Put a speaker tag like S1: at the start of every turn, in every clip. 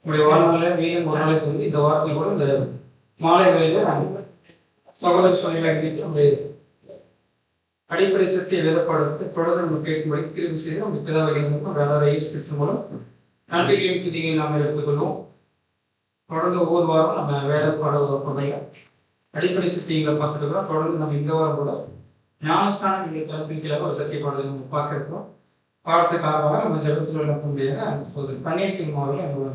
S1: உங்களுடைய வாழ்நாளில் மீண்டும் ஒரு நாளைக்கு வந்து இந்த வாரத்தில் கூட இந்த மாலை வேளையில் நாங்கள் சகோதர சமையலாக அடிப்படை சக்தி எழுதப்படுறது தொடர்ந்து நம்ம கேட்கும்படி திரும்பி செய்து நம்ம பிதாவிகளுக்கும் வேதார இயேசு கிறிஸ்து மூலம் நன்றிகளையும் துதிகளையும் நாம் எடுத்துக்கொள்வோம். தொடர்ந்து ஒவ்வொரு வாரம் நம்ம வேலை பாட வகுப்புடைய அடிப்படை சக்திகளை பார்த்துட்டு இருக்கிறோம். தொடர்ந்து நம்ம இந்த வாரம் கூட ஞானஸ்தானம் என்ற தலைப்பின் கீழே ஒரு சத்திய பாடலை நம்ம பார்க்க இருக்கிறோம். பாடத்துக்காக நம்ம ஜபத்தில் உள்ள முடியாத பன்னீர்செல்வம் அவர்கள் அங்கே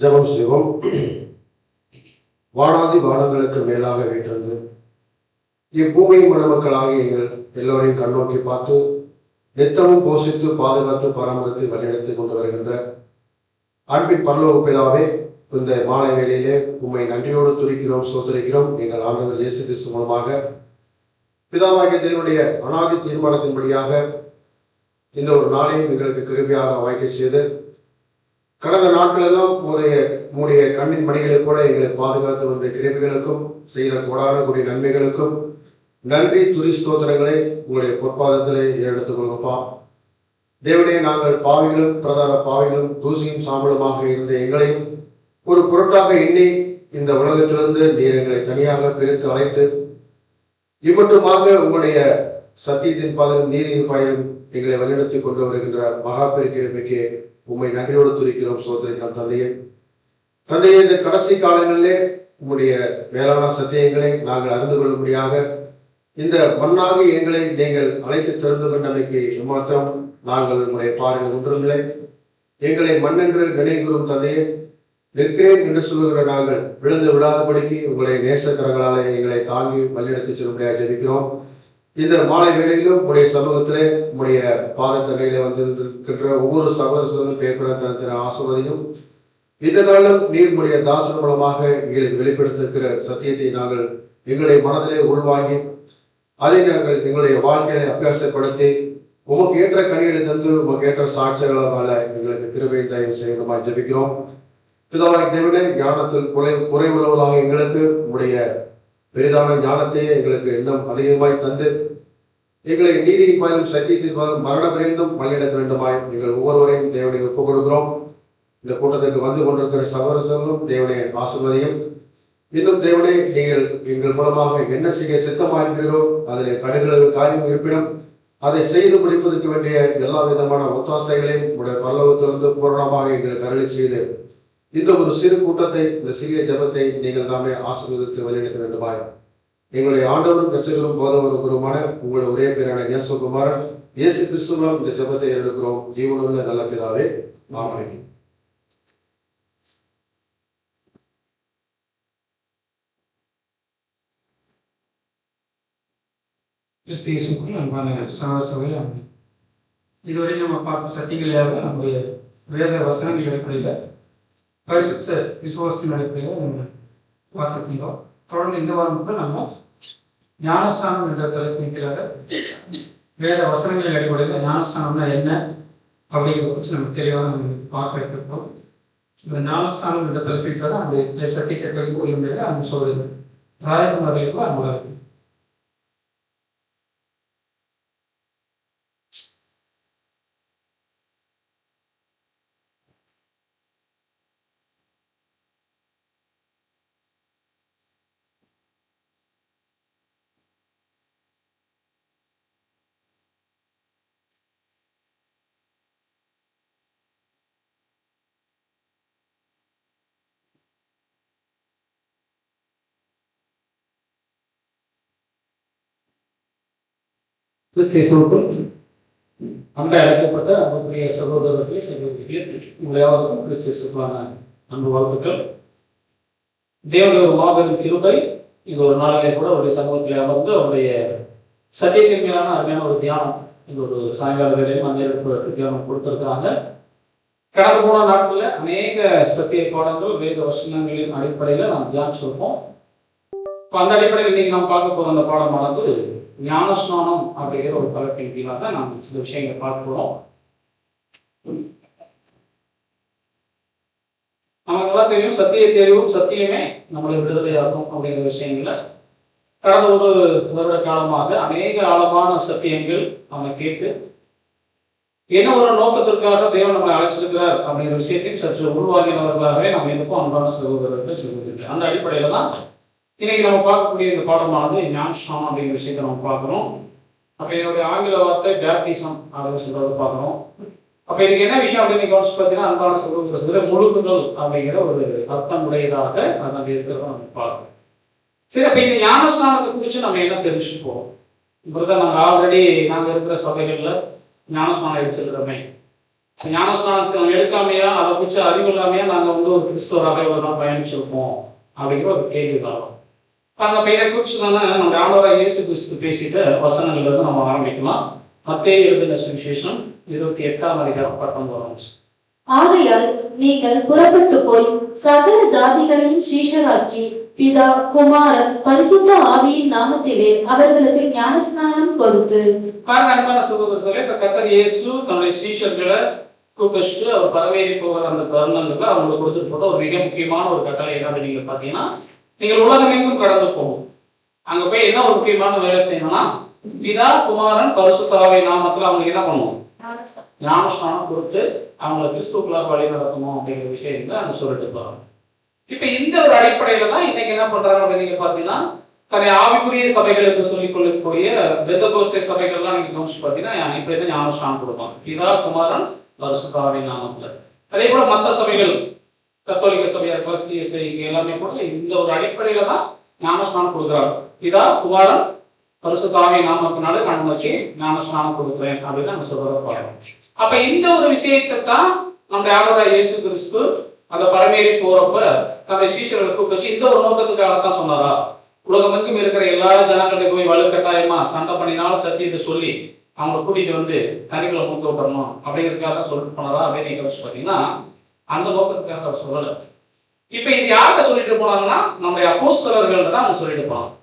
S2: ஜபம் செய்வோம். வானாதி வானங்களுக்கு மேலாக வீட்டிருந்து இப்பூமியின் மணமக்களாகிய எங்கள் எல்லோரையும் கண்ணோக்கி பார்த்து நித்தமும் போஷித்து பாதுகாத்து பராமரித்து வழிநடத்தி கொண்டு வருகின்ற அன்பின் பரலோக பிதாவே, இந்த மாலை வேளையிலே உம்மை நன்றியோடு துதிக்கிறோம், சோதரிக்கிறோம். எங்கள் ஆண்டவர் இயேசு கிறிஸ்து மூலமாக பிதாவாகிய தேவனுடைய அனாதி தீர்மானத்தின்படியாக இந்த ஒரு நாளையும் எங்களுக்கு கிருபையாக வாய்க்க செய்து கடந்த நாட்களெல்லாம் உடைய கண்ணின் மணிகளைப் போல எங்களை பாதுகாத்து வந்த கிருபைகளுக்கும் செய்த கோடான கூடிய நன்மைகளுக்கும் நன்றி துதி ஸ்தோத்திரங்களை உங்களுடைய பொற்பாதத்திலே எடுத்துக் கொள்ளுப்பா. தேவனே, நாங்கள் பாவிகளும் பிரதான பாவிகளும் தூசியும் சாம்பலுமாக இருந்த எங்களையும் ஒரு பொருட்டாக எண்ணி இந்த உலகத்திலிருந்து நீர் எங்களை தனியாக பிரித்து அழைத்து இம்மட்டுமாக உங்களுடைய சத்தியத்தின் பாதையும் நீதியின் பாதையும் எங்களை வழிநடத்தி கொண்டு வருகின்ற மகா பெருக்கிருமைக்கு உண்மை நன்றியோடு துதிக்கிறோம், சோதரிக்கிறோம். தந்தையே, இந்த கடைசி காலங்களிலே உங்களுடைய மேலான சத்தியங்களை நாங்கள் அறிந்து கொள்ளும்படியாக இந்த மண்ணாகி எங்களை நீங்கள் அழைத்து திறந்து கொண்டமைக்கு மாத்திரம் நாங்கள் உங்களுடைய பார்வையில் ஒன்றுமில்லை. எங்களை மண்ணென்று நினைவுறும் தந்தையே, நிற்கிறேன் என்று சொல்லுகிற நாங்கள் விழுந்து விடாதபடிக்கு உங்களுடைய நேசக்கரங்களாலே எங்களை தாங்கி வழிநடத்தி செல்லும்படியாக ஜெபிக்கிறோம். இந்த மாலை வேளையிலும் உடைய சமூகத்திலே உடைய பாதத்தண்டையிலே வந்திருக்கின்ற ஒவ்வொரு சகோதரர்களும் பேப்பர ஆசிர்வதியும் இதனாலும் நீர்முடைய தாசன் மூலமாக எங்களுக்கு வெளிப்படுத்திருக்கிற சத்தியத்தை நாங்கள் எங்களுடைய மனதிலே உள்வாங்கி அதை நாங்கள் எங்களுடைய வாழ்க்கையை அபியாசப்படுத்தி உமக்கு ஏற்ற கனிகளை தந்து உமக்கு ஏற்ற சாட்சிகளால எங்களுக்கு கிருபை தயவு செய்யணுமா ஜெபிக்கிறோம். பிதாவாய் தேவனே, ஞானத்தில் குறைவுள்ளவர்களாக எங்களுக்கு உடைய பெரிதான ஞானத்தையே எங்களுக்கு இன்னும் அதிகமாய் தந்து எங்களை நீதியின் பாயும் சத்தியத்தின் பாயும் மரண பிரிந்தும் வழிநடத்த வேண்டுமாய் எங்கள் ஒவ்வொருவரையும் தேவனை ஒப்புக் கொடுக்கிறோம். இந்த கூட்டத்திற்கு வந்து கொண்டிருக்கிற சகோதரர்களும் தேவனை ஆசீர்வதியும். இன்னும் தேவனை, நீங்கள் எங்கள் மூலமாக என்ன செய்ய சித்தமாயிருக்கிறீர்களோ அதில் கடுகளவு காரியம் இருப்பினும் அதை செய்து முடிப்பதற்கு வேண்டிய எல்லா விதமான ஒத்தாசைகளையும் உடைய பரலோகத்திலிருந்து பூரணமாக எங்களுக்கு அருளி செய்து இந்த ஒரு சிறு கூட்டத்தை, இந்த சிறிய ஜபத்தை நீங்கள் தாமே ஆசீர்வதித்து வழிநடத்த வேண்டுமாய் எங்களுடைய ஆண்டவரும் ரட்சகரும் போதவரும் குருமான உங்களுடைய ஒரே பேரான இயேசுகுமாரன் இயேசு கிறிஸ்துவின் இந்த ஜபத்தை எடுக்கிறோம். ஜீவனுள்ள நல்ல பிதாவே, ஆமென்.
S1: அன்பான சகோதர இதுவரை நம்ம பார்த்த சத்தியங்களையாக நம்முடைய வேத வசனங்கள் அடிப்படையில் பரிசுத்த விசுவாசத்தின் அடிப்படையில் நம்ம பார்த்துருக்கின்றோம். தொடர்ந்து இந்த வாரம் நம்ம ஞானஸ்தானம் என்ற தலைப்பின் கீழாக வேத வசனங்களின் அடிப்படையில் ஞானஸ்தானம்னா என்ன அப்படிங்கிறத வச்சு நம்ம தெளிவாக நம்ம பார்க்க இருக்கிறோம். இந்த ஞானஸ்தானம் என்ற தலைப்பின் கீழாக அந்த சத்தியத்தை பகிர்ந்து கொள்ள முடியாது அந்த சொல்றது ராயகுமாரிகளுக்கும் அங்கே கிறிஸ்து அன்பை அழைக்கப்பட்ட அன்புக்குரிய சகோதரர்களே சகோதரிகளே, உங்களையாவதும் கிறிஸ்துவான அன்பு வாழ்த்துக்கள். தேவனுடைய ஒரு மாபெரும் கிருபை. இது ஒரு நாளிலே கூட அவருடைய சமூகத்தில் அமர்ந்து அவருடைய சத்தியத்தின் மேலான அருமையான ஒரு தியானம் இந்த ஒரு சாயங்கால வேலையும் அந்நேரத்துக்கு தியானம் கொடுத்திருக்கிறாங்க. கடந்த போன நாட்களில் அநேக சத்திய பாடங்கள் வேத வசனங்களின் அடிப்படையில் நாம் தியானிச்சிருப்போம். அந்த அடிப்படையில் இன்னைக்கு நாம் பார்க்க போற அந்த பாடமானது ஞானஸ்நானம் அப்படிங்கிற ஒரு தலைப்பின் கீழாக நாம் இந்த விஷயங்களை பார்க்க போறோம். நமக்கு எல்லாம் தெரியும், சத்திய தெரிவும் சத்தியமே நம்மளை விடுதலையாகும் அப்படிங்கிற விஷயங்கள கடந்த ஒரு வருட காலமாக அநேக ஆழமான சத்தியங்கள் நம்ம கேட்டு என்ன ஒரு நோக்கத்திற்காக தேவன் நம்மை அழைச்சிருக்கிறார் அப்படிங்கிற விஷயத்தையும் சற்று உருவாகினவர்களாகவே நம்ம இருப்போம். அன்பான சகோதரர்கள் சகோதரிகள், அந்த அடிப்படையில தான் இன்னைக்கு நம்ம பார்க்கக்கூடிய இந்த பாடமானது ஞானஸ்நானம் அப்படிங்கிற விஷயத்தை நம்ம பார்க்கணும். அப்ப என்னுடைய ஆங்கில வார்த்தை பேப்டிசம் அப்படின்னு சொல்றத பார்க்கணும். அப்ப இதுக்கு என்ன விஷயம் அப்படின்னு கவனிச்சு பார்த்தீங்கன்னா, அன்பான சகோதரர்கள் முழுக்குதல் அப்படிங்கிற ஒரு அர்த்தம் உடையதாக அங்கே இருக்கிறத நம்ம பார்க்கணும். சரி, அப்ப இந்த ஞானஸ்நானத்தை குறித்து நம்ம என்ன தெரிஞ்சுப்போம்? இப்படிதான் நாங்க இருக்கிற சபைகள்ல ஞானஸ்நானம் எடுத்துக்கிறோமே, ஞானஸ்நானத்தை நம்ம எடுக்காமையா அதை குறித்து அறிவு இல்லாமையா நாங்க ஒரு கிறிஸ்தவராக இவ்வளவு நாள் பயணிச்சிருப்போம் அப்படிங்கிற ஒரு கேள்வி தான். அந்த பெயரை குறித்து தானே நம்ம ஆண்டவராகிய இயேசு கிறிஸ்து பேசிட்ட வசனங்கள்ல இருந்து நம்ம ஆரம்பிக்கலாம். மத்தேயு எழுதின சுவிசேஷம் 28
S3: ஆகையால் நீங்கள் புறப்பட்டு போய் சகல ஜாதிகளையும் சீஷராக்கி பிதா குமாரன் பரிசுத்த ஆவியின் நாமத்திலே அவர்களுக்கு ஞானஸ்நானம் கொடுத்து.
S1: பாருங்க அன்பான சகோதரர்களே, இப்ப கர்த்தர் இயேசு தன்னுடைய சீஷர்களை கூப்பிட்டு அவர் பரவேறி போகிற அந்த தருணங்கள்ல அவங்களுக்கு கொடுத்துட்டு போட்ட ஒரு மிக முக்கியமான ஒரு கட்டளை என்னன்னு நீங்க பாத்தீங்கன்னா, நீங்கள் உலகமெங்கும் கடந்து போகும். அங்க போய் என்ன ஒரு முக்கியமான வேலை செய்யணும்னா, பிதா குமாரன் பரிசுத்த ஆவியின் நாமத்துல அவங்களுக்கு என்ன பண்ணுவோம்? ஞானஸ்நானம் கொடுத்து அவங்களை கிறிஸ்துக்குள்ளாக வழி நடத்தணும் அப்படிங்கிற விஷயங்களை அவங்க சொல்லிட்டு போறாங்க. இப்ப இந்த ஒரு அடிப்படையில தான் இன்னைக்கு என்ன பண்றாங்க அப்படின்னு நீங்க பாத்தீங்கன்னா, தன்னை ஆவிக்குரிய சபைகள் என்று சொல்லிக் கொள்ளக்கூடிய பெந்தகோஸ்தே சபைகள்லாம் நீங்க கவனிச்சு பாத்தீங்கன்னா இப்படிதான் ஞானஸ்நானம் கொடுப்பாங்க, பிதா குமாரன் பரிசுத்த ஆவியின் நாமத்துல. அதே போல மற்ற சபைகள் கத்தோலிக்க சபையா இருக்கலாம், சிஎஸ்ஐ எல்லாமே கூட இந்த ஒரு அடிப்படையில தான் ஞானஸ்நானம் கொடுக்குறாங்க. பிதா குமாரன் பரிசுத்த ஆவியின் நாமத்தினால நான் உனக்கு ஞானஸ்நானம் கொடுக்குறேன் அப்படின்னு நம்ம சொல்றத பாருங்க. அப்ப இந்த ஒரு விஷயத்தை தான் நம்ம ஆண்டவராகிய இயேசு கிறிஸ்து அந்த பரமேறி போறப்ப தன்னுடைய சீஷர்களுக்கு வச்சு இந்த ஒரு நோக்கத்துக்காகத்தான் சொன்னாரா? உலகமெங்கும் இருக்கிற எல்லா ஜனங்களையும் போய் வலுக்கட்டாயமா சண்டை பண்ணினாலும் சத்தியத்தை சொல்லி அவங்களை கூட்டிட்டு வந்து தனிகளை முக்க விட்டுறணும் அப்படிங்கிறதுக்காக தான் சொல்லிட்டு போனாரா அப்படின்னு நீங்க வச்சு பாத்தீங்கன்னா, அந்த நோக்கத்துக்காக அவர் சொல்லலை. இப்ப இது யார்கிட்ட சொல்லிட்டு போனாங்கன்னா, நம்முடைய அப்போஸ்தலர்கள்ட்ட தான் அவங்க சொல்லிட்டு போனாங்க.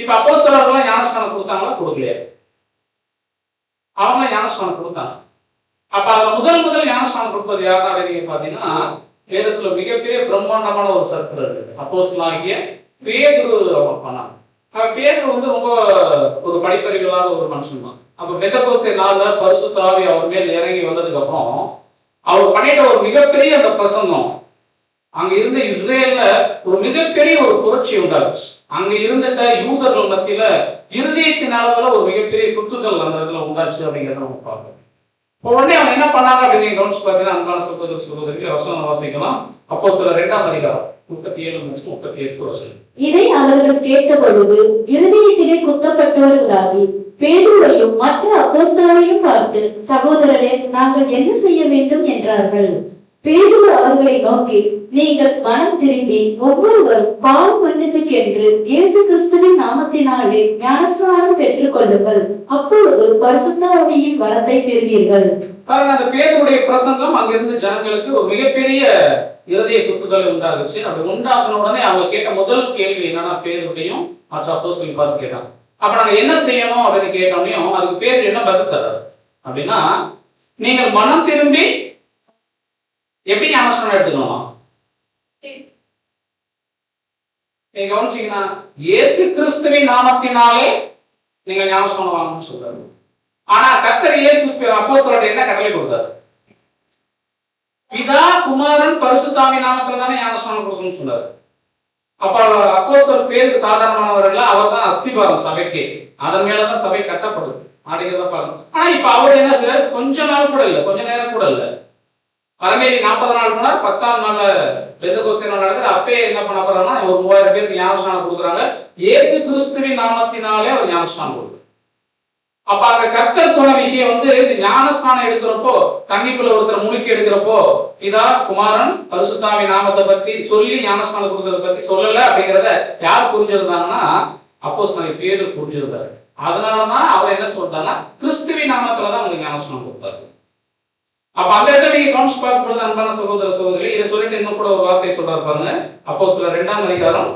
S1: இப்ப அப்போஸ்தலர்கள் ஞானஸ்நானம் கொடுத்தாங்களா? கொடுக்கலையா? அவங்க ஞானஸ்நானம் கொடுத்தாங்க. அப்ப அதுல முதல் ஞானஸ்நானம் கொடுத்தது யாரா அப்படின்னு பாத்தீங்கன்னா, வேதத்துல மிகப்பெரிய பிரம்மாண்டமான ஒரு சர்க்கிள் இருக்கு. அப்போஸ்தலனாகிய பேதுரு அவங்க பண்ணாங்க. பேதுரு ரொம்ப ஒரு படிப்பறிவு இல்லாத ஒரு மனுஷன் தான். அப்ப பெந்தெகோஸ்தே நாள்ல பரிசுத்த ஆவி அவர் மேல் இறங்கி வந்ததுக்கு அப்புறம் அவர் பண்ணிட்ட ஒரு மிகப்பெரிய அந்த பிரசங்கம் அங்க இருந்த இஸ்ரேல்ல ஒரு மிகப்பெரிய ஒரு புரட்சி உண்டாச்சு. அங்க இருந்துட்ட யூதர்கள் மத்தியில இருதயத்தின் அளவுல ஒரு மிகப்பெரிய குத்துக்கள் அந்த இடத்துல உண்டாச்சு அப்படிங்கிறத நம்ம பார்க்கணும். உடனே அவங்க என்ன பண்ணாங்க அப்படின்னு கவனிச்சு பார்த்தீங்கன்னா, அன்பான சகோதர சகோதரிக்கு வசனம் வாசிக்கலாம். அப்போஸ்தலர் 2:37-38
S3: இதை அவர்கள் கேட்ட பொழுது இருதயத்திலே குத்தப்பட்டவர்களாகி பேதுருவையும் மற்ற அப்போஸ்தலரையும் பார்த்து, சகோதரரே, நாங்கள் என்ன செய்ய வேண்டும் என்றார்கள். பேதுரு அவர்களை நோக்கி, நீங்கள் மனம் திரும்பி ஒவ்வொருவரும் பாவ மன்னிப்புக்கென்று இயேசு கிறிஸ்துவின் நாமத்தினாலே ஞானஸ்நானம் பெற்றுக் கொள்ளுங்கள், அப்பொழுது பரிசுத்த ஆவியின் வரத்தை பெறுவீர்கள்.
S1: அந்த பேதுருடைய பிரசங்கம் அங்கிருந்து ஜனங்களுக்கு ஒரு மிகப்பெரிய இருதய குத்துதல் உண்டாகுச்சு. அப்படி உண்டாக்குன உடனே அவங்க கேட்ட முதல் கேள்வி என்னன்னா, பேதுருடையும் மற்ற அப்போஸ்தலரையும் பார்த்து கேட்டாங்க, அப்ப நாங்க என்ன செய்யணும் அப்படின்னு கேட்டோம்னே அதுக்கு பேர் என்ன பதில் தர்றாரு அப்படின்னா, நீங்கள் மனம் திரும்பி எப்படி ஞானஸ்நானம் எடுத்துக்கணும்? நீங்க கவனிச்சீங்கன்னா, இயேசு கிறிஸ்துவின் நாமத்தினாலே நீங்க ஞானஸ்நானம் வாங்கணும்னு சொல்றாரு. ஆனா கர்த்தர் இயேசு அப்போஸ்தலர்ட்ட என்ன கட்டளை கொடுத்தாரு? பிதா குமாரன் பரிசுத்த ஆவியின் நாமத்துல தானே ஞானஸ்நானம் கொடுக்கணும்னு சொன்னாரு. அப்ப அப்போஸ்தலர் பேருக்கு சாதாரணமானவர்கள், அவர் தான் அஸ்திபாரம் சபைக்கு, அதன் மேலதான் சபை கட்டப்படுது அப்படிங்கிறத பார்க்கணும். ஆனா இப்ப அவர் என்ன செய்யறாரு? கொஞ்ச நாள் கூட இல்ல, கொஞ்ச நேரம் கூட இல்ல, பரமேறி 40 நாள் போனார், 10ஆம் நாள்ல பெந்தெகோஸ்தே நாள் நடக்குது. அப்பயே என்ன பண்ண போறாங்கன்னா, ஒரு 3000 பேருக்கு ஞானஸ்நானம் கொடுக்குறாங்க. இயேசு கிறிஸ்துவின் நாமத்தினாலே அவர் ஞானஸ்நானம் கொடுக்குறாரு. அப்ப அங்க கர்த்தர் சொன்ன விஷயம் வந்து ஞானஸ்நானம் எடுக்கிறப்போ, தண்ணிக்குள்ள ஒருத்தர் முழுக்கி எடுக்கிறப்போ, இதா குமாரன் பரிசுத்தாவி நாமத்தை பத்தி சொல்லி ஞானஸ்நானம் கொடுக்கறத பத்தி சொல்லல அப்படிங்கிறத யார் புரிஞ்சிருந்தாங்கன்னா அப்போஸ்தலன் பேதுரு புரிஞ்சிருந்தாரு. அதனாலதான் அவர் என்ன சொல்றாங்கன்னா கிறிஸ்துவின் நாமத்துலதான் உங்களுக்கு ஞானஸ்நானம் கொடுத்தாரு. அப்ப அந்த இடத்துல நீங்க கவுன்ஸ் பார்க்கும் பொழுது அன்பான சகோதர சகோதரி, இதை சொல்லிட்டு இன்னும் கூட ஒரு வார்த்தை சொல்றாரு பாருங்க. அப்போஸ்தலர் 2ஆம் அதிகாரம்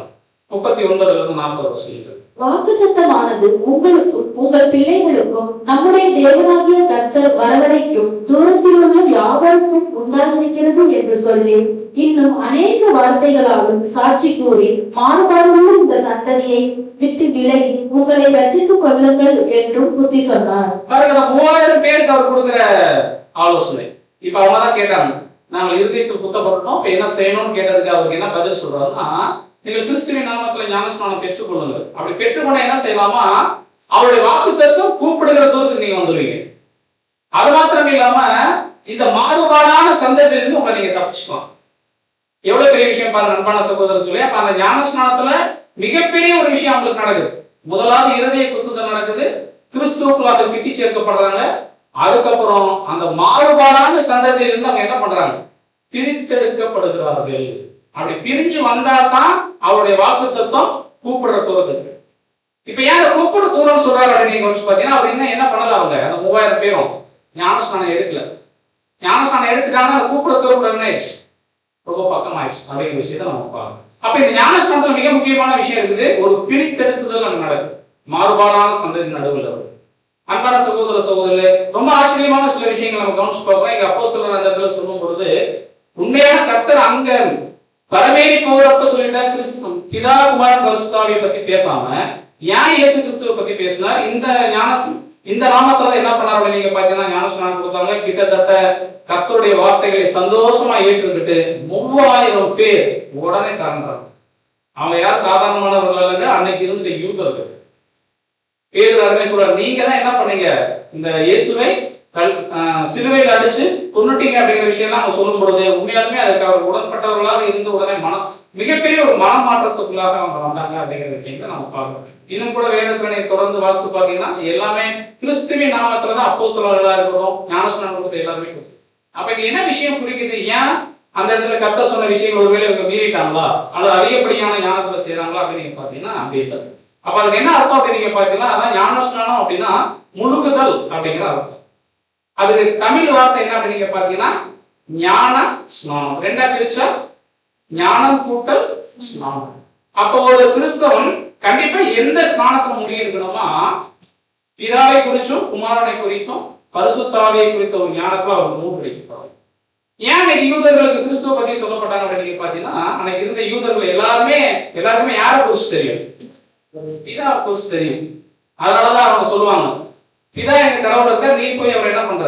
S1: 39-40
S3: வாக்குத்தத்தமானது உங்களுக்கும் உங்கள் பிள்ளைகளுக்கும் நம்முடைய தேவனாகிய கர்த்தர் வரவழைக்கும் தூரத்தில் உள்ள யாவருக்கும் உண்டாயிருக்கிறது என்று சொல்லி இன்னும் அநேக வார்த்தைகளாலும் சாட்சி கூறி மாறுபாடுள்ள இந்த சந்ததியை விட்டு விலகி உங்களை ரட்சித்துக் கொள்ளுங்கள் என்றும் புத்தி சொன்னார்.
S1: 3000 பேருக்கு அவர் கொடுக்கிற ஆலோசனை. இப்ப அவங்க தான் கேட்டாங்க, நாங்கள் இருதயத்தில் குத்தப்பட்டோம், இப்ப என்ன செய்யணும்னு கேட்டதுக்கு அவருக்கு என்ன பதில் சொல்றாருன்னா, நீங்கள் கிறிஸ்துவின் நாமத்துல ஞானஸ்நானம் பெற்றுக்கொள்ளுங்கள். அப்படி பெற்றுக்கொண்ட என்ன செய்யலாமா, அவருடைய வாக்குத்தத்தம் கூப்பிடுகிற தூரத்துக்கு நீங்க வந்துடுவீங்க. அது மாத்திரம் இல்லாம இந்த மாறுபாடான சந்ததியிலிருந்து உங்களை நீங்க தப்பிச்சுக்கலாம். எவ்வளவு பெரிய விஷயம் பாருங்க அன்பான சகோதரர் சொல்லி. அப்ப அந்த ஞானஸ்நானத்துல மிகப்பெரிய ஒரு விஷயம் அவங்களுக்கு நடக்குது. முதலாவது இருதய குத்துதல் நடக்குது, கிறிஸ்துவுக்குள்ளாக பித்தி சேர்க்கப்படுறாங்க. அதுக்கப்புறம் அந்த மாறுபாடான சந்ததியிலிருந்து அவங்க என்ன பண்றாங்க, பிரித்தெடுக்கப்படுகிறார்கள். அப்படி பிரிஞ்சு வந்தாதான் அவருடைய வாக்கு தத்துவம் கூப்பிடுற தூரத்துக்கு. இப்ப ஏன் கூப்பிடுற தூரம் சொல்றாரு அப்படின்னு நீங்க பாத்தீங்கன்னா, அவர் இன்னும் என்ன பண்ணல, அவங்க அந்த 3000 பேரும் ஞானஸ்நானம் எடுக்கல. ஞானஸ்நானம் எடுத்துட்டாங்கன்னா கூப்பிடுற தூரம் ஆயிடுச்சு, ரொம்ப பக்கம் ஆயிடுச்சு அப்படிங்கிற விஷயத்த நம்ம பார்க்கணும். அப்ப இந்த ஞானஸ்நானத்துல மிக முக்கியமான விஷயம் இருக்குது, ஒரு பிரித்தெடுக்குதல் அங்க நடக்குது மாறுபாடான சந்ததி நடுவில். அன்பான சகோதர சகோதரர்களே, ரொம்ப ஆச்சரியமான சில விஷயங்கள் நம்ம கவனிச்சு பார்க்கிறோம். இங்க அப்போஸ்தலர் அந்த இடத்துல சொல்லும் பொழுது உண்மையான கர்த்தர் அங்க பரமேறி போகிறப்ப சொல்லிட்டார், கிறிஸ்து பிதா குமாரன் பரிசுத்தாவியை பத்தி பேசாம ஏன் இயேசு கிறிஸ்துவை பத்தி பேசினார். இந்த நாமத்துல என்ன பண்ணாரு நீங்க பாத்தீங்கன்னா, ஞானஸ்நானம் கொடுத்தாங்க. கிட்டத்தட்ட கர்த்தருடைய வார்த்தைகளை சந்தோஷமா ஏற்றுக்கிட்டு 3000 பேர் உடனே சார்ந்தாங்க. அவங்க யார் சாதாரணமானவர்கள் இல்லைங்க, அன்னைக்கு இருந்த யூதர்கள். பேதுரு அருமை சொல்றாரு, நீங்க தான் என்ன பண்ணீங்க, இந்த இயேசுவை சிலுவையில் அடிச்சு கொன்னுட்டீங்க அப்படிங்கிற விஷயம் எல்லாம் அவங்க சொல்லும் பொழுது உண்மையாலுமே அதுக்கு அவர் உடன்பட்டவர்களாக இருந்து உடனே மிகப்பெரிய ஒரு மனமாற்றத்துக்குள்ளாக அவங்க வந்தாங்க அப்படிங்கிற விஷயத்தை நம்ம பார்க்கணும். இன்னும் கூட வேதத்தினை தொடர்ந்து வாசித்து பாத்தீங்கன்னா எல்லாமே கிறிஸ்துவின் நாமத்துலதான் அப்போஸ்தலர்களா இருக்கணும், ஞானஸ்நானம் கொடுத்த எல்லாருமே. அப்ப இங்க என்ன விஷயம் குறிக்குது, ஏன் அந்த இடத்துல கர்த்தர் சொன்ன விஷயங்கள் ஒருவேளை இவங்க மீறிட்டாங்களா அல்லது அதிகப்படியான ஞானத்துல செய்யறாங்களா அப்படின்னு பாத்தீங்கன்னா அப்படி இல்லை. அப்ப அதுக்கு என்ன அர்த்தம் அப்படின்னு நீங்க பாத்தீங்கன்னா, அதான் ஞானஸ்நானம் அப்படின்னா முழுகுதல் அப்படிங்கிற அர்த்தம். அதுக்கு தமிழ் வார்த்தை என்ன அப்படின்னு நீங்க பாத்தீங்கன்னா ஞான ஸ்நானம். ரெண்டா பிரிச்சா ஞானம் கூட்டல் ஸ்நானம். அப்ப ஒரு கிறிஸ்தவன் கண்டிப்பா எந்த ஸ்நானத்தை முடியிருக்கணுமா, பிதாவை குறிச்சும் குமாரனை குறித்தும் பரிசுத்தாவியை குறித்த ஒரு ஞானத்துல அவர் மூழ்கடிக்கப்படும். ஏன் அன்னைக்கு யூதர்களுக்கு கிறிஸ்துவ பத்தி சொல்லப்பட்டாங்க அப்படின்னு நீங்க பாத்தீங்கன்னா, அன்னைக்கு இருந்த யூதர்கள் எல்லாருக்குமே யாரை குறிச்சு தெரியும், பிதா குறிச்சு தெரியும். அதனாலதான் அவங்க சொல்லுவாங்க, பிதா எங்க கடவுள் இருக்க, நீ போய் அவர் என்ன பண்ற,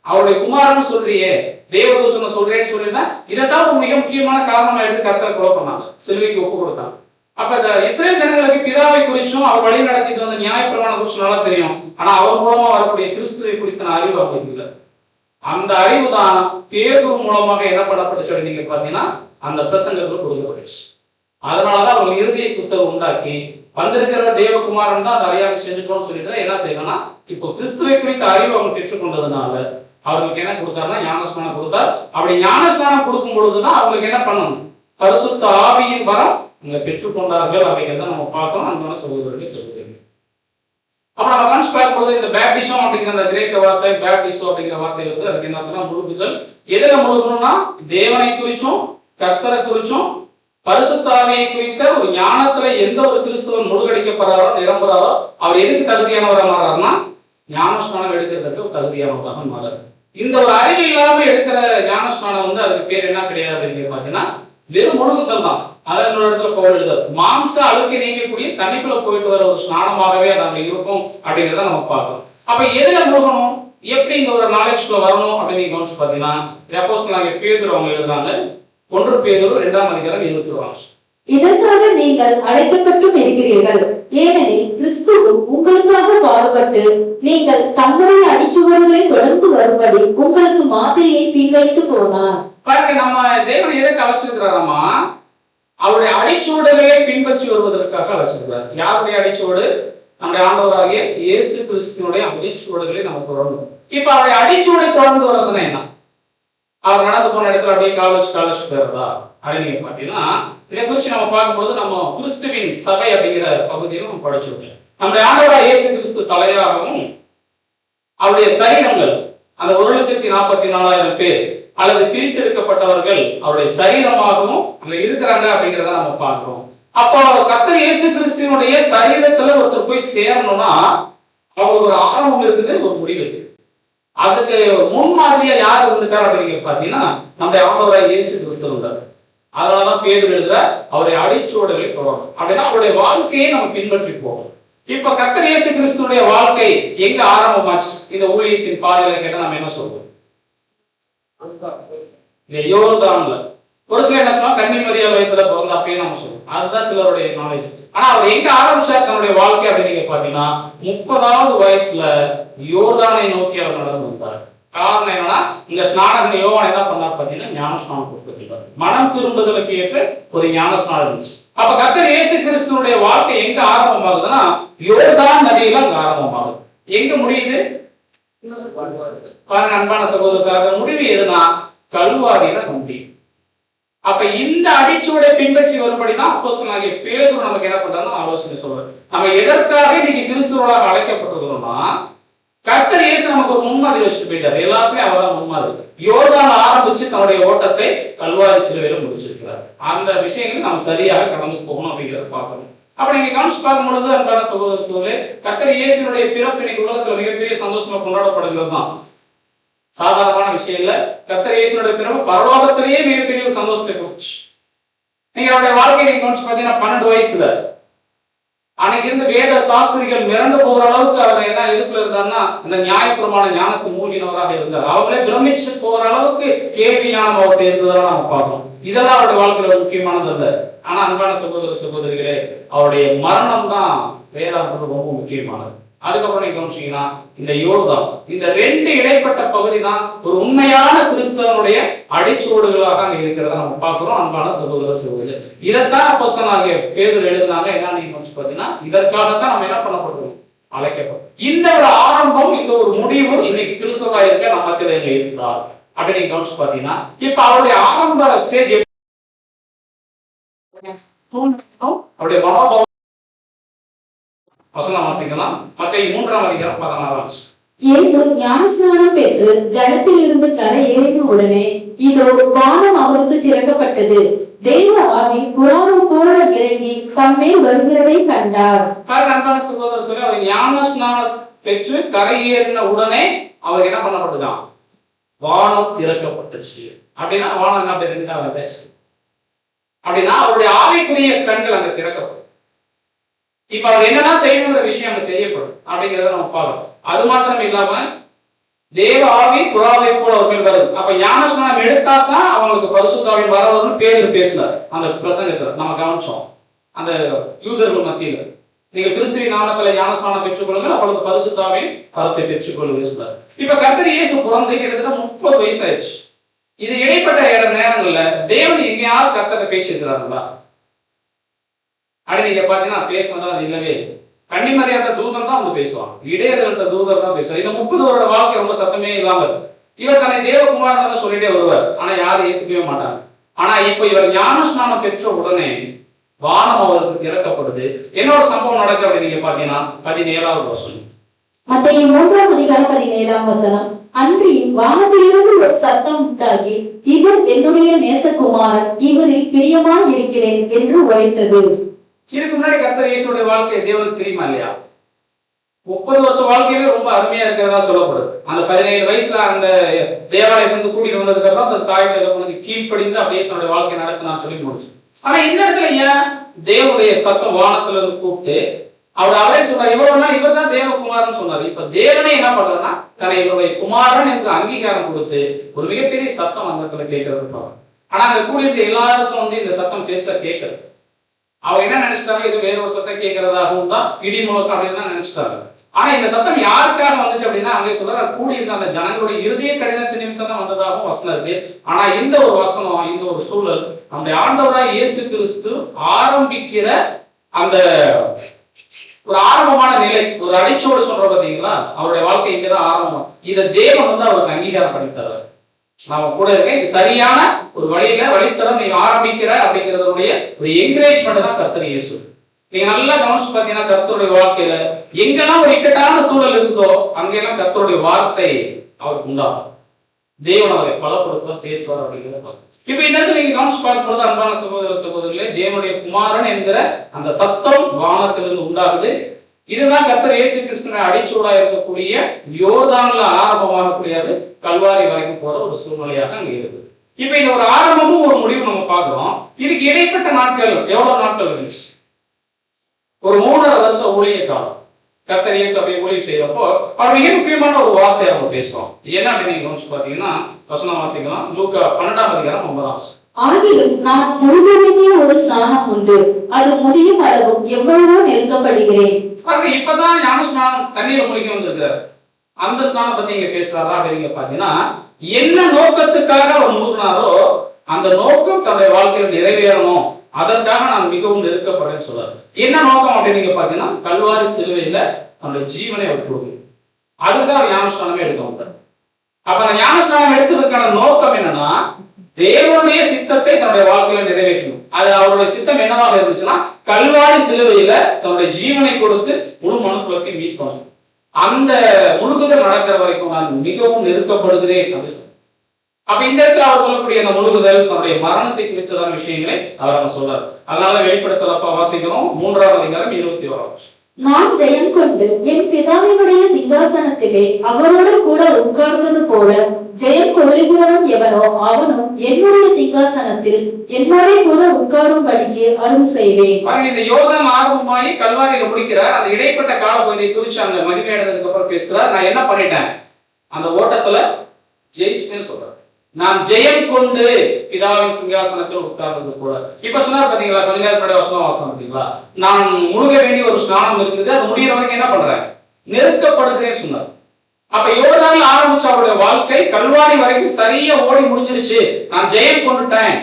S1: அவருடைய குமாரன் சொல்றியே, தேவதூஷனை சொல்றேன்னு சொல்லிதான் இதைத்தான் ஒரு மிக முக்கியமான காரணமா எடுத்து கர்த்தர் கொலை பண்ணாங்க, சிலுவைக்கு ஒப்பு கொடுத்தாங்க. அப்ப இந்த இஸ்ரேல் ஜனங்களுக்கு பிதாவை குறிச்சும் அவர் வழி நடத்திட்டு வந்த நியாயப்பிரமாணம் குறிச்சு நல்லா தெரியும். ஆனா அவர் மூலமா வரக்கூடிய கிறிஸ்துவை குறித்த அறிவு அவங்களுக்கு இல்லை. அந்த அறிவு தான் பேதுரு மூலமாக என்ன பண்ணப்பட்டுச்சு நீங்க பாத்தீங்கன்னா அந்த பிரசங்கத்தில் கொடுக்கப்பட்டுச்சு. அதனாலதான் அவங்க இறுதியை குத்தவை உண்டாக்கி வந்திருக்கிற தேவகுமாரன் தான் அதை அறியாமை செஞ்சுட்டோம்னு சொல்லிட்டு என்ன செய்யணும்னா, இப்போ கிறிஸ்துவை குறித்த அறிவு அவங்க பெற்றுக்கொண்டதுனால அவங்களுக்கு என்ன கொடுத்தாருன்னா ஞானஸ்நானம் கொடுத்தார். அப்படி ஞானஸ்நானம் கொடுக்கும் பொழுதுதான் அவங்களுக்கு என்ன பண்ணணும், பரிசுத்த ஆவியின் வரம் இங்க பெற்றுக்கொண்டார்கள் அப்படிங்கிறத நம்ம பார்த்தோம். அன்பான சகோதரர்கள் சொல்லுங்க. அப்புறம் நம்ம கன்ஸ் பார்க்கும்போது இந்த பேப்டிசம் அப்படிங்கிற அந்த கிரேக்க வார்த்தை பேப்டிசம் அப்படிங்கிற வார்த்தை வந்து அதுக்கு என்ன முழுகுதல். எதுல முழுகணும்னா தேவனை குறிச்சும் கர்த்தரை குறிச்சும் பரிசுத்தாவியை குறித்த ஒரு ஞானத்துல எந்த ஒரு கிறிஸ்தவன் முழுகடிக்கப்படுறாரோ நிரம்புறாரோ அவர் எதுக்கு தகுதியானவராக மாறாருன்னா ஞானஸ்நானம் எடுக்கிறதுக்கு ஒரு தகுதியானவராக மாறாரு. இந்த ஒரு அறிவு இல்லாம எடுக்கிற ஞானஸ்நானம் வந்து அதுக்கு பேர் என்ன கிடையாது அப்படின்னு பாத்தீங்கன்னா வெறும் முழுகுதல் தான். அதனோட இடத்துல கோவில்கள் மாம்ச அழுக்கை நீங்கக்கூடிய தண்ணிக்குள்ள போயிட்டு வர ஒரு ஸ்நானமாகவே அது அங்க இருக்கும் அப்படிங்கிறத நம்ம பார்க்கணும். அப்ப எதுல முழுகணும், எப்படி இந்த ஒரு நாலேஜ்குள்ள வரணும் அப்படின்னு கவனிச்சு பாத்தீங்கன்னா அப்போஸ்தலனாகிய பேதுரு அவங்க எழுதுறாங்க, 1 பேதுரு 2ஆம் அதிகாரம் 21.
S3: இதற்காக நீங்கள் அழைக்கப்பட்டும் இருக்கிறீர்கள், ஏனெனில் கிறிஸ்துவும் உங்களுக்காக பாடுபட்டு நீங்கள் தம்முடைய அடிச்சுவடுகளை தொடர்ந்து வரும்படி உங்களுக்கு மாதிரியை பின்வைத்து போனார்.
S1: பாருங்க, நம்ம தேவன் எதற்கு அழைச்சிருக்கிறாராமா, அவருடைய அடிச்சுவடுகளை பின்பற்றி வருவதற்காக அழைச்சிருக்கிறார். யாருடைய அடிச்சுவடு, நம்முடைய ஆண்டவராகிய இயேசு கிறிஸ்துவனுடைய அடிச்சுவடுகளை நம்ம தொடரணும். இப்ப அவருடைய அடிச்சுவடை தொடர்ந்து வர்றதுன்னா என்ன? அவர் நடந்து போன இடத்துல அப்படியே காலேஜ் போயிடுறதா அப்படின்னு நீங்க பாத்தீங்கன்னா, இதை குறிச்சு நம்ம பார்க்கும்போது நம்ம கிறிஸ்துவின் சபை அப்படிங்கிற பகுதியில நம்ம படிச்சிருக்கோம். நம்முடைய ஆண்டவராகிய இயேசு கிறிஸ்து தலையாகவும் அவருடைய சரீரங்கள் அந்த 1,44,000 பேர் அல்லது பிரித்தெடுக்கப்பட்டவர்கள் அவருடைய சரீரமாகவும் அங்க இருக்கிறாங்க அப்படிங்கிறத நம்ம பார்க்கிறோம். அப்போ கர்த்தர் இயேசு கிறிஸ்துவனுடைய சரீரத்துல ஒருத்தர் போய் சேரணும்னா அவங்களுக்கு ஒரு ஆரம்பம் இருக்குது, ஒரு முடிவு இருக்கு. அதுக்கு முன்மாதிரியா யார் இருந்துட்டார் அப்படின்னு பாத்தீங்கன்னா நம்முடைய ஆண்டவராகிய இயேசு கிறிஸ்து இருந்தார். அதனாலதான் பேதுரு எழுதுற அவருடைய அடிச்சுவடுகளை தொடரும். அப்படின்னா அவருடைய வாழ்க்கையை நம்ம பின்பற்றி போகணும். இப்ப கர்த்தர் இயேசு கிறிஸ்துடைய வாழ்க்கை எங்க ஆரம்பமாச்சு? இந்த ஊழியத்தின் பாதையில கேட்டா நம்ம என்ன சொல்றோம்? யோர்தான்ல. ஒரு சில என்ன சொன்னா கன்னிமரியா வயத்துல பிறந்த அப்பயே நம்ம சொல்லுவோம். அதுதான் சிலருடைய நாலேஜ். ஆனா அவர் எங்க ஆரம்பிச்சார் தன்னுடைய வாழ்க்கை அப்படின்னு நீங்க பாத்தீங்கன்னா 30வது வயசுல யோர்தானை நோக்கி அவர் நடந்து வந்தார். காரணம் என்னன்னா, இங்க ஸ்நானகன் யோவான் என்ன பண்ணார் பாத்தீங்கன்னா ஞான ஸ்நானம் கொடுத்திருக்கிறார். மனம் திரும்புதலுக்கு ஏற்ற ஒரு ஞான ஸ்நானம் இருந்துச்சு. அப்ப கர்த்தர் இயேசு கிறிஸ்துவனுடைய வாழ்க்கை எங்க ஆரம்பமாகுதுன்னா யோர்தான் நதியில அங்க ஆரம்பமாகுது. எங்க முடியுது பாருங்க அன்பான சகோதர முடிவு எதுனா கல்வாரியில முடியும். அப்ப இந்த அடிச்சுவடை பின்பற்றி வரும்படிதான் அப்போஸ்தலனாகிய பேதுரு நமக்கு என்ன பண்றாருன்னு ஆலோசனை சொல்றாரு. நம்ம எதற்காக இன்னைக்கு கிறிஸ்துவராக அழைக்கப்பட்டிருக்கிறோம்னா, கர்த்தர் இயேசு நமக்கு ஒரு முன்மாதிரி வச்சுட்டு போயிட்டாரு. எல்லாருமே அவர்தான் முன்மாதிரி. யோர்தான் ஆரம்பிச்சு தன்னுடைய ஓட்டத்தை கல்வாரி சிலுவையில முடிச்சிருக்கிறார். அந்த விஷயங்களை நம்ம சரியாக கடந்து போகணும் அப்படிங்கிறத பார்க்கணும். அப்ப நீங்க கவனிச்சு பார்க்கும் பொழுது அன்பான சகோதர சகோதரர்களே, கர்த்தர் இயேசுனுடைய பிறப்பு இன்னைக்கு உலகத்துல மிகப்பெரிய சந்தோஷமா கொண்டாடப்படுகிறது தான். சாதாரணமான விஷயம் இல்ல. கர்த்தர் இயேசுனுடைய பிறப்பு பரலோகத்திலேயே மிகப்பெரிய ஒரு சந்தோஷத்தை கொடுத்துச்சு. நீங்க அவருடைய வாழ்க்கையை நீங்க கவனிச்சு பாத்தீங்கன்னா 12 வயசுல அன்னைக்கு இருந்து வேத சாஸ்திரிகள் மிரண்டு போகிற அளவுக்கு அவர் என்ன இருப்புல இருந்தாருன்னா இந்த நியாயபூர்வமான ஞானத்தை மூழ்கினவராக இருந்தார். அவங்களே பிரமிச்சு போகிற அளவுக்கு கேள்வி ஞானம் அவர்கிட்ட இருந்ததெல்லாம் நம்ம பார்க்கணும். இதெல்லாம் அவருடைய வாழ்க்கையில முக்கியமானது அல்ல. ஆனா அன்பான சகோதர சகோதரிகளே, அவருடைய மரணம் தான் வேதாந்தத்துக்கு ரொம்ப முக்கியமானது. அதுக்கப்புறம் நீங்க கவனிச்சீங்கன்னா இந்த யோர்தான், இந்த 2 இடைப்பட்ட பகுதி தான் ஒரு உண்மையான கிறிஸ்தவனுடைய அடிச்சுவடுகளாக அங்க இருக்கிறத நம்ம பார்க்கிறோம். அன்பான சகோதர சகோதரிகள், இதைத்தான் அப்போஸ்தலனாகிய பேதுரு எழுதினாங்க. என்ன நீங்க கவனிச்சு பாத்தீங்கன்னா இதற்காகத்தான் நம்ம என்ன பண்ணப்படுறோம், அழைக்கப்படும். இந்த ஒரு ஆரம்பம், இந்த ஒரு முடிவு இன்னைக்கு கிறிஸ்தவா இருக்க நம்ம மத்தியில எங்க இருந்தா அப்படி நீங்க கவனிச்சு பாத்தீங்கன்னா இப்ப அவருடைய ஆரம்ப ஸ்டேஜ் அவருடைய மனோபாவம் வசனம் வாசிக்கலாம். மத்தேயு 3:16.
S3: இயேசு ஞானஸ்நானம் பெற்று ஜலத்தில் இருந்து கரை ஏறின உடனே இதோ வானம் அவருக்கு திறக்கப்பட்டது. தேவ ஆவி புறாவை போல இறங்கி தம்மேல் வருகிறதை கண்டார்.
S1: அன்பான சகோதரர் சொல்லி அவர் ஞானஸ்நானம் பெற்று கரை ஏறின உடனே அவர் என்ன பண்ணப்பட்டுதான், வானம் திறக்கப்பட்டுச்சு. அப்படின்னா வானம் என்ன தெரிஞ்சாங்க அப்படின்னா அவருடைய ஆவிக்குரிய கண்கள் அங்க திறக்கப்படும். இப்ப அவர் என்னதான் செய்யணுங்கிற விஷயம் அங்க தெரியப்படும் அப்படிங்கிறத நம்ம பார்க்கணும். அது மாத்திரம் இல்லாம தேவ ஆவி புறாவை போல அவர்கள் வருது. அப்ப ஞானஸ்நானம் எடுத்தா தான் அவங்களுக்கு பரிசுத்தாவின் வர வரும்னு பேதுரு பேசினார் அந்த பிரசங்கத்துல நம்ம கவனிச்சோம். அந்த யூதர்கள் மத்தியில நீங்க கிறிஸ்துவின் நாமத்துல ஞானஸ்நானம் பெற்றுக்கொள்ளுங்கள், அவளுக்கு பரிசுத்தாவின் வரத்தை பெற்றுக்கொள்ளுங்க சொன்னார். இப்ப கர்த்தர் இயேசு பிறந்து கிட்டத்தட்ட 30 வயசு ஆயிடுச்சு. இது இடைப்பட்ட நேரங்கள்ல தேவன் எங்கேயாவது கர்த்தரை பேசியிருக்கிறார்களா அப்படி நீங்க பாத்தீங்கன்னா பேசினதா இல்லவே. கன்னிமரியாத தூதன் தான் அவங்க பேசுவாங்க, இடையர்கள தூதர் தான் பேசுவாங்க. இந்த 30 வருட வாழ்க்கை ரொம்ப சத்தமே இல்லாம இருக்கு. இவர் தன்னை தேவகுமாரன் சொல்லிட்டே வருவார், ஆனா யாரும் ஏத்துக்கவே மாட்டாங்க. ஆனா இப்ப இவர் ஞானஸ்நானம் பெற்ற உடனே வானம் அவருக்கு திறக்கப்படுது. என்ன ஒரு சம்பவம் நடக்குது அப்படின்னு நீங்க பாத்தீங்கன்னா 17வது வசனம்.
S3: மத்தேயு 3:17. அன்றியும் வானத்திலிருந்து ஒரு சத்தம் உண்டாகி, இவர் என்னுடைய நேசகுமாரன், இவரில் பிரியமாய் இருக்கிறேன் என்று உரைத்தது.
S1: இதுக்கு முன்னாடி கர்த்தர் இயேசுடைய வாழ்க்கை தேவனுக்கு தெரியுமா இல்லையா? 30 வருஷ வாழ்க்கையே ரொம்ப அருமையா இருக்கிறதா சொல்லப்படுது. அந்த 17 வயசுல அந்த தேவாலயத்திலிருந்து கூட்டிட்டு வந்ததுக்கு அப்புறம் அந்த தாய் தகப்பனுக்கு கீழ்ப்படிந்து அப்படியே தன்னுடைய வாழ்க்கை நடத்த நான் சொல்லி முடிச்சு. ஆனா இந்த இடத்துல ஏன் தேவனுடைய சத்தம் வானத்துல இருந்து கூப்பிட்டு அவரே சொன்னார், இவ்வளவு நாள் இவர் தான் தேவகுமாரன் சொன்னார். இப்ப தேவனே என்ன பண்றதுன்னா தன்னை இவருடைய குமாரன் என்று அங்கீகாரம் கொடுத்து ஒரு மிகப்பெரிய சத்தம் அந்த இடத்துல கேட்கறது. ஆனா அங்க கூடியிருக்க எல்லாருக்கும் இந்த சத்தம் பேச கேட்கறது. அவங்க என்ன நினைச்சிட்டாங்க, இது வேற ஒரு சத்தம் கேட்கறதாகவும் தான் இடி முழக்கம் அப்படின்னு தான் நினைச்சிட்டாங்க. ஆனா இந்த சத்தம் யாருக்காக வந்துச்சு அப்படின்னா அங்கே சொல்ற கூடியிருந்த அந்த ஜனங்களுடைய இருதய கடினத்து நிமித்தம் தான் வந்ததாகவும் வசனம் இருக்கு. ஆனா இந்த ஒரு வசனம், இந்த ஒரு சூழல் அந்த ஆண்டவராய் இயேசு கிறிஸ்து ஆரம்பிக்கிற அந்த ஒரு ஆரம்பமான நிலை, ஒரு அடிச்சோடு சொல்ற பாத்தீங்களா, அவருடைய வாழ்க்கை இங்கதான் ஆரம்பம். இதை தேவன் அவருக்கு அங்கீகாரம் பண்ணி தருவார். நாம கூட இருக்கேன், இது சரியான ஒரு வழித்தடம் நீங்க ஆரம்பிக்கிற அப்படிங்கிறதுடைய ஒரு என்கரேஜ்மெண்ட் தான் கர்த்தர் இயேசு. நீங்க நல்லா கவனிச்சு பாத்தீங்கன்னா கர்த்தருடைய வாழ்க்கையில எங்கெல்லாம் ஒரு இக்கட்டான சூழல் இருந்தோ அங்கெல்லாம் கர்த்தருடைய வார்த்தை அவருக்கு உண்டாகும். தேவன் அவரை பலப்படுத்த பேச்சுவார் அப்படிங்கிறத. இப்ப இந்த இடத்துல நீங்க கவனிச்சு பார்க்கும்போது அன்பான சகோதர சகோதரிகளே, தேவனுடைய குமாரன் என்கிற அந்த சத்தம் வானத்திலிருந்து உண்டாகுது. இதுதான் கர்த்தர் இயேசு கிறிஸ்துவின் அடிச்சூடா இருக்கக்கூடிய யோர்தான்ல ஆரம்பமாகக்கூடியது கல்வாரி வரைக்கும் போற ஒரு சூழ்நிலையாக அங்க இருக்குது. இப்ப இந்த ஒரு ஆரம்பமும் ஒரு முடிவு நம்ம பார்க்கிறோம். இதுக்கு இடைப்பட்ட நாட்கள் எவ்வளவு நாட்கள் இருந்துச்சு? ஒரு 3.5 வருஷம் ஊழிய காலம். கர்த்தர் இயேசு அப்படி ஊழியம் செய்யறப்போ அவர் மிக முக்கியமான ஒரு வார்த்தையை நம்ம பேசுறோம். என்ன அப்படின்னு நீங்க கவனிச்சு பாத்தீங்கன்னா வசனம் வாசிக்கலாம். லூக்கா 12ஆம் அதிகாரம் 9ஆம்.
S3: ஆகிலும் நான் முழுவதுமே ஒரு ஸ்நானம் உண்டு, அது முடியும் அளவும் எவ்வளவோ நெருக்கப்படுகிறேன்.
S1: இப்பதான் ஞான ஸ்நானம் தண்ணீரை முடிக்க வந்திருக்காரு. அந்த ஸ்நானம் பத்தி இங்க பேசுறாரா அப்படின்னு பாத்தீங்கன்னா, என்ன நோக்கத்துக்காக அவர் முழுகினாரோ அந்த நோக்கம் தன்னுடைய வாழ்க்கையில் நிறைவேறணும், அதற்காக நான் மிகவும் நெருக்கப்படுறேன்னு சொல்றாரு. என்ன நோக்கம் அப்படின்னு நீங்க பாத்தீங்கன்னா, கல்வாரி சிலுவையில தன்னுடைய ஜீவனை அவர் கொடுக்கணும். அதுக்காக ஞானஸ்நானமே எடுக்க வந்தார். அப்ப அந்த ஞானஸ்நானம் எடுத்ததுக்கான நோக்கம் என்னன்னா, தேவனுடைய சித்தத்தை தன்னுடைய வாழ்க்கையில நிறைவேற்றணும். அது அவருடைய சித்தம் என்னவாக இருந்துச்சுன்னா, கல்வாரி சிலுவையில தன்னுடைய ஜீவனை கொடுத்து முழு மனுக்குலத்தை மீட்கணும். அந்த முழுகுதல் நடக்கிற வரைக்கும் நான் மிகவும் நெருக்கப்படுகிறேன் அப்படின்னு. அப்ப இந்த இடத்துல அவர் சொல்லக்கூடிய அந்த முழுகுதல் தன்னுடைய மரணத்தை குறித்ததான விஷயங்களை அவர் சொல்றாரு. அதனால வெளிப்படுத்தலப்பா வாசிக்கிறோம் 3ஆம் அதிகாரம் 21.
S3: நான் ஜெயம் கொண்டு என் பிதாவினுடைய சிங்காசனத்திலே அவரோடு கூட உட்கார்ந்தது போல ஜெயம் கொள்ளுகிறவன் எவனோ அவனும் என்னுடைய சிங்காசனத்தில் என்னோட கூட உட்காரும்படிக்கு அருள் செய்வேன்.
S1: இந்த யோர்தான் ஆரம்பமாயி கல்வாரியில முடிக்கிறார். அந்த இடைப்பட்ட கால பகுதியை குறிச்சு அந்த மகிமை அடைந்ததுக்கு அப்புறம் பேசுறார். நான் என்ன பண்ணிட்டேன், அந்த ஓட்டத்துல ஜெயிச்சிட்டேன்னு சொல்றாரு. நான் ஜெயம் கொண்டு பிதாவின் சிங்காசனத்தில் உட்கார்ந்தது போல. இப்ப சொன்னார் பாத்தீங்களா, கொஞ்ச நேரத்துடைய வசனம் பாத்தீங்களா, நான் முழுக வேண்டிய ஒரு ஸ்நானம் இருந்தது, அது முடிகிற வரைக்கும் என்ன பண்றேன், நெருக்கப்படுகிறேன்னு சொன்னார். அப்ப யோர்தான்ல ஆரம்பிச்ச அவருடைய வாழ்க்கை கல்வாரி வரைக்கும் சரியா ஓடி முடிஞ்சிருச்சு. நான் ஜெயம் கொண்டுட்டேன்,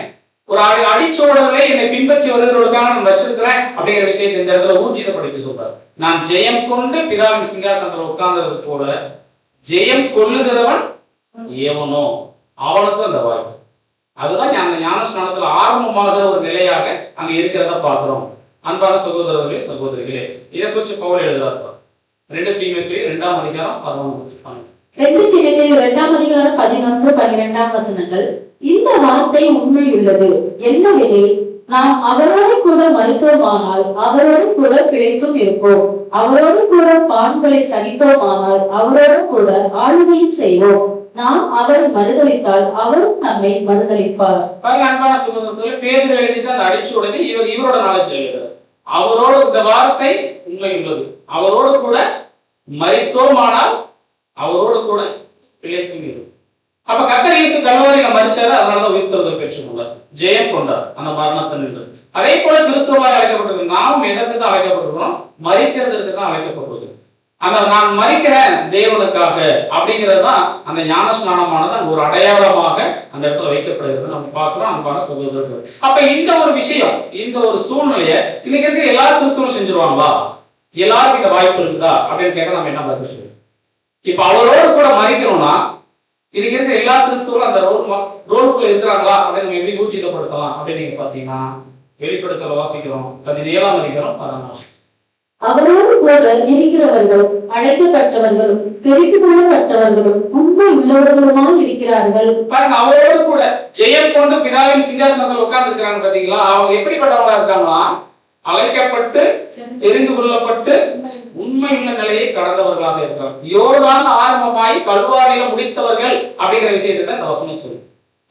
S1: ஒரு அடிச்சோடலை என்னை பின்பற்றி வருகிறவர்களுக்காக நான் வச்சிருக்கிறேன் அப்படிங்கிற விஷயத்தை இந்த இடத்துல ஊர்ஜிதப்படுத்தி சொல்றாரு. நான் ஜெயம் கொண்டு பிதாவின் சிங்காசனத்தில் உட்கார்ந்தது போல ஜெயம் கொள்ளுகிறவன் எவனோ அவனுக்கு அந்த வாய்ப்பு. அதுதான் அந்த ஞானஸ்நானத்துல ஆரம்பமாகிற ஒரு நிலையாக அங்க இருக்கிறத பாக்குறோம். அன்பான சகோதரர்களே சகோதரிகளே, இதை குறித்து பவுல் எழுதுறார். 2 தீமோத்தேயு 2ஆம் அதிகாரம் 11.
S3: 2 தீமோத்தேயு 2ஆம் அதிகாரம் 11-12 வசனங்கள். இந்த வார்த்தை உண்மையுள்ளது என்னவெனில், நாம் அவரோடு கூட மரித்தோமானால் அவரோடு கூட பிழைத்தும் இருப்போம், அவரோடு கூட பாடுகளை சகித்தோமானால் அவரோடு கூட ஆளுகையும் செய்வோம். நாம் அவரை மறுதளித்தால் அவரும் நம்மை மறுதளிப்பார்.
S1: அன்பான சகோதரர்களே, பேதுரு எழுதிட்டு அந்த அடிச்சுடனே இவரோட நாலேஜ் எழுதுறார். அவரோடு இந்த வார்த்தை உண்மை உள்ளது, அவரோடு கூட மரித்தோமானால் அவரோடு கூட பிழைத்தும் இருக்கும். அப்ப கர்த்தர் இயேசு கல்வாரியில மரிச்சாரு, அதனாலதான் உயிர்த்தெழுதல் பெற்றுக்கொண்டார், ஜெயம் கொண்டார் அந்த மரணத்தை நின்று. அதே போல கிறிஸ்துவாய் அழைக்கப்பட்டிருக்கோம். நாமும் எதற்கு தான் அழைக்கப்பட்டிருக்கிறோம், மரிக்கிறதுக்கு தான் அழைக்கப்பட்டிருக்கிறோம். அந்த நான் மரிக்கிறேன் தேவனுக்காக அப்படிங்கிறது தான் அந்த ஞானஸ்நானமானது அங்க ஒரு அடையாளமாக அந்த இடத்துல வைக்கப்படுகிறது நம்ம பார்க்கிறோம். அன்பான சகோதரர்கள், அப்ப இந்த ஒரு விஷயம், இந்த ஒரு சூழ்நிலையை இன்னைக்கு இருக்க எல்லாரும் கிறிஸ்துவம் செஞ்சிருவாங்களா, எல்லாருக்கும் இந்த வாய்ப்பு இருக்குதா அப்படின்னு கேட்க நம்ம என்ன பதில் சொல்லுவோம்? இப்ப அவரோடு கூட மரிக்கணும்னா இதுக்கு இருக்க எல்லா கிறிஸ்துவரும் அந்த ரோலுக்குள்ள இருக்கிறாங்களா அப்படின்னு நம்ம எப்படி ஊர்ஜிதப்படுத்தலாம் அப்படின்னு நீங்க பாத்தீங்கன்னா, வெளிப்படுத்தல வாசிக்கிறோம் 17ஆம் அதிகாரம் 14.
S3: அவரோடு கூட இருக்கிறவர்கள் அழைக்கப்பட்டவர்களும் தெரிந்து கொள்ளப்பட்டவர்களும் உண்மை உள்ளவர்களுமாய் இருக்கிறார்கள்.
S1: பாருங்க, அவரோடு கூட ஜெயம் கொண்டு பிதாவின் சிங்காசனத்தில் உட்கார்ந்து இருக்கிறாங்க பாத்தீங்களா. அவங்க எப்படிப்பட்டவங்களா இருக்காங்களா, அழைக்கப்பட்டு தெரிந்து கொள்ளப்பட்டு உண்மை உள்ள நிலையை கடந்தவர்களாக இருக்கிறார். யோர்தான் ஆரம்பமாய் கல்வாரியில முடித்தவர்கள் அப்படிங்கிற விஷயத்தை இந்த வசனம் சொல்லு.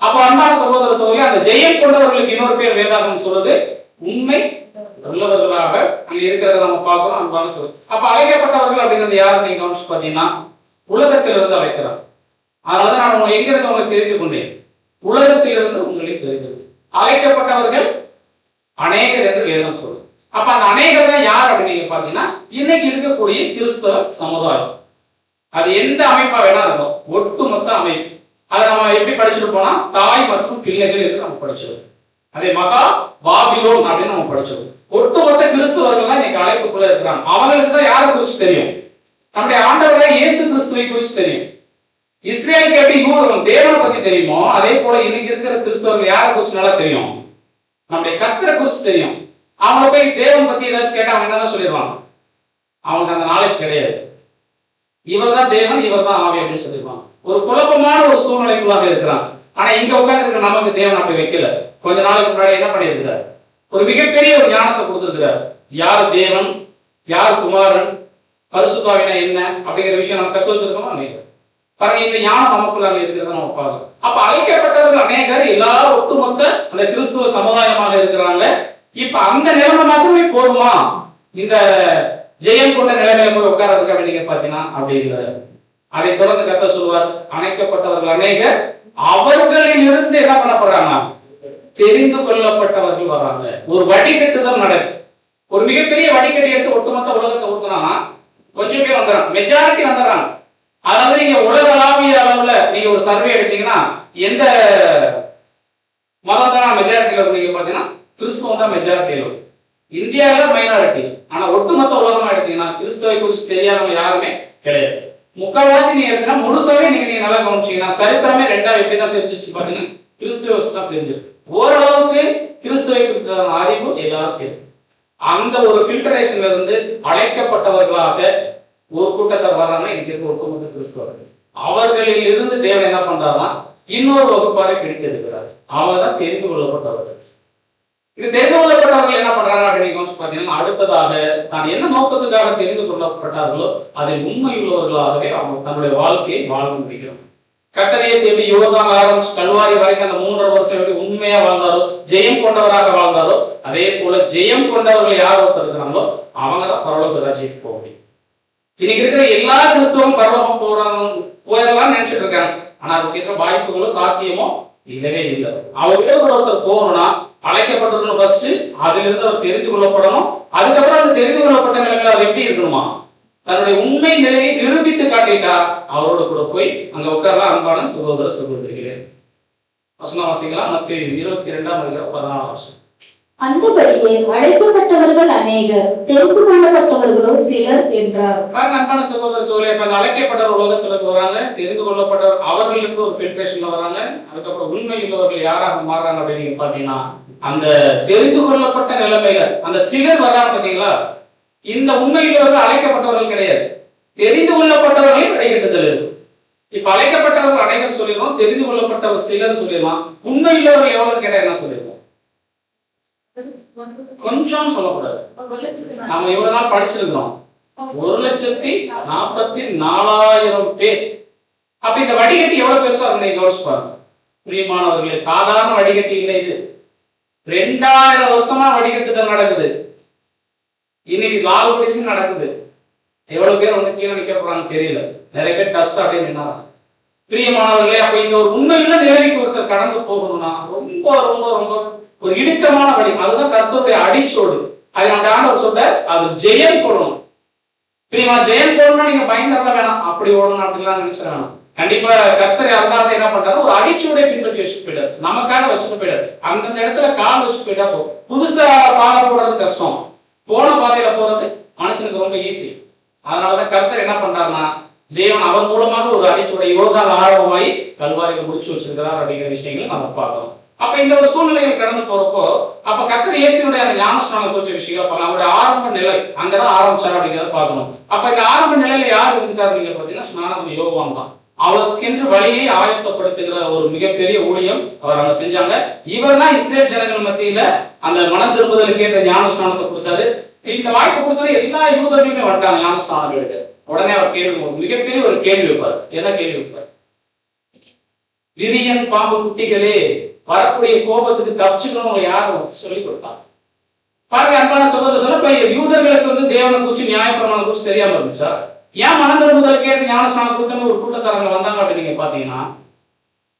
S1: அப்ப அன்பான சகோதர சகோதரி, அந்த ஜெயம் கொண்டவர்களுக்கு இன்னொரு பேர் வேதாகம் சொல்றது உண்மை உள்ளவர்களாக அங்க இருக்கிறத நம்ம பார்க்கிறோம். அன்பான சகோதரி, அப்ப அழைக்கப்பட்டவர்கள் அப்படிங்கிறது யாரு நீங்க கவனிச்சு பாத்தீங்கன்னா, உலகத்திலிருந்து அழைக்கிறார். அதனாலதான் நான் உங்களை எங்க இருந்து உங்களுக்கு தெரிந்து கொண்டேன், உலகத்திலிருந்து உங்களை தெரிந்து. அழைக்கப்பட்டவர்கள் அநேகர் என்று வேதம் சொல்லுது. அப்ப அந்த அநேகர் தான் யார் அப்படின்னு நீங்க பாத்தீங்கன்னா, இன்னைக்கு இருக்கக்கூடிய கிறிஸ்தவ சமுதாயம். அது எந்த அமைப்பா வேணா இருக்கும், ஒட்டுமொத்த அமைப்பு. அதை நம்ம எப்படி படிச்சுட்டு போனா தாய் மற்றும் பிள்ளைகள் என்று நம்ம படிச்சிருக்கோம். அதை மகா பாபிலோன் அப்படின்னு நம்ம படிச்சோம். ஒட்டுமொத்த கிறிஸ்துவர்கள் தான் இன்னைக்கு அழைப்புக்குள்ள இருக்கிறாங்க. அவங்களுக்கு தான் யாரை குறிச்சு தெரியும்? நம்முடைய ஆண்டவராக இயேசு கிறிஸ்துவை குறிச்சு தெரியும். இஸ்ரேலுக்கு எப்படி தேவனை பத்தி தெரியுமோ அதே போல இன்னைக்கு இருக்கிற கிறிஸ்தவர்கள் யாரை குறிச்சு நல்லா தெரியும்? நம்முடைய கர்த்தரை குறிச்சு தெரியும். அவங்கள போய் தேவன் பத்தி ஏதாச்சும் கேட்டா அவங்க என்னதான் சொல்லிடுவாங்க? அவங்களுக்கு அந்த நாலேஜ் கிடையாது. இவர் தான் தேவன், இவர் தான் ஆவி அப்படின்னு சொல்லிடுவாங்க. ஒரு குழப்பமான ஒரு சூழ்நிலைக்குள்ளாக இருக்கிறாங்க. ஆனா இங்க உட்கார்ந்து இருக்க நமக்கு தேவன் அப்படி வைக்கல. கொஞ்ச நாளுக்கு முன்னாடி என்ன பண்ணியிருக்கிறார்? ஒரு மிகப்பெரிய ஒரு ஞானத்தை கொடுத்திருக்கிறார். யார் தேவன், யார் குமாரன், பரிசுத்தாவினா என்ன அப்படிங்கிற விஷயம் நம்ம கத்து வச்சிருக்கோமா? அநேகர் பாருங்க, இந்த ஞானம் நமக்குள்ள இருக்கிறத நம்ம பார்க்கணும். அப்ப அழைக்கப்பட்டவர்கள் அநேகர் எல்லாரும் ஒட்டுமொத்த அந்த கிறிஸ்துவ சமுதாயமாக இருக்கிறாங்க. இப்ப அந்த நிலைமை மாத்திரமே போதுமா இந்த ஜெயம் கொண்ட நிலைமையில போய் உட்கார்றதுக்கு அப்படின்னு பாத்தீங்கன்னா அப்படி இல்லை. அதை தொடர்ந்து கர்த்தர் சொல்வார், அழைக்கப்பட்டவர்கள் அநேகர், அவர்களில் இருந்து என்ன பண்ணப்படுறாங்க? தெரிந்து கொள்ளப்பட்டவர்கள் வராங்க. ஒரு வடிகட்டுதல் நடக்குது. ஒரு மிகப்பெரிய வடிகட்டி எடுத்து ஒட்டுமொத்த உலகத்தை ஊத்துனா கொஞ்சம் பேர் வந்துடுறாங்க, மெஜாரிட்டி வந்துடுறாங்க. அதாவது நீங்க உலகளாவிய அளவுல நீங்க ஒரு சர்வே எடுத்தீங்கன்னா எந்த மதம் தான் மெஜாரிட்டியில நீங்க பாத்தீங்கன்னா கிறிஸ்துவம் தான் மெஜாரிட்டியில. இந்தியாவில மைனாரிட்டி. ஆனா ஒட்டுமொத்த உலகமா எடுத்தீங்கன்னா கிறிஸ்துவை குறித்து தெரியாதவங்க யாருமே கிடையாது. முக்கால்வாசி நீங்க எடுத்தீங்கன்னா முழுசாவே நீங்க நல்லா கவனிச்சீங்கன்னா சரித்திரமே ரெண்டா எப்படிதான் தெரிஞ்சிச்சு பாத்தீங்கன்னா கிறிஸ்துவ வச்சுதான் தெரிஞ்சிருக்கு. ஓரளவுக்கு கிறிஸ்துவை குறித்த அறிவு எல்லாரும் தெரியும். அந்த ஒரு ஃபில்டரேஷன்ல இருந்து அழைக்கப்பட்டவர்களாக ஒரு கூட்டத்தார் வர்றாங்க. இன்னைக்கு இருக்க ஒட்டுமொத்த கிறிஸ்தவர்கள் அவர்களில் இருந்து தேவன் என்ன பண்றாருன்னா இன்னொரு வகுப்பாரை பிடித்திருக்கிறார். அவங்க தான் தெரிந்து கொள்ளப்பட்டவர்கள். இது தெரிந்து கொள்ளப்பட்டவர்கள் என்ன பண்றாங்க அப்படின்னு பாத்தீங்கன்னா அடுத்ததாக தான் என்ன நோக்கத்துக்காக தெரிந்து கொள்ளப்பட்டார்களோ அதில் உண்மையுள்ளவர்களாகவே அவங்க தன்னுடைய வாழ்க்கையை வாழ முடியும். கர்த்தர் இயேசு எப்படி யோர்தான் ஆரம்பிச்சு கல்வாரி வரைக்கும் அந்த 3.5 வருஷம் எப்படி உண்மையா வாழ்ந்தாரோ, ஜெயம் கொண்டவராக வாழ்ந்தாரோ, அதே போல ஜெயம் கொண்டவர்கள் யார் ஒருத்தர் இருக்கிறாங்களோ அவங்க தான் பரலோக ராஜ்யத்துக்கு போக முடியும். இன்னைக்கு இருக்கிற எல்லா கிறிஸ்தவரும் பரலோகம் போயிடலாம்னு நினைச்சிட்டு இருக்காங்க. ஆனா அதுக்கு வாய்ப்புகளும் சாத்தியமோ இல்லவே இல்லை. அவர்களே ஒருத்தர் போகணும்னா அழைக்கப்பட்டிருக்கணும் ஃபர்ஸ்ட், அதுல இருந்து அவர் தெரிந்து கொள்ளப்படணும். அதுக்கப்புறம் அந்த தெரிந்து கொள்ளப்பட்ட நிலையில அவர் எப்படி இருக்கணுமா? தன்னுடைய உண்மை நிலையை நிரூபித்து காட்டிட்டா அவரோட கூட போய் அங்க உட்காரலாம். அன்பான சகோதர சகோதரிகளே, வசனம் வாசிக்கலாம். மத்தேயு 22:14.
S3: அந்தபடியே அழைக்கப்பட்டவர்கள் அநேகர், தெரிந்து கொள்ளப்பட்டவர்களோ சிலர் என்றார்.
S1: அன்பான சகோதர சகோதரி, இப்ப அழைக்கப்பட்டவர் உலகத்துல வராங்க, தெரிந்து கொள்ளப்பட்டவர் அவர்களுக்கு ஒரு ஃபில்ட்ரேஷன்ல வராங்க. அதுக்கப்புறம் உண்மை உள்ளவர்கள் யாராக மாறுறாங்க அப்படின்னு நீங்க பாத்தீங்கன்னா அந்த தெரிந்து கொள்ளப்பட்ட நிலைமையில அந்த சிலர் வர்றாங்க பாத்தீங்களா? இந்த உண்மையுள்ளவர்கள் அழைக்கப்பட்டவர்கள் கிடையாது, தெரிந்து கொள்ளப்பட்டவர்களையும் வழிகட்டுதல் இருக்கு. இப்ப அழைக்கப்பட்டவர்கள் அனைவரும் சொல்லிடுவோம், தெரிந்து கொள்ளப்பட்டவர் சிலர் சொல்லிடலாம். உண்மையுள்ளவர்கள் எவ்வளவு கேட்டா என்ன சொல்லிடுவோம்? கொஞ்சம் சொல்லக்கூடாது. நம்ம இவ்வளவு நாள் படிச்சிருக்கிறோம் 1,44,000 பேர். அப்ப இந்த வடிகட்டி எவ்வளவு பெருசா இருக்கு யோசிச்சு பாருங்க. பிரியமானவர்களே, சாதாரண வடிகட்டி இல்லை இது. 2000 வருஷமா வடிகட்டுதல் நடக்குது. இன்னைக்கு லால்குடிக்கும் நடக்குது. எவ்வளவு பேர் வந்து கீழே நிக்க போறாங்க தெரியல. நிறைய பேர் டஸ்ட் அப்படின்னு நின்னாங்க. பிரியமானவர்களே, அப்ப இங்க ஒரு உண்மையுள்ள நிலைமைக்கு ஒருத்தர் கடந்து போகணும்னா ரொம்ப ரொம்ப ரொம்ப ஒரு இடுக்கமான வழி. அதுதான் கர்த்தருடைய அடிச்சோடு. அதை நம்ம ஆண்டவர் சொல்ற அது ஜெயம் போடணும். பிரியமா, ஜெயம் போடணும்னா நீங்க பயங்கரமா வேணாம், அப்படி ஓடணும் அப்படிலாம் நினைச்ச வேணாம். கண்டிப்பா கர்த்தர் அதுக்காக என்ன பண்றாரு, ஒரு அடிச்சோடை பின்பற்றி வச்சுட்டு போயிடாரு, நமக்காக வச்சுட்டு போயிடாரு. அந்தந்த இடத்துல கால் வச்சு போயிட்டா போகும். புதுசா பாதை போடுறது கஷ்டம், போன பாதையில போறது மனுஷனுக்கு ரொம்ப ஈஸி. அதனாலதான் கர்த்தர் என்ன பண்றாருன்னா தேவன் அவர் மூலமாக ஒரு அடிச்சோடை யோர்தான் ஆரம்பமாயி கல்வாரியில முடிச்சு வச்சிருக்கிறார் அப்படிங்கிற விஷயங்களை நம்ம பார்க்கணும். அப்ப இந்த ஒரு சூழ்நிலைகள் கடந்து போறப்போ அப்ப கர்த்தர் இயேசுனுடைய அந்த ஞானஸ்நானம் குறிச்ச விஷயம் அவருடைய ஆரம்ப நிலை அங்கதான் ஆரம்பிச்சாரு அப்படிங்கிறத பார்க்கணும். அப்ப இந்த ஆரம்ப நிலையில யார் இருந்தார் நீங்க பாத்தீங்கன்னா ஸ்நானம் யோவான் தான். அவருக்கென்று வழியை ஆயத்தப்படுத்துகிற ஒரு மிகப்பெரிய ஊழியம் அவர் அங்க செஞ்சாங்க. இவர் தான் இஸ்ரேல் ஜனங்கள் மத்தியில அந்த மன திரும்புதலுக்கு ஏற்ற ஞானஸ்நானத்தை கொடுத்தாரு. இந்த வாய்ப்பு கொடுத்தது எல்லா யூதர்களுமே வந்துட்டாங்க ஞானஸ்நானம் கேட்டு. உடனே அவர் மிகப்பெரிய ஒரு கேள்வி வைப்பார். என்ன கேள்வி வைப்பார்? விரியன் பாம்பு குட்டிகளே, வரக்கூடிய கோபத்துக்கு தப்பிச்சுக்கணும் யாரும் சொல்லி கொடுத்தாங்க. பாருங்க அன்பான சகோதர சொல்ல, யூதர்களுக்கு வந்து தேவனை குறிச்சு நியாயப்பிரமாணம் குறிச்சு தெரியாம இருந்துச்சா? ஏன் மனம் திரும்புதல் கேட்டு ஞானஸ்நானம் கொடுத்தன்னு ஒரு கூட்டத்தாரங்க வந்தாங்க அப்படின்னு நீங்க பாத்தீங்கன்னா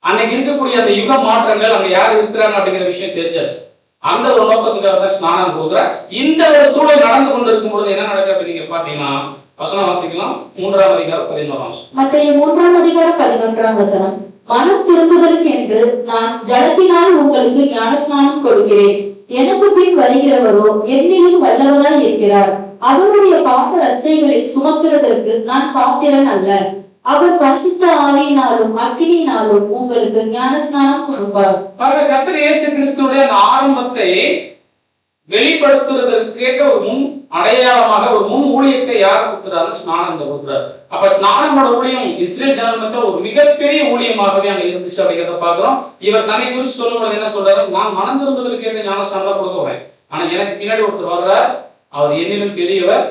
S1: அன்னைக்கு இருக்கக்கூடிய அந்த யுக மாற்றங்கள் அங்க யார் இருக்கிறாங்க அப்படிங்கிற விஷயம் தெரிஞ்சாச்சு. அந்த ஒரு நோக்கத்துக்காக தான் ஸ்நானம் கொடுக்குறார். இந்த ஒரு சூழல் நடந்து கொண்டு இருக்கும் பொழுது என்ன நடக்குது அப்படின்னு நீங்க பாத்தீங்கன்னா வசனம் வாசிக்கலாம். 3-ம் அதிகாரம் 11-ம்.
S3: மத்தேயு 3-ம் அதிகாரம் 11-ம் வசனம். மனம் திரும்புதலுக்கு என்று நான் ஜலத்தினால் உங்களுக்கு ஞானஸ்நானம் கொடுக்கிறேன். எனக்கு பின் வருகிறவரோ என்னிலும் வல்லவராய் இருக்கிறார். அவருடைய பாத ரட்சைகளை சுமக்கிறதற்கு நான் பாத்திரன் அல்ல. அவர் பரிசுத்த ஆவியினாலும் அக்கினியினாலும் உங்களுக்கு ஞானஸ்நானம் கொடுப்பார்.
S1: கர்த்தர் இயேசு கிறிஸ்துவுடைய அந்த ஆரம்பத்தை வெளிப்படுத்துவதற்கேற்ற ஒரு முன் அடையாளமாக ஒரு முன் ஊழியத்தை யார் கொடுக்கிறாரு? ஸ்நானம் கொடுக்கிறார். அப்ப ஸ்நானமோட ஊழியம் இஸ்ரேல் ஜனங்களுக்கு ஒரு மிகப்பெரிய ஊழியமாகவே அங்க இருந்துச்சு அப்படிங்கிறத பாக்குறோம். இவர் தன்னை குறித்து சொல்லும்போது என்ன சொல்றாரு? நான் மனம் திரும்புதலுக்கு ஏற்ற ஞானஸ்நானம் தான் கொடுக்க வரேன். ஆனா எனக்கு பின்னாடி ஒருத்தர் வர்றார், அவர் என்னிலும் பெரியவர்,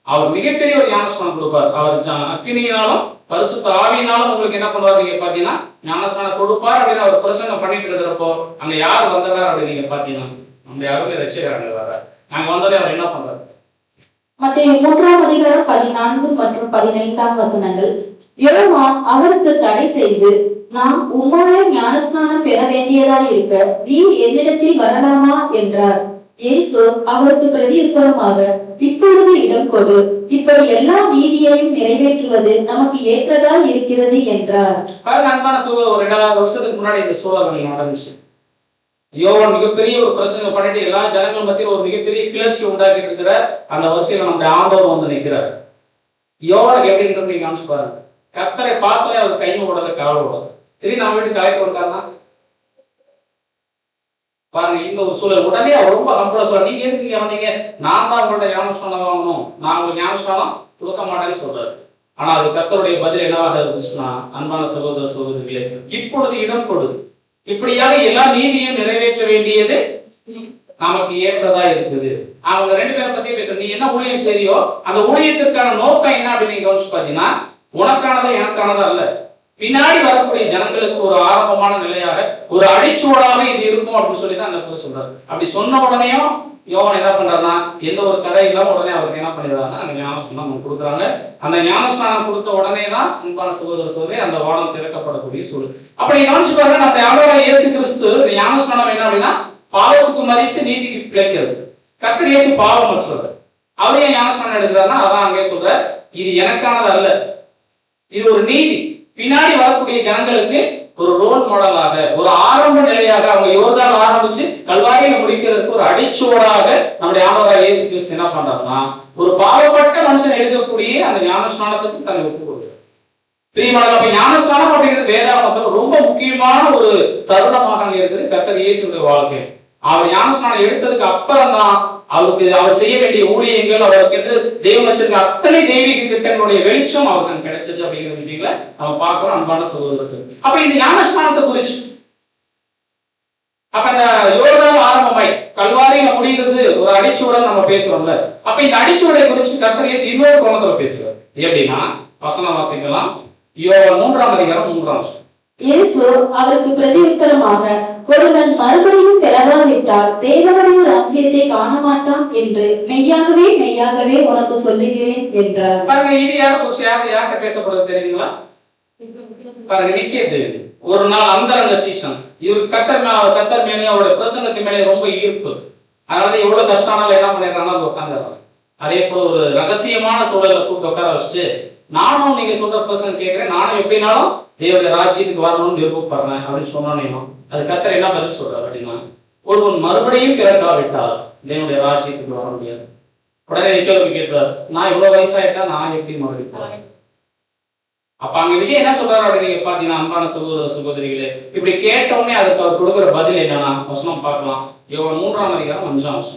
S1: அவர் மிகப்பெரிய ஒரு ஞானஸ்நானம் கொடுப்பார். அவர் அக்கினியினாலும் பரிசுத்த ஆவியினாலும் உங்களுக்கு என்ன பண்ணுவார் நீங்க பாத்தீங்கன்னா ஞானஸ்நானம் கொடுப்பார் அப்படின்னு அவர் பிரசங்கம் பண்ணிட்டு இருக்கிறப்போ அங்க யார் வந்தார் அப்படின்னு நீங்க பாத்தீங்கன்னா நம்ம யாருமே ரட்சகராக வர்றார். நாங்க வந்ததே அவர் என்ன பண்றாரு?
S3: மத்தேயு 3:14 மற்றும் 15 யோவான் அவருக்கு தடை செய்து, நாம் உம்மாலே ஞானஸ்நானம் பெற வேண்டியதாய் இருக்க நீ என்னிடத்தில் வரலாமா என்றார். இயேசு அவருக்கு பிரதியுத்தரமாக, இப்பொழுது இடம் கொடு, இப்படி எல்லா நீதியையும் நிறைவேற்றுவது நமக்கு ஏற்றதா இருக்கிறது என்றார்.
S1: அன்பான சூழல் ஒரு 2000 வருஷத்துக்கு முன்னாடி இந்த சூழல் நடந்துச்சு. யோவான் மிகப்பெரிய ஒரு பிரசங்கம் பண்ணிட்டு எல்லா ஜனங்கள் மத்தியில் ஒரு மிகப்பெரிய கிளர்ச்சி உண்டாக்கிட்டு இருக்கிற அந்த வரிசையில நம்முடைய ஆண்டவர் வந்து நிற்கிறார். யோவானுக்கு எப்படி இருக்கிறது நீங்க காமிச்சு பாருங்க. கர்த்தரை பார்த்தாலே அவர் கையில் ஓடாத காவல் ஓடாது. சரி நம்ம வீட்டுக்கு அழைப்பு வந்தாருன்னா பாருங்க இந்த ஒரு சூழல். உடனே அவர் ரொம்ப ஹம்பிளா சொல்றாரு, நீங்க எதுக்கு நீங்க வந்தீங்க? நான் தான் உங்கள்ட்ட ஞானஸ்நானம் வாங்கணும், நான் உங்களுக்கு ஞானஸ்நானம் கொடுக்க மாட்டேன்னு சொல்றாரு. ஆனா அது கர்த்தருடைய பதில் என்னவாக இருந்துச்சுன்னா, அன்பான சகோதர சகோதரிகளே, இப்பொழுது இடம் கொடு, இப்படியாக எல்லா நீதியும் நிறைவேற்ற வேண்டியது நமக்கு ஏற்றதா இருக்குது. அவங்க 2 பேரை பத்தி பேச, நீ என்ன ஊழியம் செய்யோ அந்த ஊழியத்திற்கான நோக்கம் என்ன அப்படின்னு நீங்க கவனிச்சு பாத்தீங்கன்னா, உனக்கானதோ எனக்கானதோ அல்ல, பின்னாடி வரக்கூடிய ஜனங்களுக்கு ஒரு ஆரம்பமான நிலையாக ஒரு அடிச்சுவடாக இது இருக்கும் அப்படின்னு சொல்லிதான் அந்த இடத்துல சொல்றாரு. அப்படி சொன்ன உடனேயும் யோவான் என்ன பண்றாருன்னா எந்த ஒரு தடை இல்லாம உடனே அவருக்கு என்ன பண்ணிடுறாருன்னா அந்த ஞானஸ்நானம் கொடுக்குறாங்க. அந்த ஞானஸ்நானம் கொடுத்த உடனே தான் அன்பான சகோதர சகோதரி அந்த வானம் திறக்கப்படக்கூடிய சூழல். அப்படி கவனிச்சு பாருங்க, நம்ம யாரோட இயேசு கிறிஸ்து இந்த ஞானஸ்நானம் என்ன அப்படின்னா பாவத்துக்கு மதித்து நீதிக்கு பிழைக்கிறது. கர்த்தர் இயேசு பாவம் சொல்றாரு. அவர் ஏன் ஞானஸ்நானம் எடுக்கிறாருன்னா அதான் அங்கே சொல்ற, இது எனக்கானது அல்ல, இது ஒரு நீதி, பின்னாடி வரக்கூடிய ஜனங்களுக்கு ஒரு ரோல் மாடலாக ஒரு ஆரம்ப நிலையாக அவங்க யோர்தான் ஆரம்பிச்சு கல்வாரியில முடிக்கிறதுக்கு ஒரு அடிச்சுவடாக நம்முடைய ஆண்டவராகிய இயேசு கிறிஸ்து என்ன பண்றாருன்னா ஒரு பாவப்பட்ட மனுஷன் எழுதக்கூடிய அந்த ஞானஸ்நானத்துக்கு தன்னை ஒப்புக் கொடுக்கிறார். பிரியமானவர்களே, அப்ப ஞானஸ்நானம் அப்படிங்கிறது வேதாகமத்துல ரொம்ப முக்கியமான ஒரு தருணமாக அங்க இருக்குது கர்த்தர் இயேசுடைய வாழ்க்கை. அவர் ஞானஸ்நானம் எடுத்ததுக்கு அப்புறம் தான் அவருக்கு அவர் செய்ய வேண்டிய ஊழியங்கள், அவருக்கு தெய்வம் வச்சிருக்க அத்தனை தெய்வீக திட்டங்களுடைய வெளிச்சம் அவருக்கு கிடைச்சது அப்படிங்கிற விஷயங்களை நம்ம பார்க்கிறோம். அன்பான சகோதரர்கள், அப்ப இந்த ஞானஸ்நானத்தை குறிச்சு அப்ப அந்த யோர்தான் ஆரம்பமாய் கல்வாரியில முடிகிறது ஒரு அடிச்சுவடன் நம்ம பேசுறோம்ல, அப்ப இந்த அடிச்சுவடை குறிச்சு கர்த்தர் இயேசு இன்னொரு கோணத்துல பேசுறார். எப்படின்னா வசனம் வாசிக்கலாம். யோவான் 3:3
S3: இயேசு அவருக்கு பிரதியுத்தரமாக, ஒருவன் மறுபடியும் பிறவாவிட்டால் தேவனுடைய ராஜ்யத்தை காண மாட்டான் என்று மெய்யாகவே மெய்யாகவே உனக்கு சொல்லுகிறேன் என்றார்.
S1: பாருங்க, இது யார்கிட்ட பேசப்படுறது தெரியுங்களா? பாருங்க, நிக்கேது ஒரு நாள் அந்தரங்க சீசன், இவருக்கு கத்தர் மேலே அவருடைய பிரசங்கத்தின் மேலே ரொம்ப ஈர்ப்பு. அதனால எவ்வளவு கஷ்டம்னாலும் என்ன பண்ணிடுறாங்க உட்காந்துறாங்க. அதே போல ஒரு ரகசியமான சூழலை கூப்பிட்டு உட்கார வச்சுட்டு, நானும் நீங்க சொல்ற பிரசங்கம் கேட்கிறேன், நானும் எப்படினாலும் தேவனுடைய ராஜ்யத்துக்கு வரணும்னு விருப்பப்படுறேன் அப்படின்னு சொன்னோம். அது கர்த்தர் என்ன பதில் சொல்றாரு அப்படின்னா, ஒருவன் மறுபடியும் பிறக்காவிட்டால் தேவனுடைய ராஜ்யத்துக்கு வர முடியாது. உடனே கேள்வி கேட்கிறார், நான் இவ்வளவு வயசாயிட்டா நான் எப்படி மறுபடியும்? அப்ப அங்க விஷயம் என்ன சொல்றாரு அப்படின்னு நீங்க பாத்தீங்கன்னா, அன்பான சகோதர சகோதரிகளே, இப்படி கேட்ட உடனே அதுக்கு அவர் கொடுக்குற பதில் என்னன்னா வசனம் பார்க்கலாம். யோவான் 3:5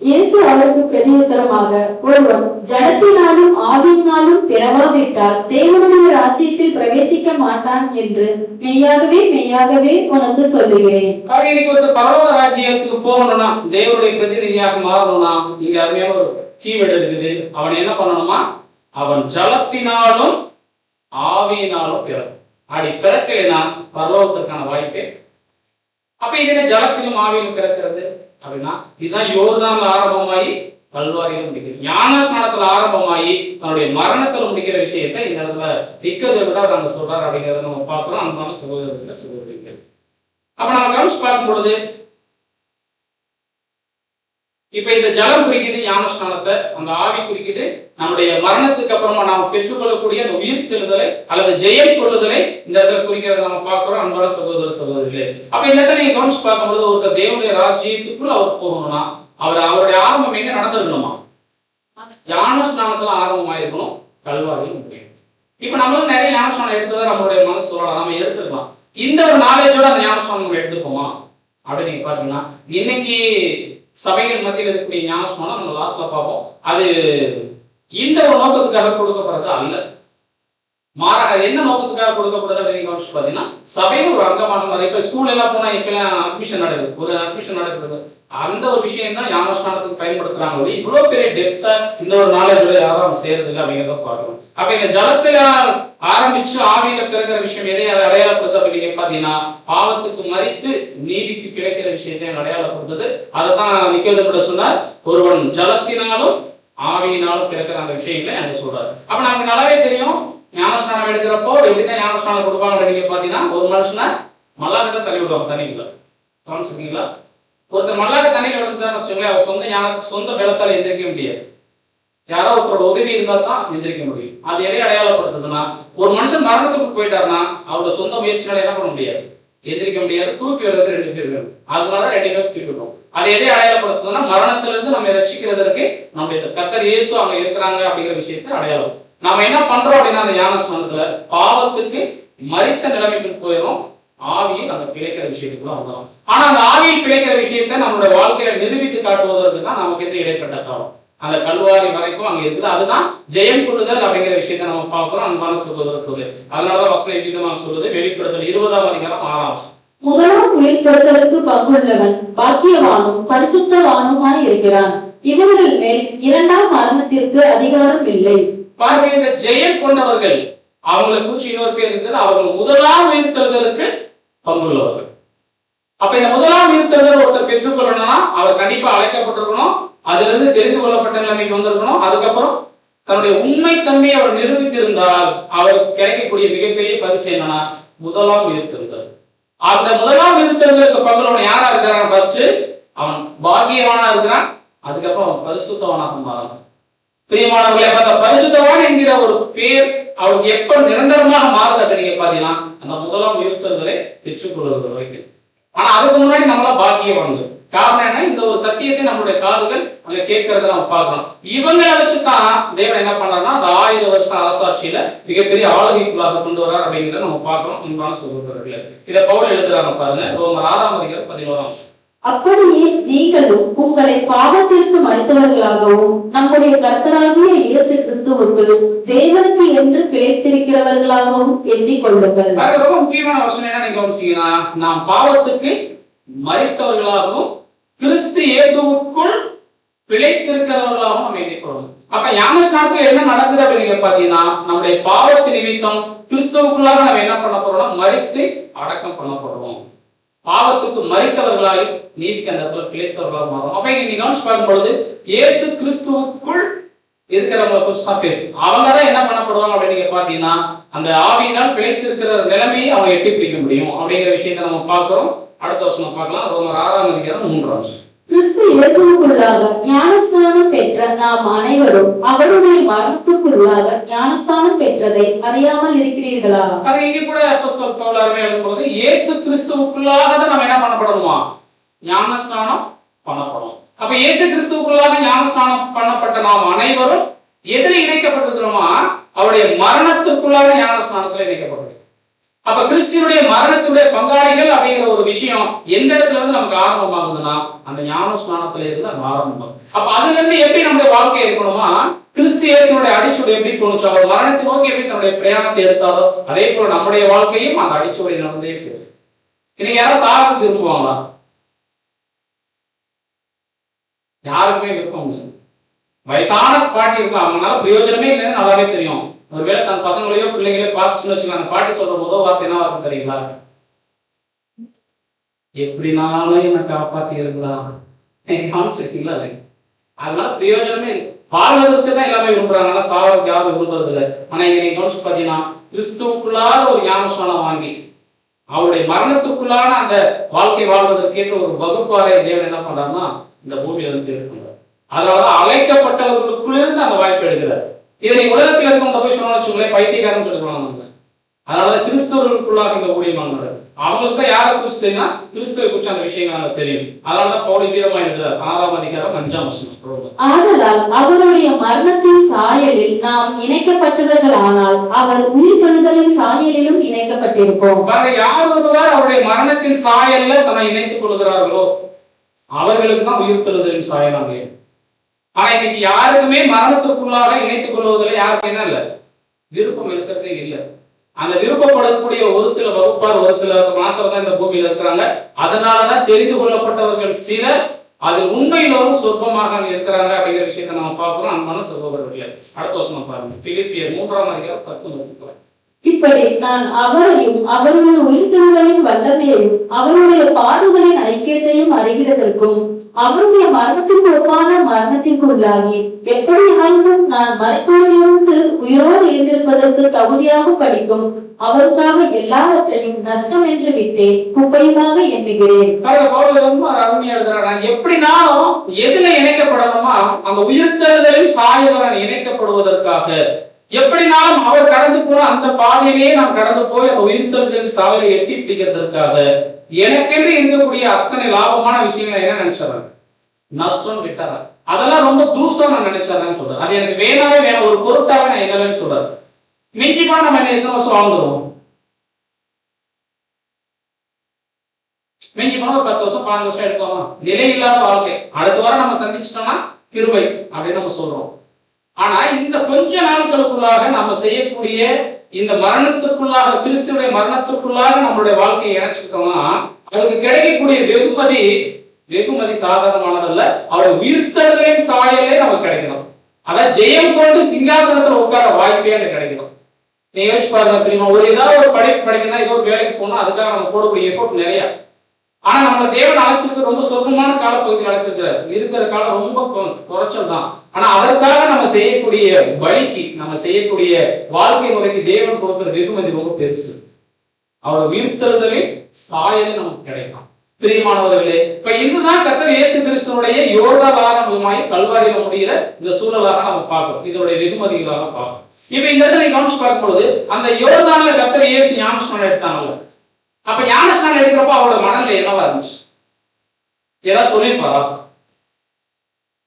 S3: இயேசு அவருக்கு பிரதியுத்தரமாக, ஒருவன் ஜடத்தினாலும் ஆவியினாலும் பிறவாவிட்டால் தேவனுடைய ராஜ்யத்தில் பிரவேசிக்க மாட்டான் என்று மெய்யாகவே மெய்யாகவே உனக்கு சொல்லுகிறேன்.
S1: இன்னைக்கு ஒரு பரலோக ராஜ்யத்துக்கு போகணும்னா, தேவனுடைய பிரதிநிதியாக மாறணும்னா, இங்க அருமையான ஒரு கீவேர்டு இருக்குது. அவன் என்ன பண்ணணுமா? அவன் ஜலத்தினாலும் ஆவியினாலும் பிறக்கும். அப்படி பிறக்கலைன்னா பரலோகத்திற்கான வாய்ப்பே. அப்ப இது ஜலத்திலும் ஆவியிலும் பிறக்கிறது அப்படின்னா, இதுதான் யோர்தான்ல ஆரம்பமாயி கல்வாரியில முடிக்கிறது. ஞானஸ்நானத்துல ஆரம்பமாயி தன்னுடைய மரணத்துல முடிக்கிற விஷயத்தை இந்த இடத்துல நிக்கதை விட நம்ம சொல்றாரு அப்படிங்கிறத நம்ம பார்க்கிறோம். அன்பான சகோதரர்கள் சகோதரிகள், அப்ப நம்ம கவனிச்சு பார்க்கும் பொழுது இப்ப இந்த ஜலம் குறிக்குது ஞானஸ்நானத்தை, அந்த ஆவி குறிக்குது நம்முடைய மரணத்துக்கு அப்புறமா நாம் பெற்றுக்கொள்ளக்கூடிய அந்த உயிர் தெழுதலை அல்லது ஜெயம் கொள்ளுதலை இந்த இடத்துல குறிக்கிறத நம்ம பார்க்கிறோம். அன்பான சகோதர சகோதரிகளே, அப்ப இந்த இடத்துல நீங்க கவனிச்சு பார்க்கும்போது ஒரு தேவனுடைய ராஜ்யத்துக்குள்ள அவர் போகணும்னா அவருடைய ஆரம்பம் எங்க நடந்திருக்கணுமா? ஞானஸ்நானத்துல ஆரம்பமாயிருக்கணும், கல்வாரியும் முடியும். இப்ப நம்மளும் நிறைய ஞானஸ்நானம் எடுத்ததை நம்மளுடைய மனசு சொல்லலாம், நம்ம எடுத்துக்கலாம். இந்த ஒரு நாலேஜோட அந்த ஞானஸ்நானம் நம்ம எடுத்துப்போமா அப்படின்னு நீங்க பாத்தீங்கன்னா, இன்னைக்கு சபைகள் மத்தியில் இருக்கக்கூடிய ஞானஸ்நானம் நம்ம லாஸ்ட்ல பார்ப்போம். அது இந்த ஒரு நோக்கத்துக்காக கொடுக்கப்படுறது அல்ல, மாறாக என்ன நோக்கத்துக்காக கொடுக்கப்படுது அப்படின்னு பாத்தீங்கன்னா, சபையில ஒரு அங்கமான மாதிரி. இப்ப ஸ்கூல் எல்லாம் போனா இப்பெல்லாம் அட்மிஷன் நடக்குது, ஒரு அட்மிஷன் நடக்குது, அந்த ஒரு விஷயம் தான் ஞானஸ்நானத்துக்கு பயன்படுத்துறாங்க. இவ்வளவு பெரிய டெப்தா இந்த ஒரு நாலேஜோட யாரும் சேர்றது இல்லை அப்படிங்கிறத பார்க்கணும். அப்ப இந்த ஜலத்துல ஆரம்பிச்சு ஆவியில பிறகுற விஷயம் எதை அடையாளப்படுத்த அப்படிங்க பாத்தீங்கன்னா, பாவத்துக்கு மறித்து நீதிக்கு கிடைக்கிற விஷயத்தை அடையாளப்படுத்துது. அதைத்தான் நிக்கோதேமுட சொன்னார், ஒருவன் ஜலத்தினாலும் ஆவியினாலும் பிறக்கிற அந்த விஷயங்களை அங்க சொல்றாரு. அப்ப நமக்கு நல்லாவே தெரியும், ஞானஸ்நானம் எடுக்கிறப்போ எப்படிதான் ஞானஸ்நானம் கொடுப்பாங்க அப்படின்னு பாத்தீங்கன்னா, ஒரு மனுஷனை மல்லாக்க தள்ளி விடுவாங்க தண்ணிக்குள்ள. கவனிச்சிருக்கீங்களா? ஒருத்தர் மல்லாக்க தண்ணியில் விழுந்துட்டான்னு வச்சுக்கோங்களேன், அவர் சொந்த பலத்தால எந்திரிக்க முடியாது, யாரோ ஒருத்தரோட உதவி இருந்தா தான் எந்திரிக்க முடியும். அது எதை அடையாளப்படுத்துதுன்னா, ஒரு மனுஷன் மரணத்துக்கு போயிட்டாருன்னா அவரோட சொந்த முயற்சினால என்ன பண்ண முடியாது, எந்திரிக்க முடியாது. தூக்கி விடுறது 2 பேர் வேணும், அதனால 2 பேர் தூக்கி விடுறோம். அது எதை அடையாளப்படுத்துதுன்னா, மரணத்திலிருந்து நம்ம ரட்சிக்கிறதற்கு நம்முடைய கர்த்தர் இயேசு அவங்க இருக்கிறாங்க அப்படிங்கிற விஷயத்தை அடையாளம். நாம என்ன பண்றோம் அப்படின்னா, அந்த ஞானஸ்நானத்துல பாவத்துக்கு மரித்த நிலைமைக்கு போயிடும், ஆவியில் அந்த பிழைக்கிற விஷயத்துக்குள்ள வந்துடும். ஆனா அந்த ஆவியில் பிழைக்கிற விஷயத்தை நம்மளுடைய வாழ்க்கையில நிரூபித்து காட்டுவதற்கு தான் நமக்கு எந்த இடைப்பட்ட காலம், அந்த கல்வாரி வரைக்கும் அங்க இருக்குது. அதுதான் ஜெயம் கொள்ளுதல் அப்படிங்கிற விஷயத்தை நம்ம பார்க்கிறோம். அன்பான சகோதரர்களே, அதனாலதான் வசனம் விதமாக சொல்லுது, வெளிப்படுத்தல் 20ஆம் அதிகாரம் 6ஆம்.
S3: முதலாம் உயிர்த்தெழுதலுக்கு பங்குள்ளவன் பாக்கியவானும் பரிசுத்தவானுமாய் இருக்கிறான், இவர்கள் மேல் 2ஆம் மரணத்திற்கு அதிகாரம் இல்லை.
S1: பாருங்க, இந்த ஜெயம் கொண்டவர்கள் அவங்களை குறிச்சு இன்னொரு பேர் இருக்குது, அவர்கள் முதலாம் உயிர்த்தெழுதலுக்கு பங்குள்ளவர்கள். அப்ப இந்த முதலாம் உயிர்த்தெழுதல் ஒருத்தர் பெற்றுக்கொள்ளணும்னா அவர் கண்டிப்பா அழைக்கப்பட்டிருக்கணும், அதுல இருந்து தெரிந்து கொள்ளப்பட்ட நிலைமைக்கு வந்திருக்கணும். அதுக்கப்புறம் தன்னுடைய உண்மை தன்மையை அவர் நிரூபித்திருந்தால் அவருக்கு கிடைக்கக்கூடிய மிகப்பெரிய பரிசு என்னன்னா முதலாம் உயிர்த்தெழுதல். அந்த முதலாம் உயிர்த்தெழுதலுக்கு பங்குள்ளவன் யாரா இருக்கிறான்? ஃபர்ஸ்ட் அவன் பாக்கியவானா இருக்கிறான், அதுக்கப்புறம் அவன் பரிசுத்தவனாக மாறான். பிரியமானவர்களே, பார்த்தா பரிசுத்தவான் என்கிற ஒரு பேர் அவருக்கு எப்ப நிரந்தரமாக மாறுது அப்படின்னு பாத்தீங்கன்னா, அந்த முதலாம் உயிர்த்தெழுதலை பெற்றுக்கொள்வது வரைக்கும். ஆனா அதுக்கு முன்னாடி நம்மளாம் பாக்கியவான்கள். காரணம் என்ன? இந்த ஒரு சத்தியத்தை நம்மளுடைய காதுகள் அங்க கேட்கறத நம்ம பார்க்கணும். இவங்களை வச்சுதான் தேவன் என்ன பண்றாருன்னா, அந்த 1000 வருஷம் அரசாட்சியில மிகப்பெரிய ஆளுகைக்குள்ளாக கொண்டு வர்றார் அப்படிங்கிறத நம்ம பார்க்கணும். அன்பான சகோதரர்களே, இதை பவுல் எழுதுறாங்க பாருங்க, ரோமர் 6ஆம் அதிகாரம் 11ஆம்.
S3: அப்படியே நீங்களும் உங்களை பாவத்திற்கு மறித்தவர்களாகவும் நம்முடைய கர்த்தராகிய இயேசு கிறிஸ்துவுக்குள் தேவனுக்கு என்று பிழைத்திருக்கிறவர்களாகவும் எண்ணிக்கொள்ளுங்கள்.
S1: ரொம்ப முக்கியமான வசனம் என்ன நீங்க கவனிச்சீங்கன்னா, நாம் பாவத்துக்கு மறித்தவர்களாகவும் கிறிஸ்து இயேசுவுக்குள் பிழைத்திருக்கிறவர்களாகவும் நம்ம எண்ணிக்கொள்ளணும். அப்ப ஞானஸ்நானத்துல என்ன நடக்குது அப்படின்னு பாத்தீங்கன்னா, நம்முடைய பாவத்து நிமித்தம் கிறிஸ்துவுக்குள்ளாக நம்ம என்ன பண்ண போறோம்னா மறித்து அடக்கம் பண்ண போறோம். பாவத்துக்கு மறித்தவர்களாய் நீதிக்கு அந்த இடத்துல பிழைத்தவர்களாக மாறும். அப்ப இங்க நீங்க கவனிச்சு பார்க்கும் பொழுது இயேசு கிறிஸ்துவுக்குள் இருக்கிறவங்க குறிச்சு தான் பேசும். அவங்க தான் என்ன பண்ணப்படுவாங்க அப்படின்னு நீங்க பாத்தீங்கன்னா, அந்த ஆவியினால் பிழைத்து இருக்கிற நிலைமையை அவங்க எட்டி பிடிக்க முடியும் அப்படிங்கிற விஷயத்தை நம்ம பார்க்கிறோம். அடுத்த வருஷம் பார்க்கலாம். ரோமர் 6ஆம் அதிகாரம் 3ஆம்.
S3: கிறிஸ்து இயேசுவுக்குள்ளாக ஞானஸ்நானம் பெற்ற நாம் அனைவரும் அவருடைய மரணத்துக்குள்ளாக ஞானஸ்நானம் பெற்றதை அறியாமல் இருக்கிறீர்களா?
S1: அது இங்க கூட அப்போஸ்தலர் பவுல் எழுதும்போது இயேசு கிறிஸ்துவுக்குள்ளாக தான் நம்ம என்ன பண்ணப்படுமா, ஞானஸ்நானம் பண்ணப்படும். அப்ப இயேசு கிறிஸ்துவுக்குள்ளாக ஞானஸ்நானம் பண்ணப்பட்ட நாம் அனைவரும் எதில் இணைக்கப்பட்டிருக்கிறோமா, அவருடைய மரணத்துக்குள்ளாக ஞானஸ்நானத்துல இணைக்கப்பட்டிருக்கிறோம். அப்ப கிறிஸ்துவனுடைய மரணத்துடைய பங்காளிகள் அப்படிங்கிற ஒரு விஷயம் எந்த இடத்துல இருந்து நமக்கு ஆரம்பமாகுதுன்னா, அந்த ஞானஸ்நானத்துல இருந்து அது ஆரம்பம். அப்ப அதுல இருந்து எப்படி நம்முடைய வாழ்க்கை இருக்கணுமா, கிறிஸ்து இயேசுடைய அடிச்சுவடு எப்படி போனுச்சு, அவர் மரணத்தை நோக்கி எப்படி நம்முடைய பிரயாணத்தை எடுத்தாரோ அதே போல நம்முடைய வாழ்க்கையும் அந்த அடிச்சுவடை நடந்தே போகுது. இன்னைக்கு யாரும் சாக விரும்புவாங்களா? யாருக்குமே விருப்பம் இல்லை. வயசான பாட்டி இருக்கும், அவங்களால பிரயோஜனமே இல்லைன்னு நல்லாவே தெரியும். ஒருவேளை தன் பசங்களையோ பிள்ளைங்களையோ பார்த்துச்சுன்னு வச்சுக்கலாம், அந்த பாட்டி சொல்ற முதல் வார்த்தை என்ன வார்த்தை தெரியுங்களா? எப்படினாலும் என்ன காப்பாத்தி இருக்கலாம். அதனால பிரயோஜனமே இல்லை. வாழ்வதற்கு தான் எல்லாமே விரும்புறாங்க, சாவதுக்கு யாரும் விரும்புறது இல்லை. ஆனா இங்க நீங்க கவனிச்சு பாத்தீங்கன்னா, கிறிஸ்துவுக்குள்ளாக ஒரு ஞானஸ்நானம் வாங்கி அவருடைய மரணத்துக்குள்ளான அந்த வாழ்க்கை வாழ்வதற்கேற்ற ஒரு வகுப்பாறை தேவன் என்ன பண்றாருன்னா இந்த பூமியில இருந்து எடுத்துக்கிறார். அதனாலதான் அழைக்கப்பட்டவர்களுக்குள்ளிருந்து அந்த வாய்ப்பு எடுக்கிறார். இதை நீ உலகத்தில் இருக்கவங்க போய் சொன்னா வச்சுக்கோங்களேன், பைத்தியக்காரன்னு சொல்லிடுவாங்க. அதனாலதான் கிறிஸ்தவர்களுக்குள்ளாக இந்த ஊழியமானது அவங்களுக்கு தான் யாரை குறிச்சு தெரியும்னா கிறிஸ்துவை குறிச்சு அந்த விஷயங்கள் தெரியும். அதனாலதான் பவுல் வீரமா எழுதுறார் 6ஆம் அதிகாரம் 5ஆம் வசனம்.
S3: ஆதலால் அவருடைய மரணத்தின் சாயலில் நாம் இணைக்கப்பட்டவர்கள் ஆனால் அவர் உயிர்த்தெழுதலின் சாயலிலும் இணைக்கப்பட்டிருப்போம்.
S1: யார் ஒருவர் அவருடைய மரணத்தின் சாயல்ல தன்னை இணைத்துக் கொள்கிறார்களோ அவர்களுக்கு தான் உயிர்த்தெழுதலின் சாயலாக. ஆனா இன்னைக்கு யாருக்குமே மரணத்திற்குள்ளாக இணைத்துக் கொள்வதில் யாருக்கும் என்ன இல்லை, விருப்பம் இருக்கிறதே இல்லை. அந்த விருப்பப்படக்கூடிய ஒரு சில வகுப்பார் ஒரு சிலர் மாத்திரம் தான் இந்த பூமியில இருக்கிறாங்க. அதனாலதான் தெரிந்து கொள்ளப்பட்டவர்கள் சிலர் அது உண்மையிலும் சொற்பமாக இருக்கிறாங்க அப்படிங்கிற விஷயத்த நம்ம பார்க்கிறோம். அன்பான சகோதரர்களே, அடுத்த வருஷம் பாருங்க, பிலிப்பியர் 3ஆம் அதிகாரம் 10.
S3: இப்படி நான் அவரையும் அவருடைய உயிர்த்தெழுதலின் வல்லமையையும் அவருடைய பாடுகளின் ஐக்கியத்தையும் அறிகிறதற்கும் அவருடைய மரணத்திற்கு ஒப்பான மரணத்திற்குள்ளாகி எப்படியாலும் நான் மறைத்தோரிலிருந்து உயிரோடு எழுந்திருப்பதற்கு தகுதியாக படிக்கும் அவருக்காக எல்லாவற்றையும் நஷ்டம் என்று விட்டேன், குப்பையுமாக எண்ணுகிறேன்.
S1: ரொம்ப அருமையா இருக்கிறாங்க. எப்படினாலும் எதுல இணைக்கப்படணுமா அந்த உயிர்த்தெழுதலின் சாயலுடன் இணைக்கப்படுவதற்காக எப்படினாலும் அவர் கடந்து போன அந்த பாதையிலேயே நாம் கடந்து போய் அந்த உயிர்த்தெழுதலின் சாயலை எட்டி பிடிக்கிறதுக்காக எனக்கென்று இருக்கக்கூடிய அத்தனை லாபமான விஷயங்களை என்ன நினைச்சாங்க, நஷ்டம் விட்டாரா. அதெல்லாம் ரொம்ப தூசம் நான் நினைச்சாரன்னு சொல்றேன். அது எனக்கு வேணாவே வேணும், ஒரு பொருட்டாவே நான் என்னன்னு சொல்றேன். மிஞ்சிப்பா நம்ம என்ன எத்தனை வருஷம் வாழ்ந்துருவோம், மிஞ்சி போனா ஒரு 10 வருஷம் 15 வருஷம் எடுக்கலாமா. நிலை இல்லாத வாழ்க்கை. அடுத்த வாரம் நம்ம சந்திச்சிட்டோம்னா கிருபை அப்படின்னு நம்ம சொல்றோம். ஆனா இந்த கொஞ்ச நாட்களுக்குள்ளாக நம்ம செய்யக்கூடிய இந்த மரணத்துக்குள்ளாக கிறிஸ்துடைய மரணத்துக்குள்ளாக நம்மளுடைய வாழ்க்கையை இணைச்சுக்கிட்டோம்னா அதுக்கு கிடைக்கக்கூடிய வெகுமதி சாதாரணமானதல்ல. அவருடைய உயிர்த்தெழுதலின் சாயலே நமக்கு கிடைக்கணும். அதான் ஜெயம் கொண்டு சிங்காசனத்துல உட்கார வாய்ப்பே எனக்கு கிடைக்கணும். நீங்க யோசிச்சு பாருங்க தெரியுமா, ஒரு ஏதாவது ஒரு படிப்பு படிக்கணும், ஏதோ ஒரு வேலைக்கு போகணும், அதுக்காக நம்ம போடக்கூடிய எஃபோர்ட் நிறைய. ஆனா நம்ம தேவன் அழைச்சிருக்கு ரொம்ப சொற்பமான காலப்பகுதியில் அழைச்சிருக்கிறார். இருக்கிற காலம் ரொம்ப குறைச்சல் தான். ஆனா அதற்காக நம்ம செய்யக்கூடிய வழிக்கு நம்ம செய்யக்கூடிய வாழ்க்கை முறைக்கு தேவன் கொடுக்கிற வெகுமதி ரொம்ப பெருசு. அவர் உயிர்த்தெழுதலின் சாயலே நமக்கு கிடைக்கும். பிரியமானவர்களே, இப்ப இதுதான் கர்த்தர் இயேசு கிறிஸ்துவனுடைய யோர்தான் ஆரம்பமாய் கல்வாரியில முடிகிற இந்த சூழலாக நம்ம பார்க்கிறோம். இதனுடைய வெகுமதிகளாக பார்க்கிறோம். இப்ப இந்த இடத்துல நீங்க கவனிச்சு பார்க்கும் பொழுது அந்த யோர்தான்ல கர்த்தர் இயேசு ஞானஸ்நானம் எடுத்தாங்கல்ல, அப்ப ஞானஸ்நானம் எடுக்கிறப்ப அவரோட மனநிலை என்னவா இருந்துச்சு, ஏதாவது சொல்லியிருப்பாரா?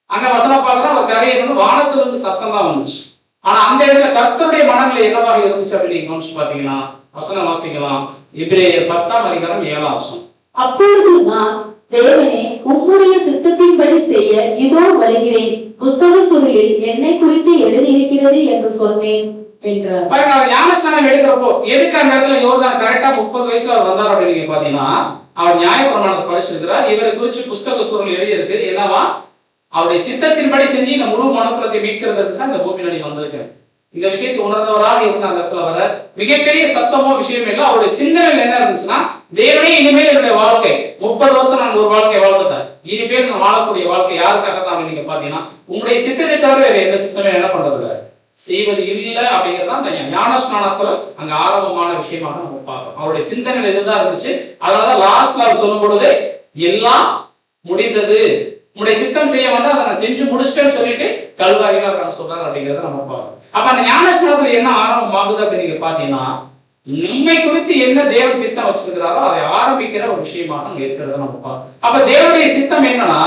S1: அங்க வசனம் பார்க்கிறோம், அவர் கரையிலிருந்து வானத்துல இருந்து சத்தம் தான் வந்துச்சு. ஆனா அந்த இடத்துல கர்த்தருடைய மனநிலை என்னவாக இருந்துச்சு அப்படின்னு நீங்க கவனிச்சு பாத்தீங்கன்னா வசனம் வாசிக்கலாம். எபிரேயர் 10ஆம் அதிகாரம் 7ஆம் வசனம்.
S3: அப்பொழுது நான், தேவனே உம்முடைய சித்தத்தின்படி செய்ய இதோ வருகிறேன், புத்தக சுருளில் என்னை குறித்து எழுதியிருக்கிறது என்று சொன்னேன் என்றார்.
S1: அவர் ஞானஸ்நானம் எடுக்கிறப்போ எதுக்கு அந்த இடத்துல யோர்தான் கரெக்டா 30 வயசுல அவர் வந்தார் அப்படின்னு நீங்க பாத்தீங்கன்னா அவர் நியாயப்பிரமாணத்தை படிச்சிருக்கிறார். இவரை குறிச்சு புஸ்தக சுருள் எழுதியிருக்கு. என்னவா, அவருடைய சித்தத்தின்படி செஞ்சு இந்த முழு மனுக்குலத்தை மீட்கிறதுக்கு தான் இந்த பூமியில நீ வந்திருக்கேன். இந்த விஷயத்தை உணர்ந்தவராக இருந்த அந்த இடத்துல வர மிகப்பெரிய சத்தமோ விஷயம் இல்லை. அவருடைய சிந்தனையில் என்ன இருந்துச்சுன்னா, தேவனே இனிமேல் என்னுடைய வாழ்க்கை 30 வருஷம் நான் ஒரு வாழ்க்கை வாழ்ந்துட்டேன், இனிமேல் நான் வாழக்கூடிய வாழ்க்கை யாருக்காக தான் நீங்க பாத்தீங்கன்னா உங்களுடைய சித்தத்தை தவிர வேற எந்த சித்தமே என்ன பண்றது செய்வது இல்லை அப்படிங்கிறது அந்த ஞானஸ்நானத்துல அங்க ஆரம்பமான விஷயமாக நம்ம பார்க்கணும். அவருடைய சிந்தனைகள் இதுதான் இருந்துச்சு. அதனாலதான் லாஸ்ட்ல அவர் சொல்லும் பொழுது எல்லாம் முடிந்தது, உங்களுடைய சித்தம் செய்ய வந்து அதை நான் செஞ்சு முடிச்சிட்டேன்னு சொல்லிட்டு கல்வாரியில சொல்றாரு அப்படிங்கிறத நம்ம பார்க்கணும். அப்ப அந்த ஞானஸ்நானத்துல என்ன ஆரம்பமாகுது அப்படின்னு நீங்க பாத்தீங்கன்னா நம்மை குறித்து என்ன தேவன் திட்டம் வச்சிருக்கிறாரோ அதை ஆரம்பிக்கிற ஒரு விஷயமாக அங்க இருக்கிறத நம்ம பார்க்கணும். அப்ப தேவனுடைய சித்தம் என்னன்னா,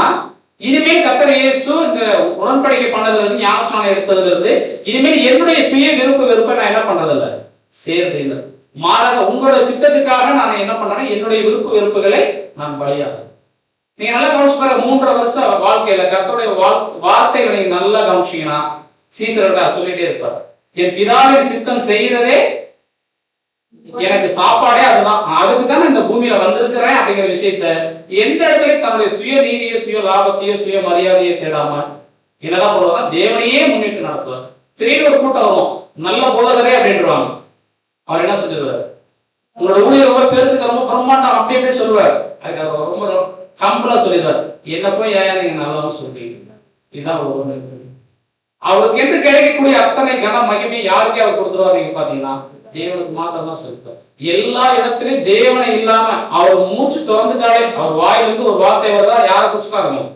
S1: இனிமேல் கர்த்தர் இயேசு இந்த உடன்படிக்கை பண்ணதுல இருந்து ஞானஸ்நானம் எடுத்ததுல இருந்து இனிமேல் என்னுடைய சுய வெறுப்பை நான் என்ன பண்றதில்லை, சேர்ந்து இல்லை. மாறாக உங்களோட சித்தத்துக்காக நான் என்ன பண்றேன், என்னுடைய வெறுப்புகளை நான் பலியாகிறேன். நீங்க நல்லா கவனிச்சு பாருங்க, 3 வருஷ வாழ்க்கையில கர்த்தருடைய வார்த்தைகளை நீங்க நல்லா கவனிச்சீங்கன்னா சீசர்கிட்ட சொல்லிட்டே இருப்பார், என் பிதாவின் சித்தம் செய்யறதே எனக்கு சாப்பாடே அதுதான், அதுக்கு தான் இந்த பூமியில வந்திருக்கிறேன் அப்படிங்கிற விஷயத்த எந்த இடத்துல தன்னுடைய சுய நீதியை சுய லாபத்தையோ சுய மரியாதையை தேடாம என்னதான் சொல்றதா தேவனையே முன்னிட்டு நடத்துவார். திடீர்னு ஒரு கூட்டம் வரும், நல்ல போதகரே அப்படின்றாங்க, அவர் என்ன சொல்லிடுவார், உங்களோட ஊழியர் ரொம்ப பெருசுக்கு ரொம்ப பிரம்மாண்டம் அப்படி எப்படி சொல்லுவார், அதுக்கு அவர் ரொம்ப கம்பலா சொல்லிடுவார், என்ன போய் ஏன் நீங்க நல்லா சொல்றீங்க, இதுதான் அவருக்கு என்று கிடைக்கக்கூடிய அத்தனை கன மகிமை யாருக்கே அவர் கொடுத்துருவார் நீங்க பாத்தீங்கன்னா தேவனுக்கு மாத்திரம் தான் சொல்லிட்டார். எல்லா இடத்திலும் தேவனை இல்லாம அவர் மூச்சு திறந்துட்டாலே அவர் வாயிலிருந்து ஒரு வார்த்தை வருதா யாரை குறிச்சுதான் இருக்கும்,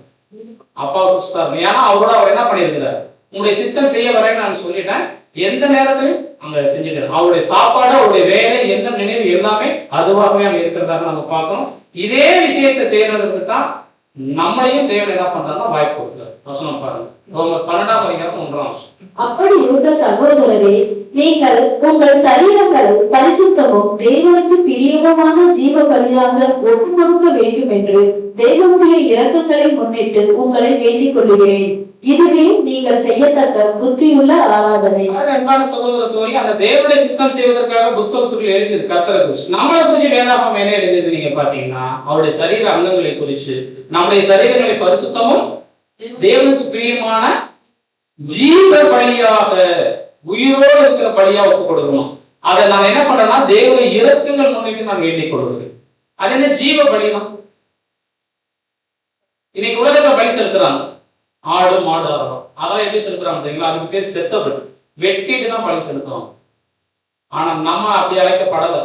S1: அப்பாவுக்கு கொடுத்தாரு. ஏன்னா அவரோட அவர் என்ன பண்ணியிருக்கிறார், உங்களுடைய சித்தம் செய்ய வரேன்னு நான் சொல்லிட்டேன், எந்த நேரத்திலும் அங்க செஞ்சுக்கிறேன். அவருடைய சாப்பாடு, அவருடைய வேலை, எந்த நினைவு எல்லாமே அதுவாகவே அங்க இருக்கிறதாக நம்ம பார்க்கணும். இதே விஷயத்தை செய்யறதுக்கு தான் நம்மளையும் தேவன் என்ன பண்றாருன்னா வாய்ப்பு கொடுக்குறாரு. வசனம் பாருங்க, 12:1.
S3: அப்படி இருக்க சகோதரரே, நீங்கள் உங்கள் சரீரங்கள் பரிசுத்தமும் தேவனுக்கு பிரியமான ஜீவ பலியாக ஒப்பு கொடுக்க வேண்டும் என்று தேவனுடைய இரக்கங்களை முன்னிட்டு உங்களை வேண்டிக் கொள்கிறேன். இதுவே நீங்கள் செய்யத்தக்க புத்தியுள்ள ஆராதனை.
S1: அன்பான சகோதர சகோதரி, அந்த தேவனுடைய சித்தம் செய்வதற்காக புஸ்தகத்துக்குள்ள எழுதியிருக்கு கர்த்தரை குறிச்சு. நம்மளை குறிச்சு வேதாகமம் என்ன எழுதியிருக்கு நீங்க பாத்தீங்கன்னா, அவருடைய சரீர அங்கங்களை குறிச்சு, நம்முடைய சரீரங்களை பரிசுத்தமும் தேவனுக்கு பிரியமான ஜீவ பலியாக, உயிரோடு இருக்கிற பலியா ஒப்பு கொடுக்கணும். அதை நான் என்ன பண்றேன்னா, தேவனுடைய இரக்கங்கள் முன்னிட்டு நான் வேண்டிக் கொள்கிறேன். அது என்ன ஜீவ பலிதான்? இன்னைக்கு உலகத்துல பலி செலுத்துறாங்க, ஆடு மாடு ஆடுறோம், அதெல்லாம் எப்படி செலுத்துறாங்க தெரியுங்களா? அதுக்கு பேர் செத்த பலி, வெட்டிட்டு தான் பலி செலுத்துவாங்க. ஆனா நம்ம அப்படி அழைக்கப்படல.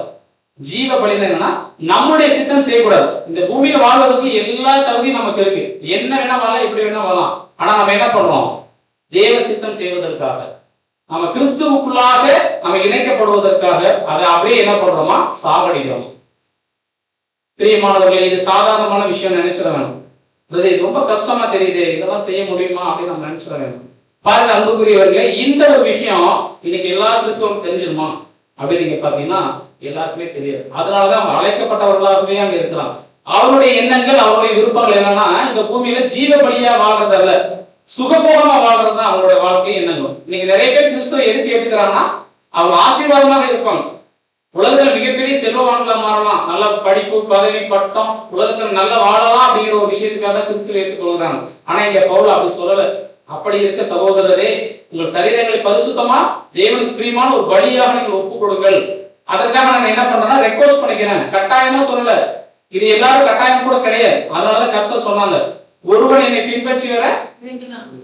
S1: ஜீவ பலிதான் என்னன்னா, நம்முடைய சித்தம் செய்யக்கூடாது. இந்த பூமியில வாழ்வதற்கு எல்லா தகுதியும் நமக்கு இருக்கு, என்ன வேணா வாழலாம், எப்படி வேணா வாழலாம். ஆனா நம்ம என்ன பண்றோம், தேவ சித்தம் செய்வதற்காக, நம்ம கிறிஸ்துவுக்குள்ளாக நம்ம இணைக்கப்படுவதற்காக அதை அப்படியே என்ன பண்றோமா, சாகடிக்கிறோம். பிரியமானவர்களே, இது சாதாரணமான விஷயம் நினைச்சிட வேணும். இது ரொம்ப கஷ்டமா தெரியுது, இதெல்லாம் செய்ய முடியுமா அப்படின்னு நம்ம நினைச்சிட வேணும். பாருங்க அன்புக்குரியவர்களே, இந்த ஒரு விஷயம் இன்னைக்கு எல்லா கிறிஸ்தவரும் தெரிஞ்சிருமா அப்படின்னு நீங்க பாத்தீங்கன்னா எல்லாருக்குமே தெரியாது. அதனாலதான் அவங்க அழைக்கப்பட்டவர்களாகவே அங்க இருக்கிறாங்க. அவருடைய எண்ணங்கள், அவருடைய விருப்பங்கள் என்னன்னா, இந்த பூமியில ஜீவ பலியா வாழ்றது அல்ல, சுகபோகமா வாழ்றது தான் அவங்களுடைய வாழ்க்கை எண்ணங்கள். இன்னைக்கு நிறைய பேர் கிறிஸ்துவ எதுக்கு ஏத்துக்கிறாங்கன்னா, அவங்க ஆசீர்வாதமாக இருப்பாங்க, உலகத்துல மிகப்பெரிய செல்வவான்களா மாறலாம், நல்ல படிப்பு, பதவி, பட்டம், உலகத்துல நல்ல வாழலாம் அப்படிங்கிற ஒரு விஷயத்துக்காக தான் கிறிஸ்துவ ஏற்றுக்கொள்கிறாங்க. ஆனா இங்க பவுல் அப்படி சொல்லல. அப்படி இருக்க சகோதரரே, உங்கள் சரீரங்களை பரிசுத்தமா தேவனுக்கு பிரியமான ஒரு பலியாக நீங்கள் ஒப்புக் கொடுங்கள். அதற்காக நான் என்ன பண்றேன்னா, ரெக்வெஸ்ட் பண்ணிக்கிறேன், கட்டாயமா சொல்லல, இது எல்லாரும் கட்டாயம் கூட கிடையாது. அதனாலதான் கர்த்தர் சொன்னாங்க, ஒருவன் என்னை பின்பற்றி வர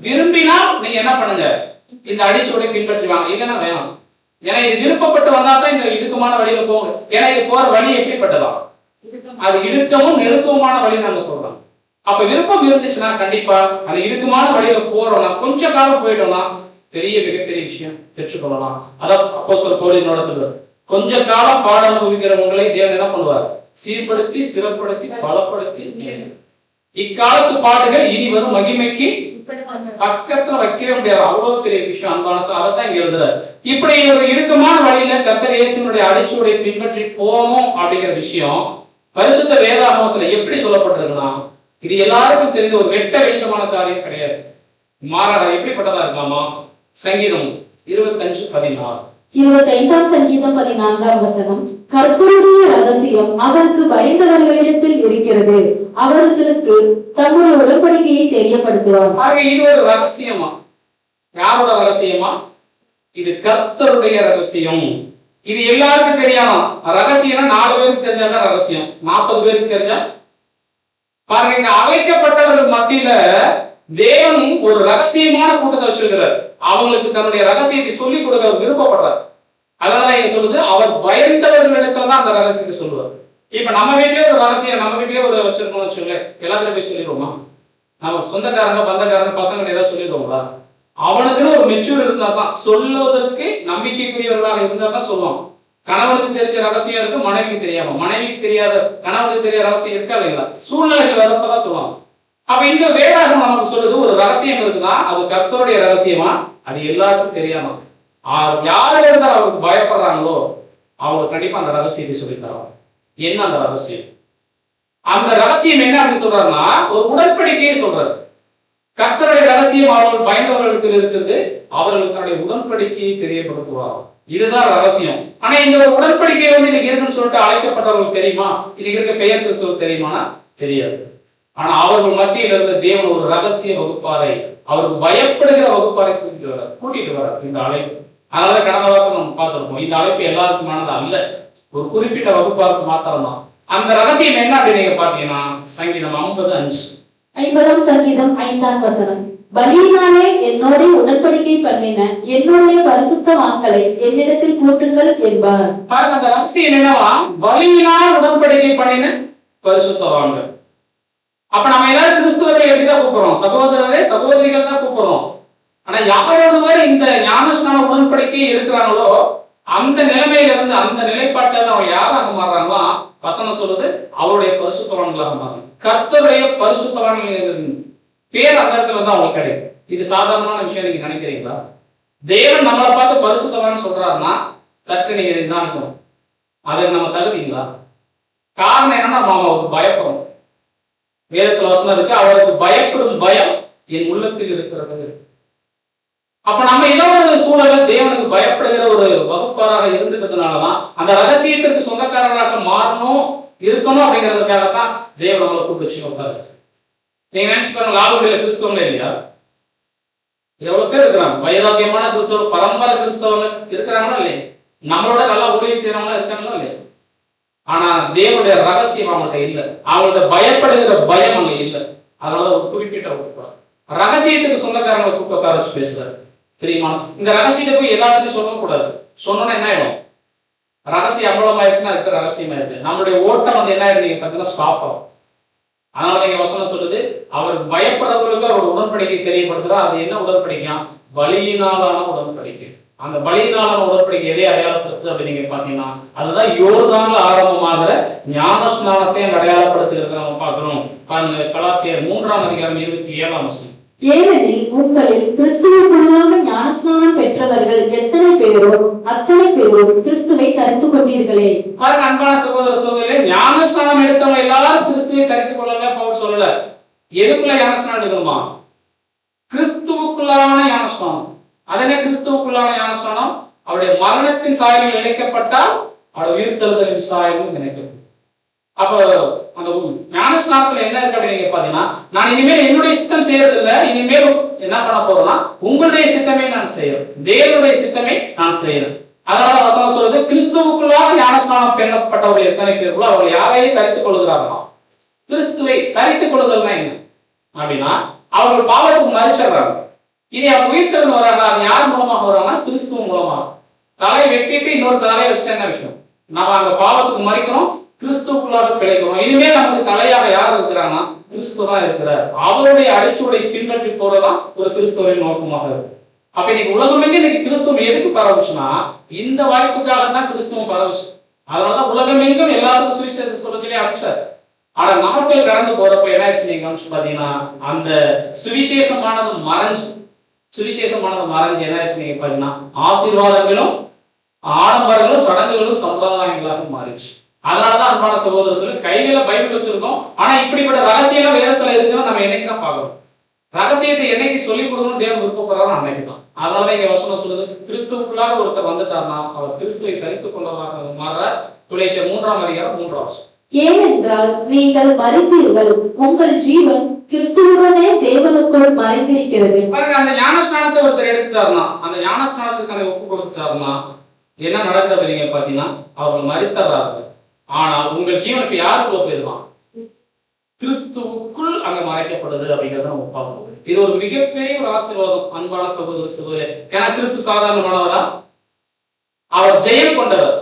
S1: விரும்பினா நீங்க என்ன பண்ணுங்க, இந்த அடிச்சுவடை பின்பற்றி வாங்க, இல்லைன்னா வேணாம். ஏன்னா இது விருப்பப்பட்டு வந்தாதான் இந்த இடுக்கமான வழியில போகும். ஏன்னா இது போற வழி எப்படிப்பட்டதா, அது இடுக்கமும் நெருக்கமான வழி நாங்க சொல்றோம். அப்ப விருப்பம் இருந்துச்சுன்னா கண்டிப்பா அந்த இடுக்கமான வழியில போறோம்னா, கொஞ்ச காலம் போயிட்டோம்னா மிகப்பெரிய விஷயம் பெற்றுக்கொள்ளலாம். அதான் அப்போஸ்தலர் பவுல் நடத்துகிறார், கொஞ்ச காலம் பாட அனுபவிக்கிறவங்களை தேவன் என்ன பண்ணுவார், சீர்படுத்தி, ஸ்திரப்படுத்தி, பலப்படுத்தி, இக்காலத்து பாடுகள் இனி வரும் மகிமைக்கு பக்கத்துல வைக்கவே முடியாது. அவ்வளவு பெரிய விஷயம் அன்பான. அதைத்தான் இங்க எழுதுறாரு. இப்படி ஒரு இடுக்கமான வழியில கர்த்தர் இயேசுவினுடைய அடிச்சுவடை பின்பற்றி போகணும் அப்படிங்கிற விஷயம் பரிசுத்த வேதாகமத்துல எப்படி சொல்லப்பட்டிருக்குன்னா, இது எல்லாருக்கும் தெரிந்த ஒரு வெட்ட வெளிச்சமான காரியம் கிடையாது. மாறாக எப்படிப்பட்டதா இருக்காமா, சங்கீதம் 25:14.
S3: 25ஆம் சங்கீதம் 14ஆம் வசனம், கர்த்தருடைய ரகசியம் அவருக்கு பயந்தவர்களிடத்தில் இருக்கிறது, அவர்களுக்கு தம்முடைய உடன்படிக்கையை தெரியப்படுத்துவார்.
S1: இது ஒரு ரகசியமா, யாரோட ரகசியமா, இது கர்த்தருடைய ரகசியம். இது எல்லாருக்கும் தெரியாம, ரகசியம் 4 பேருக்கு தெரிஞ்சாதான் ரகசியம், 40 பேருக்கு தெரிஞ்சா பாருங்க. இங்க அழைக்கப்பட்டவர்கள் மத்தியில தேவன் ஒரு ரகசியமான கூட்டத்தை வச்சிருக்கிறார். அவங்களுக்கு தன்னுடைய ரகசியத்தை சொல்லிக் கொடுக்க விருப்பப்படுறார். அதனால இங்க சொல்லுது, அவர் பயந்தவர்களிடத்துல தான் அந்த ரகசியத்தை சொல்லுவார். இப்ப நம்ம வீட்லயே ஒரு ரகசியம், நம்ம வீட்லயே ஒரு வச்சிருக்கோம்னு வச்சுக்கோங்க, எல்லாத்தையும் போய் சொல்லிடுவோமா? நம்ம சொந்தக்காரங்க, பந்தக்காரங்க, பசங்க ஏதாவது சொல்லிடுவோங்களா? அவனுக்குன்னு ஒரு மெச்சூர் இருந்தா தான், சொல்லுவதற்கு நம்பிக்கைக்குரியவர்களாக இருந்தா தான் சொல்லுவான். கணவனுக்கு தெரிஞ்ச ரகசியம் இருக்கு, மனைவிக்கு தெரியாம, மனைவிக்கு தெரியாத கணவனுக்கு தெரியாத ரகசியம் இருக்கா இல்லைங்களா? சூழ்நிலைகள் வரப்பதான் சொல்லுவாங்க. அப்ப இங்க வேதாகம் நமக்கு சொல்லுது, ஒரு ரகசியம் இருக்குன்னா அது கர்த்தருடைய ரகசியமா, அது எல்லாருக்கும் தெரியாம. யார் எடுத்தால் அவருக்கு பயப்படுறாங்களோ அவங்க கண்டிப்பா அந்த ரகசியத்தை சொல்லி தருவாங்க. என்ன அந்த ரகசியம்? அந்த ரகசியம் என்ன அப்படின்னு சொல்றாருன்னா, ஒரு உடன்படிக்கையை சொல்றாரு. கர்த்தருடைய ரகசியம் அவர்கள் பயந்தவர்களிடத்தில் இருக்கிறது, அவர்களுக்கு தன்னுடைய உடன்படிக்கையை தெரியப்படுத்துவார். இதுதான் ரகசியம். ஆனா இந்த ஒரு உடன்படிக்கை இன்னைக்கு இருக்குன்னு சொல்லிட்டு அழைக்கப்பட்டவர்களுக்கு தெரியுமா? இன்னைக்கு இருக்க பெயர் கிறிஸ்தவர் தெரியுமானா தெரியாது. ஆனா அவர்கள் மத்தியில் இருந்த தேவன் ஒரு ரகசிய வகுப்பாரை, அவருக்கு பயப்படுகிற வகுப்பாரை கூட்டிட்டு வர இந்த அழைப்பு. அதனால கடந்த வாரம் நம்ம பார்த்திருப்போம், இந்த அழைப்பு எல்லாருக்குமானது அல்ல, ஒரு குறிப்பிட்ட வகுப்பாருக்கு மாத்திரம் தான். அந்த ரகசியம் என்ன அப்படின்னு நீங்க பாத்தீங்கன்னா, சங்கீதம் 50:5.
S3: 50ஆம் சங்கீதம் 5ஆம் வசனம், பலியினாலே என்னோட உடன்படிக்கை பண்ணின என்னுடைய பரிசுத்தவான்களை என்னிடத்தில் கூட்டுங்கள் என்பார்.
S1: பாருங்க, அந்த ரகசியம் என்னவா, பலியினால் உடன்படிக்கை பண்ணின பரிசுத்தவான்கள். அப்ப நம்ம எல்லாரும் கிறிஸ்துவரை எப்படிதான் கூப்பிடுறோம்? சகோதரரே சகோதரிகள் தான் கூப்பிடுறோம். ஆனா யாரோடுவர் இந்த ஞானஸ்நான உடன்படிக்கை எடுக்கிறாங்களோ அந்த நிலைமையில இருந்து அந்த நிலைப்பாட்டில் அவங்க யாராக மாறுறாங்களோ வசனம் சொல்லுது அவருடைய பரிசுத்தவான்களாக மாறுறாங்க. கர்த்தருடைய பரிசுத்தவான்கள் பேர் அந்த இடத்துல வந்து அவங்களுக்கு கிடைக்கும். இது சாதாரணமான விஷயம் நீங்க நினைக்கிறீங்களா? தேவன் நம்மளை பார்த்து பரிசுத்தவான்னு சொல்றாருன்னா சற்று நீங்க நிதானிக்கணும். அதுக்கு நம்ம தகுதிங்களா? காரணம் என்னன்னா நம்ம அவருக்கு பயப்படுறோம். வேதத்துல வசனம் இருக்கு, அவருக்கு பயப்படும் பயம் என் உள்ளத்தில் இருக்கிறது. அப்ப நம்ம ஏதோ ஒரு சூழல தேவனுக்கு பயப்படுகிற ஒரு வகுப்பாராக இருந்துக்கிறதுனாலதான் அந்த ரகசியத்திற்கு சொந்தக்காரர்களாக மாறணும் இருக்கணும் அப்படிங்கிறதுக்காகத்தான் தேவன் நம்மளை கூப்பிட்டு வச்சு வைப்பாரு. நீங்க நினைச்சுக்கோங்க, லாபுடியில கிறிஸ்தவங்களே இல்லையா? எவ்வளவு பேர் இருக்கிறாங்க வைராக்கியமான கிறிஸ்தவ பரம்பரை கிறிஸ்தவங்க இருக்கிறாங்களா இல்லையா? நம்மளோட நல்லா உதவி செய்யறவங்களா இருக்காங்களா இல்லையா? ஆனா தேவனுடைய ரகசியம் அவங்கள்ட்ட இல்லை. அவங்கள்ட்ட பயப்படுகிற பயம் அங்க இல்லை. அதனால ஒரு குறிப்பிட்ட ரகசியத்துக்கு சொந்தக்காரங்களை கூப்பிட்டு உட்கார வச்சு பேசுறாரு. தெரியுமா? இந்த ரகசியத்தை போய் எல்லாத்தையும் சொல்லக்கூடாது. சொன்னோன்னா என்ன ஆயிடும்? ரகசியம் அம்பலம் ஆயிடுச்சுன்னா இருக்கிற ரகசியம் ஆயிடுது. நம்மளுடைய ஓட்டம் வந்து என்ன ஆயிடும்? நீங்க பார்த்தீங்கன்னா ஸ்டாப் ஆகும். அதனால நீங்க வசனம் சொல்லுது, அவர் பயப்படுறவங்களுக்கு அவர் உடன்படிக்கை தெரியப்படுத்துறா. அது என்ன உடன்படிக்கை? பலியினாலான உடன்படிக்கை. அந்த பலியினாலான உடன்படிக்கை எதை அடையாளப்படுத்துது அப்படின்னு நீங்க பாத்தீங்கன்னா அதுதான் யோர்தான்ல ஆரம்பமாகிற ஞானஸ்நானத்தை அடையாளப்படுத்துகிறது. நம்ம பார்க்கிறோம். கலாத்தியர் 3:27
S3: ஏனெனில் உங்களில் கிறிஸ்துவுக்குள்ளாக ஞானஸ்நானம் பெற்றவர்கள் எத்தனை பேரோ அத்தனை பேரோ கிறிஸ்துவை தரித்துக் கொண்டீர்களே.
S1: அன்பான சகோதர சகோதரர்களே, ஞானஸ்நானம் எடுத்தவங்க எல்லாரும் கிறிஸ்துவை தரித்துக் கொள்ளல பவுல் சொல்லல. எதுக்குள்ள ஞானஸ்நானம் எடுக்கணுமா? கிறிஸ்துவுக்குள்ளான ஞானஸ்நானம். அதனே கிறிஸ்துவுக்குள்ளான ஞானஸ்நானம் அவருடைய மரணத்தின் சாயலில் இணைக்கப்பட்டால் அவருடைய உயிர்த்தெழுதலின் சாயலும் இணைக்கப்படும். அப்ப அந்த ஞானஸ்நானத்துல என்ன இருக்கு அப்படின்னு நீங்க பாத்தீங்கன்னா, நான் இனிமேல் என்னுடைய சித்தம் செய்யறது இல்லை, இனிமேல் என்ன பண்ண போறேன்னா உங்களுடைய சித்தமே நான் செய்யறேன், தேவனுடைய சித்தமே நான் செய்யறேன். அதனால வசனம் சொல்றது, கிறிஸ்துவுக்குள்ளாக ஞானஸ்நானம் பெறப்பட்டவர்கள் எத்தனை பேர்களோ அவர்கள் யாரையும் தரித்துக் கொள்கிறார்களோ. கிறிஸ்துவை தரித்துக் கொள்ளுதல்னா என்ன அப்படின்னா, அவர்கள் பாவத்துக்கு மறிச்சிடுறாங்க. இனி அவங்க உயிர்த்தெழுந்து வர்றாங்க. அது யார் மூலமாக வர்றாங்கன்னா கிறிஸ்துவ மூலமாக. தலை வெட்டிட்டு இன்னொரு தலையை வச்சுட்டு என்ன விஷயம்? நம்ம அந்த பாவத்துக்கு மறிக்கிறோம், கிறிஸ்துவுக்குள்ளாக பிழைக்கிறோம். இனிமேல் நமக்கு தலையாக யார் இருக்கிறாங்கன்னா கிறிஸ்துவ தான் இருக்கிறார். அவருடைய அடிச்சுவடை பின்பற்றி போறதான் ஒரு கிறிஸ்துவரின் நோக்கமாக இருக்கு. அப்ப இன்னைக்கு உலகமெங்கே இன்னைக்கு கிறிஸ்துவம் எதுக்கு பரவுச்சுன்னா இந்த வாய்ப்புக்காக தான் கிறிஸ்துவம் பரவுச்சு. அதனாலதான் உலகமெங்கும் எல்லாத்துக்கும் சுவிசேஷ சொல்ல சொல்லி அனுப்பிச்சார். ஆனா நாட்கள் கடந்து போறப்ப என்ன ஆச்சு நீங்க கவனிச்சு பாத்தீங்கன்னா அந்த சுவிசேஷமானது மறைஞ்சு என்ன ஆச்சு நீங்க பாத்தீங்கன்னா ஆசீர்வாதங்களும் ஆடம்பரங்களும் சடங்குகளும் சம்பிரதாயங்களாக மாறிச்சு. அதனாலதான் அன்பான சகோதரர் சொல்லி கையில பைபிள் வச்சிருக்கோம். ஆனா இப்படிப்பட்ட ரகசியம் வேதத்துல இருக்குன்னு நம்ம என்னைக்கு தான் பார்க்கணும். ரகசியத்தை என்னைக்கு சொல்லிக் கொடுக்கணும் தேவன் விருப்பப்படுறாரோ அன்னைக்கு தான். அதனாலதான் இங்க வசனம் சொல்லுது, கிறிஸ்துவுக்குள்ளாக ஒருத்தர் வந்துட்டார்னா அவர் கிறிஸ்துவை தரித்துக் கொண்டவராக மாறுறார். கொலோசியர் 3:3.
S3: ஏனென்றால் நீங்கள் மறைந்தீர்கள், உங்கள் ஜீவன் கிறிஸ்துவுடனே தேவனுக்குள் மறைந்திருக்கிறது.
S1: அந்த ஞானஸ்நானத்தை ஒருத்தர் எடுத்துட்டாருன்னா, அந்த ஞானஸ்நானத்துக்கு அதை ஒப்பு கொடுத்தாருன்னா என்ன நடக்குது நீங்க பாத்தீங்கன்னா அவர்கள் மறித்தர்றார்கள். ஆனால் உங்கள் ஜீவன் இப்ப யாருக்குள்ள போயிருவான்? கிறிஸ்துவுக்குள் அங்க மறைக்கப்படுது அப்படிங்கிறத நம்ம பார்க்கணும். இது ஒரு மிகப்பெரிய ஒரு ஆசீர்வாதம் அன்பான சகோதர சகோதரே. ஏன்னா கிறிஸ்து சாதாரணமானவரா? அவர் ஜெயம் கொண்டவர்,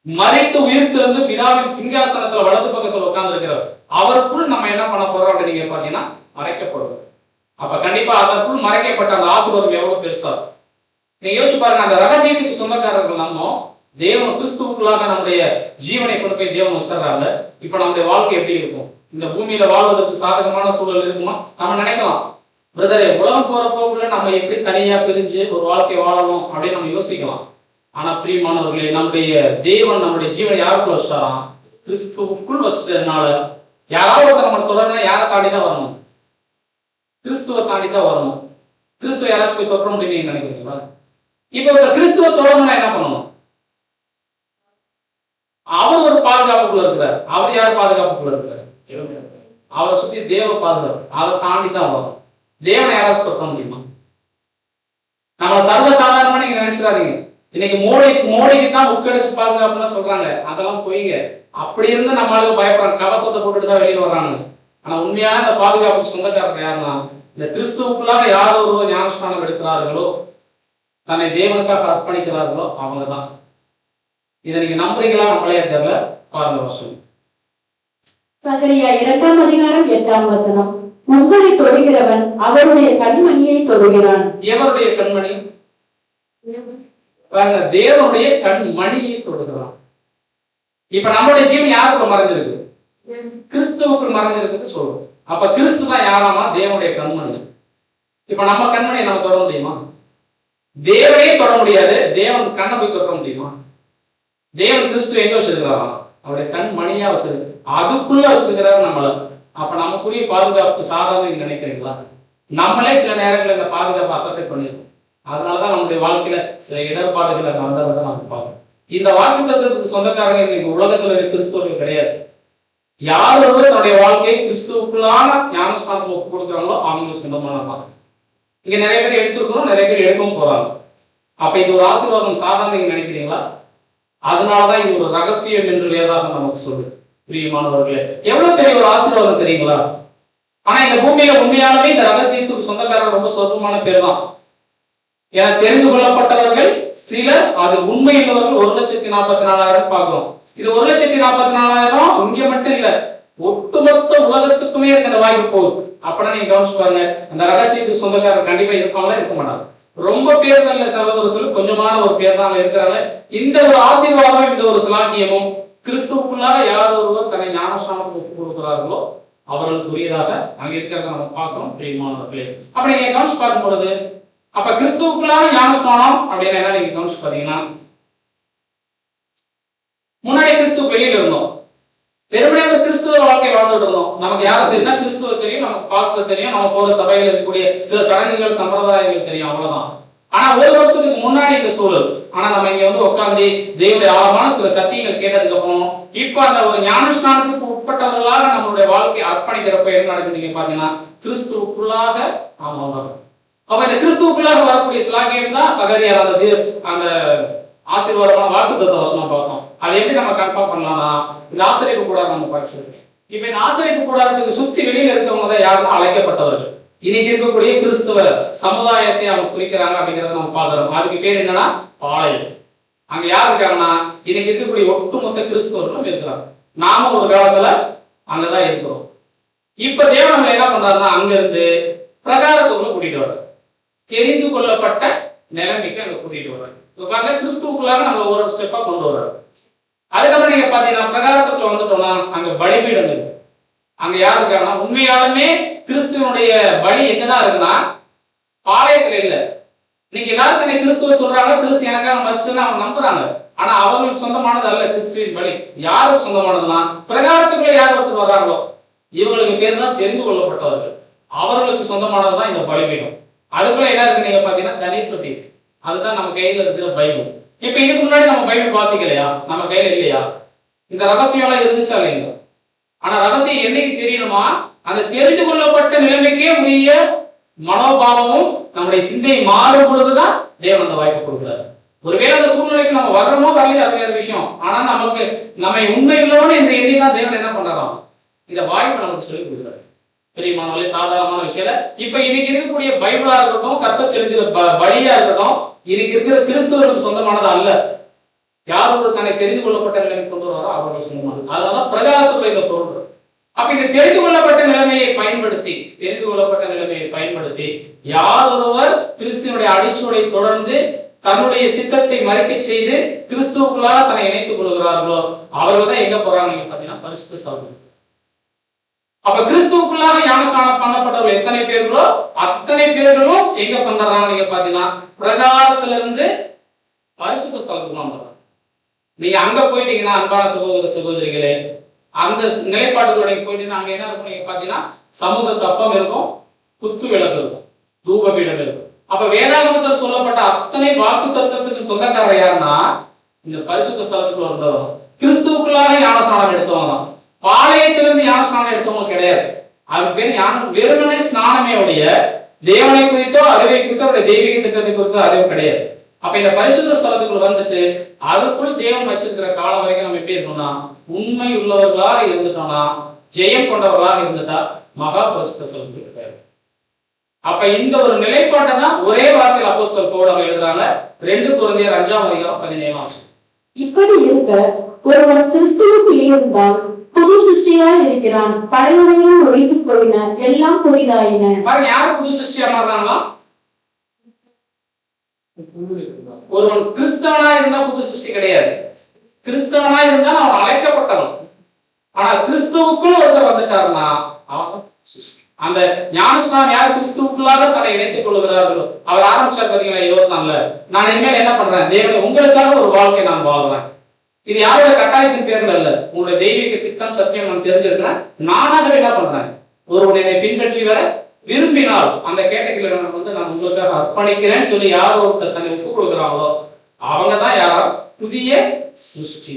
S1: மறித்து உயிர்த்திருந்து பிதாவின் சிங்காசனத்துல வலது பக்கத்துல உட்கார்ந்து இருக்கிறவர். அவருக்குள் நம்ம என்ன பண்ண போறோம் அப்படின்னு நீங்க பாத்தீங்கன்னா மறைக்கப்படுது. அப்ப கண்டிப்பா அதற்குள் மறைக்கப்பட்ட அந்த ஆசீர்வாதம் எவ்வளவு பெருசா நீங்க யோசிச்சு பாருங்க. அந்த ரகசியத்துக்கு சொந்தக்காரர்கள் நம்ம தேவன் கிறிஸ்துவுக்குள்ளாக நம்முடைய ஜீவனை கொண்டு போய் தேவன் வச்சிடறாங்க. இப்ப நம்முடைய வாழ்க்கை எப்படி இருக்கும்? இந்த பூமியில வாழ்வதற்கு சாதகமான சூழல் இருக்குமா? நம்ம நினைக்கலாம், பிரதரே உலகம் போற போக்குள்ள நம்ம எப்படி தனியா பிரிஞ்சு ஒரு வாழ்க்கை வாழணும் அப்படின்னு நம்ம யோசிக்கலாம். ஆனா பிரியமானவர்களே, நம்முடைய தேவன் நம்முடைய ஜீவனை யாருக்குள்ள வச்சிட்டாராம்? கிறிஸ்துவுக்குள் வச்சுட்டதுனால யாராவது நம்ம தொடரணும், யாரை தாண்டிதான் வரணும்? கிறிஸ்துவை தாண்டிதான் வரணும். கிறிஸ்துவ யாராச்சும் போய் தொடர முடியும்னு நினைக்கிறீங்களா? இப்ப கிறிஸ்துவ தொடரணும்னா என்ன பண்ணணும்? அவர் ஒரு பாதுகாப்புக்குள்ள இருக்கிறார். அவர் யார் பாதுகாப்புக்குள்ள இருக்கிறார்? அவரை சுத்தி தேவ பாதுகாப்பு. அதை தாண்டி தான் வரும். தேவனை யாராச்சும் தொட்ட முடியுமா? நம்ம சர்வசாதாரணமா நீங்க நினைச்சிடாதீங்க. இன்னைக்கு மோடிக்கு தான் உட்கடுக்கு பாதுகாப்புன்னு சொல்றாங்க. அதெல்லாம் போய்ங்க. அப்படி இருந்து நம்மளால பயப்படுறாங்க, கவசத்தை போட்டுட்டு தான் வெளியில வர்றாங்க. ஆனா உண்மையான இந்த பாதுகாப்புக்கு சொந்தக்காரர் யாருன்னா இந்த கிறிஸ்துவுக்குள்ளாக யார் ஒருவர் ஞானஸ்நானம் எடுக்கிறார்களோ, தன்னை தேவனுக்காக அர்ப்பணிக்கிறார்களோ அவங்க தான். இதை நீங்க நம்புறீங்களா? நம்மளே தெரியல. பாருங்க வருஷம்
S3: சகரியா 2ஆம் அதிகாரம் 8ஆம் வசனம். உங்களை தொடுகிறவன் அவருடைய கண்மணியை தொடுகிறான்.
S1: எவருடைய கண்மணி? தேவனுடைய கண்மணியை தொடுகிறான். இப்ப நம்மளுடைய ஜீவன் யாருக்குள்ள மறைஞ்சிருக்கு? கிறிஸ்துவுக்குள் மறைஞ்சிருக்கு சொல்றோம். அப்ப கிறிஸ்து தான் யாராமா? தேவனுடைய கண்மணி. இப்ப நம்ம கண்மணியை நம்ம தொட முடியுமா? தேவனையே தொட முடியாது. தேவன் கண்ணை போய் தொட முடியுமா? தேவன் கிறிஸ்து எங்க வச்சிருக்கிறாராம்? அவருடைய கண்மணியா வச்சிருக்கு. அதுக்குள்ள வச்சிருக்கிறாரு நம்மள. அப்ப நமக்குரிய பாதுகாப்பு சாதாரண நினைக்கிறீங்களா? நம்மளே சில நேரங்களில் இந்த பாதுகாப்பு அசட்டை பண்ணிருக்கோம். அதனாலதான் நம்முடைய வாழ்க்கையில சில இடர்பாடுகளை வந்ததை நம்ம பார்க்கணும். இந்த வாக்கு தத்துவத்துக்கு சொந்தக்காரங்க இன்னைக்கு உலகத்துல கிறிஸ்துவர்கள் கிடையாது. யார் ஒருவர் தன்னுடைய வாழ்க்கையை கிறிஸ்துவுக்குள்ளான ஞானஸ்தானத்தை ஒப்பு கொடுக்குறாங்களோ அவங்களுக்கு சொந்தமானதான். இங்க நிறைய பேர் எடுத்திருக்கிறோம், நிறைய பேர் எடுக்கவும் போறாங்க. அப்ப இது ஒரு ஆசீர்வாதம் சாதாரண நீங்க நினைக்கிறீங்களா? அதனாலதான் இது ஒரு ரகசியம் என்று வேதாகம் நமக்கு சொல்லு. பிரியமானவர்களே, எவ்வளவு பெரிய ஒரு ஆசீர்வாதம் தெரியுங்களா? ஆனா இந்த பூமியில உண்மையாலுமே இந்த ரகசியத்துக்கு சொந்தக்காரர் ரொம்ப சொற்பமான பேர் தான். என தெரிந்து கொள்ளப்பட்டவர்கள் சிலர், அது உண்மை உள்ளவர்கள் 1,44,000 பார்க்கிறோம். இது 1,44,000 இங்க மட்டும் இல்ல, ஒட்டுமொத்த உலகத்துக்குமே அந்த வாய்ப்பு போகுது. அப்படின்னா நீங்க கவனிச்சு பாருங்க, அந்த ரகசியத்துக்கு சொந்தக்காரர் கண்டிப்பா இருப்பாங்களா? இருக்க மாட்டாங்க. ரொம்ப பேர் இல்ல சகோதரர் சொல்லி கொஞ்சமான ஒரு பேர் தான் இருக்கிறாங்க. இந்த ஒரு ஆசீர்வாதமும் இந்த ஒரு சிலாக்கியமும் கிறிஸ்துவுக்குள்ளாக யார் ஒருவர் தன்னை ஞானஸ்நானத்துக்கு ஒப்புக் கொடுக்கிறார்களோ அவர்களுக்கு உரியதாக அங்க இருக்கிறத நம்ம பார்க்கிறோம். பிரியமானவர்களே, அப்படி நீங்க கவனிச்சு பார்க்கும் பொழுது, அப்ப கிறிஸ்துவுக்குள்ளான ஞானஸ்நானம் அப்படின்னா என்ன நீங்க கவனிச்சு பாத்தீங்கன்னா, முன்னாடி கிறிஸ்துவ வெளியில இருந்தோம், வெறுமனே கிறிஸ்துவ வாழ்க்கை வாழ்ந்துட்டு இருந்தோம். நமக்கு யாரும் தெரியும்? கிறிஸ்துவ தெரியும், நமக்கு பாஸ்டர் தெரியும், நம்ம போற சபையில இருக்கக்கூடிய சில சடங்குகள் சம்பிரதாயங்கள் தெரியும், அவ்வளவுதான். ஆனா ஒரு வருஷத்துக்கு முன்னாடி இந்த சூழல். ஆனா நம்ம இங்க வந்து உட்கார்ந்து தேவனுடைய ஆழமான சில சத்தியங்கள் கேட்டதுக்கு அப்புறம் இப்ப அந்த ஒரு ஞானஸ்நானத்துக்கு உட்பட்டவர்களாக நம்மளுடைய வாழ்க்கையை அர்ப்பணிக்கிறப்ப என்ன நடக்குது நீங்க பாத்தீங்கன்னா, கிறிஸ்துவுக்குள்ளாக ஆமாம். அப்ப இந்த கிறிஸ்துவுக்குள்ளாக வரக்கூடிய சிலாகியம் தான் சகரியா அந்த ஆசீர்வாதமான வாக்குத்தத்த வசனம் பார்த்தோம். அதை எப்படி நம்ம கன்ஃபார்ம் பண்ணலாம்னா, இந்த ஆசிரியப்பு கூடாரம் நம்ம படிச்சிருக்கோம். இப்ப இந்த ஆசிரியப்பு கூடாரத்துக்கு சுத்தி வெளியில இருக்கவங்க தான் யாருன்னா அழைக்கப்பட்டவர்கள். இன்னைக்கு இருக்கக்கூடிய கிறிஸ்துவ சமுதாயத்தை அவங்க குறிக்கிறாங்க அப்படிங்கறத நம்ம பாக்குறோம். அதுக்கு பேர் என்னன்னா பாளையம். அங்க யார் இருக்காங்கன்னா, இன்னைக்கு இருக்கக்கூடிய ஒட்டுமொத்த கிறிஸ்தவர்களும் இருக்கிறாங்க. நாம ஒரு காலத்துல அங்கதான் இருக்கிறோம். இப்ப தேவன் நம்ம என்ன பண்றாருன்னா, அங்க இருந்து பிரகாரத்துக்குள்ள கூட்டிட்டு வர்றாரு. தெரிந்து கொள்ளப்பட்ட நிலைமைக்கு அங்க கூட்டிட்டு வர்றாரு. கிறிஸ்துவுக்குள்ளாக நம்ம ஒரு ஸ்டெப்பா கொண்டு வர்றாரு. அதுக்கப்புறம் நீங்க பாத்தீங்கன்னா, பிரகாரத்துக்குள்ள வந்துட்டோம்னா அங்க பலிபீடம் இருக்கு. அங்க யாரு இருக்காங்கன்னா, உண்மையாலுமே கிறிஸ்துவனுடைய பலி எங்கதான் இருக்குன்னா பாளையத்துல இல்ல. நீங்க எல்லாரும் தன்னை கிறிஸ்துவ சொல்றாங்க, கிறிஸ்து எனக்காக மதிச்சுன்னு அவங்க நம்புறாங்க. ஆனா அவங்களுக்கு சொந்தமானது அல்ல கிறிஸ்துவின் பலி. யாருக்கு சொந்தமானதுன்னா, பிரகாரத்துக்குள்ள யார் ஒருத்தர் வர்றாங்களோ இவங்களுக்கு பேர் தான் தெரிந்து கொள்ளப்பட்டவர்கள். அவர்களுக்கு சொந்தமானதுதான் இந்த பலிபீடம். அதுக்குள்ள என்ன இருக்கு நீங்க பாத்தீங்கன்னா, தனிப்பட்டி. அதுதான் நம்ம கையில இருக்கிற பைபிள். இப்ப இதுக்கு முன்னாடி நம்ம பைபிள் வாசிக்கலையா? நம்ம கையில இல்லையா? இந்த ரகசியம் எல்லாம் இருந்துச்சா இல்லைங்க? ஆனா ரகசியம் என்னைக்கு தெரியணுமா, அந்த தெரிந்து கொள்ளப்பட்ட நிலைமைக்கே உரிய மனோபாவமும் நம்முடைய சிந்தை மாறும் பொழுதுதான் தேவன் அந்த வாய்ப்பு கொடுக்கிறார். ஒருவேளை அந்த சூழ்நிலைக்கு நம்ம வர்றோமோ வரலையோ அது வேற விஷயம். ஆனா நமக்கு நம்மை உண்மைகளோடு என்று எண்ணிதான் தேவன் என்ன பண்றாராம், இந்த வாய்ப்பு நமக்கு சொல்லி கொடுக்கிறார். பெரியமானவர்களே, சாதாரணமான விஷயம். இப்ப இன்னைக்கு இருக்கக்கூடிய பைபிளா இருக்கட்டும், கர்த்தர் செலுத்தின பலியா இருக்கட்டும், இன்னைக்கு இருக்கிற கிறிஸ்தவர்களுக்கு சொந்தமானது அல்ல. யார் ஒரு தன்னை தெரிந்து கொள்ளப்பட்ட நிலைமை கொண்டு வராரோ அவர்கள் சொந்தமானது. அதனாலதான் பிரகாரத்துக்குள்ள இந்த பொருள். அப்ப இந்த தெரிந்து கொள்ளப்பட்ட நிலைமையை பயன்படுத்தி யார் ஒருவர் கிறிஸ்துவனுடைய அடிச்சுவடை தொடர்ந்து தன்னுடைய சித்தத்தை மறைக்க செய்து கிறிஸ்துவுக்குள்ளாக தன்னை இணைத்துக் கொள்கிறார்களோ அவர்கள் தான் எங்க போறாங்க பாத்தீங்கன்னா, பரிசுத்த சபை. அப்ப கிறிஸ்துவுக்குள்ளாக ஞானஸ்நானம் பண்ணப்பட்டவர்கள் எத்தனை பேர்களோ அத்தனை பேர்களும் எங்க பண்றாங்க நீங்க பாத்தீங்கன்னா, பிரகாரத்திலிருந்து பரிசுத்த ஸ்தலத்துக்கு வந்துடுறாங்க. நீங்க அங்க போயிட்டீங்கன்னா, அன்பான சகோதர சகோதரிகளே, அந்த நிலைப்பாடுகளோட போயிட்டீங்கன்னா அங்க என்ன இருக்கும் நீங்க பாத்தீங்கன்னா, சமூக தப்பம் இருக்கும், குத்து விளக்கு இருக்கும், தூப பீடம் இருக்கும். அப்ப வேதாகமத்தில் சொல்லப்பட்ட அத்தனை வாக்கு தத்துவத்துக்கு சொந்தக்காரர் யாருன்னா, இந்த பரிசுத்த ஸ்தலத்துக்குள்ள வந்தவங்க, கிறிஸ்துவுக்குள்ளாக ஞானஸ்நானம் எடுத்தவங்க தான். பாளையத்திலிருந்து ஞானஸ்நானம் எடுத்தவங்க கிடையாது. அதுக்கு பேர் ஞானம் வெறுமனே ஸ்நானமே உடைய தேவனை குறித்தோ அறிவை குறித்தோ அவருடைய தெய்வீக திட்டத்தை குறித்தோ அறிவு கிடையாது. அப்ப இந்த பரிசுத்த ஸ்தலத்துக்குள்ள வந்துட்டு அதுக்குள் தேவன் வச்சிருக்கிற காலம் வரைக்கும் நம்ம எப்படி இருக்கணும்னா, உண்மை உள்ளவர்களாக இருந்துட்டோம்னா, ஜெயம் கொண்டவர்களாக இருந்துட்டா மகா பரிசுத்த ஸ்தலத்துக்கு இருக்காரு. அப்ப இந்த ஒரு நிலைப்பாட்டை தான் ஒரே வார்த்தையில் அப்போஸ்தலர் பவுல் எழுதுறாங்க. 2 கொரிந்தியர் 5-ம் அதிகாரம் 17-ம்.
S3: இப்படி இருக்க ஒருவன் கிறிஸ்துவுக்குள் இருந்தால் புது சிருஷ்டியாய் இருக்கிறான். பழையவைகள் ஒழிந்து போயின, எல்லாம் புதிதாயின.
S1: பாருங்க, யாரு புது சிருஷ்டியா மாறுறாங்களா? ஒருவன் கிறிஸ்தவனா இருந்தா புது சிருஷ்டி கிடையாது. கிறிஸ்தவனா இருந்தா அவன் அழைக்கப்பட்டவன். ஆனா கிறிஸ்துவுக்குள் ஒருத்தர் வந்துட்டாருன்னா அவன் அந்த ஞானஸ்நானம் யார் கிறிஸ்துவுக்குள்ளாக தன்னை இணைத்துக் கொள்கிறார்களோ, அவர் ஆரம்பிச்சார் பாத்தீங்களா 24ல, நான் இனிமேல் என்ன பண்றேன், தேவனை உங்களுக்காக ஒரு வாழ்க்கை நான் வாழ்றேன். இது யாரோட கட்டாயத்தின் பேர்ல இல்ல, உங்களுடைய தெய்வீக திட்டம் சத்தியம் நான் தெரிஞ்சிருக்கிறேன். நானாகவே என்ன பண்றேன், ஒருவனை என்னை பின்பற்றி வர விரும்பினால் அந்த கேட்டகரியில நான் உங்களுக்காக அர்ப்பணிக்கிறேன்னு சொல்லி யாரோ ஒருத்தர் தன்னை ஒப்புக் கொடுக்குறாங்களோ அவங்கதான் யாரோ புதிய சிருஷ்டி.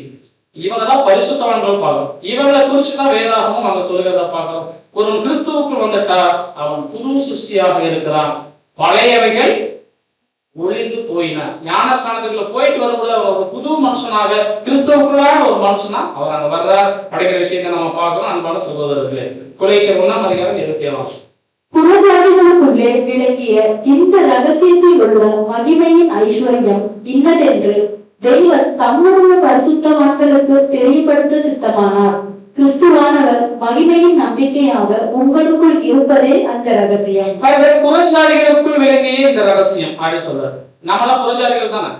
S1: இவங்கதான் பரிசுத்தவான்கள் பார்க்கணும். இவங்களை குறிச்சுதான் வேதாகமும் அவங்க சொல்லுகிறத பார்க்கணும். ஒருவன் கிறிஸ்துவுக்குள் வந்துட்டா அவன் புது சிருஷ்டியாக இருக்கிறான். பழையவைகள் ஒழிந்து போயின. ஞானஸ்நானத்துக்குள்ள போயிட்டு வரும்போது அவர் ஒரு புது மனுஷனாக கிறிஸ்துவுக்குள்ளான ஒரு மனுஷனா அவர் அங்க வர்றார். அப்படிங்கிற விஷயத்தை நம்ம பார்க்கிறோம். அன்பான சகோதரர்களே, கொலைச்சர் 1:27.
S3: புறஜாதிகளுக்குள்ளே விளங்கிய இந்த ரகசியத்தில் உள்ள மகிமையின் ஐஸ்வர்யம் இன்னதென்று தெய்வன் தம்முடைய பரிசுத்தவான்களுக்கு தெரியப்படுத்த சித்தமானார். கிறிஸ்துவானவர் மகிமையின் நம்பிக்கையாக உங்களுக்குள் இருப்பதே அந்த ரகசியம்.
S1: புறஜாதிகளுக்குள் விளங்கிய இந்த ரகசியம் அப்படி சொல்றாரு. நம்மளாம் புறஜாதிகள் தானே.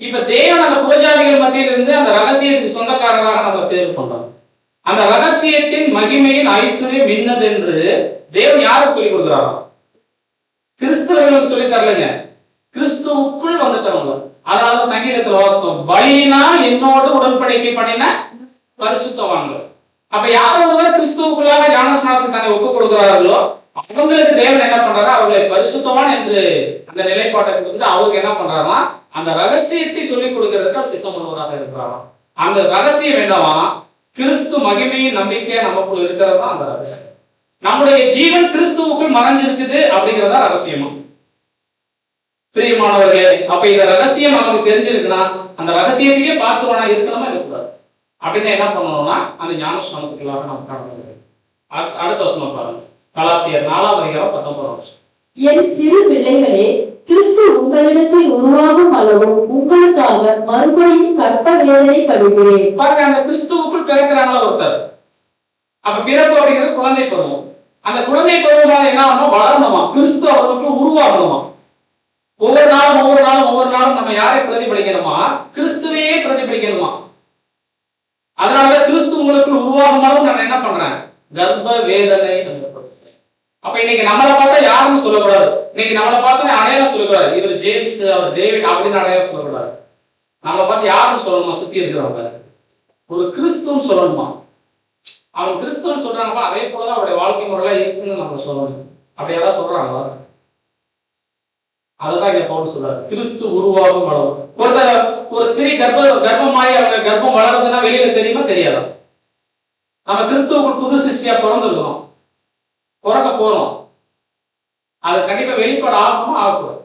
S1: இப்ப தேவன் அந்த புறஜாதிகள் மத்தியிலிருந்து அந்த ரகசியத்துக்கு சொந்தக்காரராக நம்ம தேர்வு பண்றோம். அந்த ரகசியத்தின் மகிமையின் ஐஸ்வர்யம் இன்னதென்று தேவன் யாருக்கு சொல்லி கொடுக்குறாரோ? கிறிஸ்தவர்களுக்கு சொல்லி தரலங்க, கிறிஸ்துவுக்குள் வந்துட்டவங்க. அதாவது சங்கீதத்துல வாசிப்போம், பலியினால் என்னோடு உடன்படிக்கை பண்ணின பரிசுத்தவான்கள். அப்ப யாராவது கிறிஸ்துவுக்குள்ளாக ஞானஸ்நானத்துக்கு தன்னை ஒப்புக் கொடுக்கிறார்களோ அவங்களுக்கு தேவன் என்ன பண்றாரு, அவர்களை பரிசுத்தவான் என்று அந்த நிலைப்பாட்டை வந்து அவருக்கு என்ன பண்றாருன்னா அந்த ரகசியத்தை சொல்லிக் கொடுக்கிறதுக்கு அவர் சித்தம் உள்ளவராக இருக்கிறாராம். அந்த ரகசியம் என்னவா, கிறிஸ்து மகிமையின் நம்பிக்கை நமக்குள் இருக்கிறது தான் அந்த ரகசியம். நம்முடைய ஜீவன் கிறிஸ்துவுக்குள் மறைஞ்சிருக்குது அப்படிங்கிறதா ரகசியமா. பிரியமானவர்களே, அப்ப இந்த ரகசியம் நமக்கு தெரிஞ்சிருக்குன்னா அந்த ரகசியத்தையே பார்த்துவானா இருக்கணுமா இருக்கக்கூடாது. அப்படின்னு என்ன பண்ணணும்னா அந்த ஞானஸ்நானத்துக்குள்ளாக நம்ம கடந்து. அடுத்த வசனம் பாருங்க, கலாத்தியர் 4:19.
S3: என் சிறு பிள்ளைகளே, கிறிஸ்து உங்களிடத்தில் உருவாகும் அளவும் உங்களுக்காக மறுபடியும் கற்ப வேதனை படுகிறேன்.
S1: பாருங்க, அந்த கிறிஸ்துவுக்குள் பிறக்கிறாங்களா ஒருத்தர். அப்ப பிறப்பு அப்படிங்கிறது குழந்தை பருவம். அந்த குழந்தை பருவமாக என்ன ஆகணும், வளரணுமா, கிறிஸ்து அவர்களுக்கு உருவாகணுமா. ஒவ்வொரு நாளும் நம்ம யாரை பிரதிபலிக்கணுமா, கிறிஸ்துவையே பிரதிபலிக்கணுமா. அதனால கிறிஸ்து உங்களுக்கு உருவாகுமாலும் நான் என்ன பண்றேன், கர்ப்ப வேதனை. அப்ப இன்னைக்கு நம்மளை பார்த்தா யாருன்னு சொல்லக்கூடாது. இன்னைக்கு நம்மளை பார்த்தா அடையாளம் சொல்லக்கூடாது, இவர் ஜேம்ஸ், அவர் டேவிட் அப்படின்னு அடையாளம் சொல்லக்கூடாது. நம்மளை பார்த்து யாருன்னு சொல்லணுமா, சுத்தி இருக்கிறவங்க ஒரு கிறிஸ்துன்னு சொல்லணுமா. அவன் கிறிஸ்துவன்னு சொல்றாங்களா, அதே போலதான் அவருடைய வாழ்க்கை முறையெல்லாம் இருக்குன்னு நம்ம சொல்லணும். அப்படி யாராவது சொல்றாங்களா? அதுதான் இங்க பவுல் சொல்றாரு, கிறிஸ்து உருவாகும் அளவு. ஒரு ஸ்திரீ கர்ப்பமாயி அவங்க கர்ப்பம் வளருதுன்னா வெளியில தெரியுமா தெரியாதா? நம்ம கிறிஸ்துவுக்குள் புது சிருஷ்டியா பிறந்திருக்கிறோம், பிறக்க போறோம். அது கண்டிப்பா வெளிப்பாடு ஆகுமா ஆகக்கூடாது.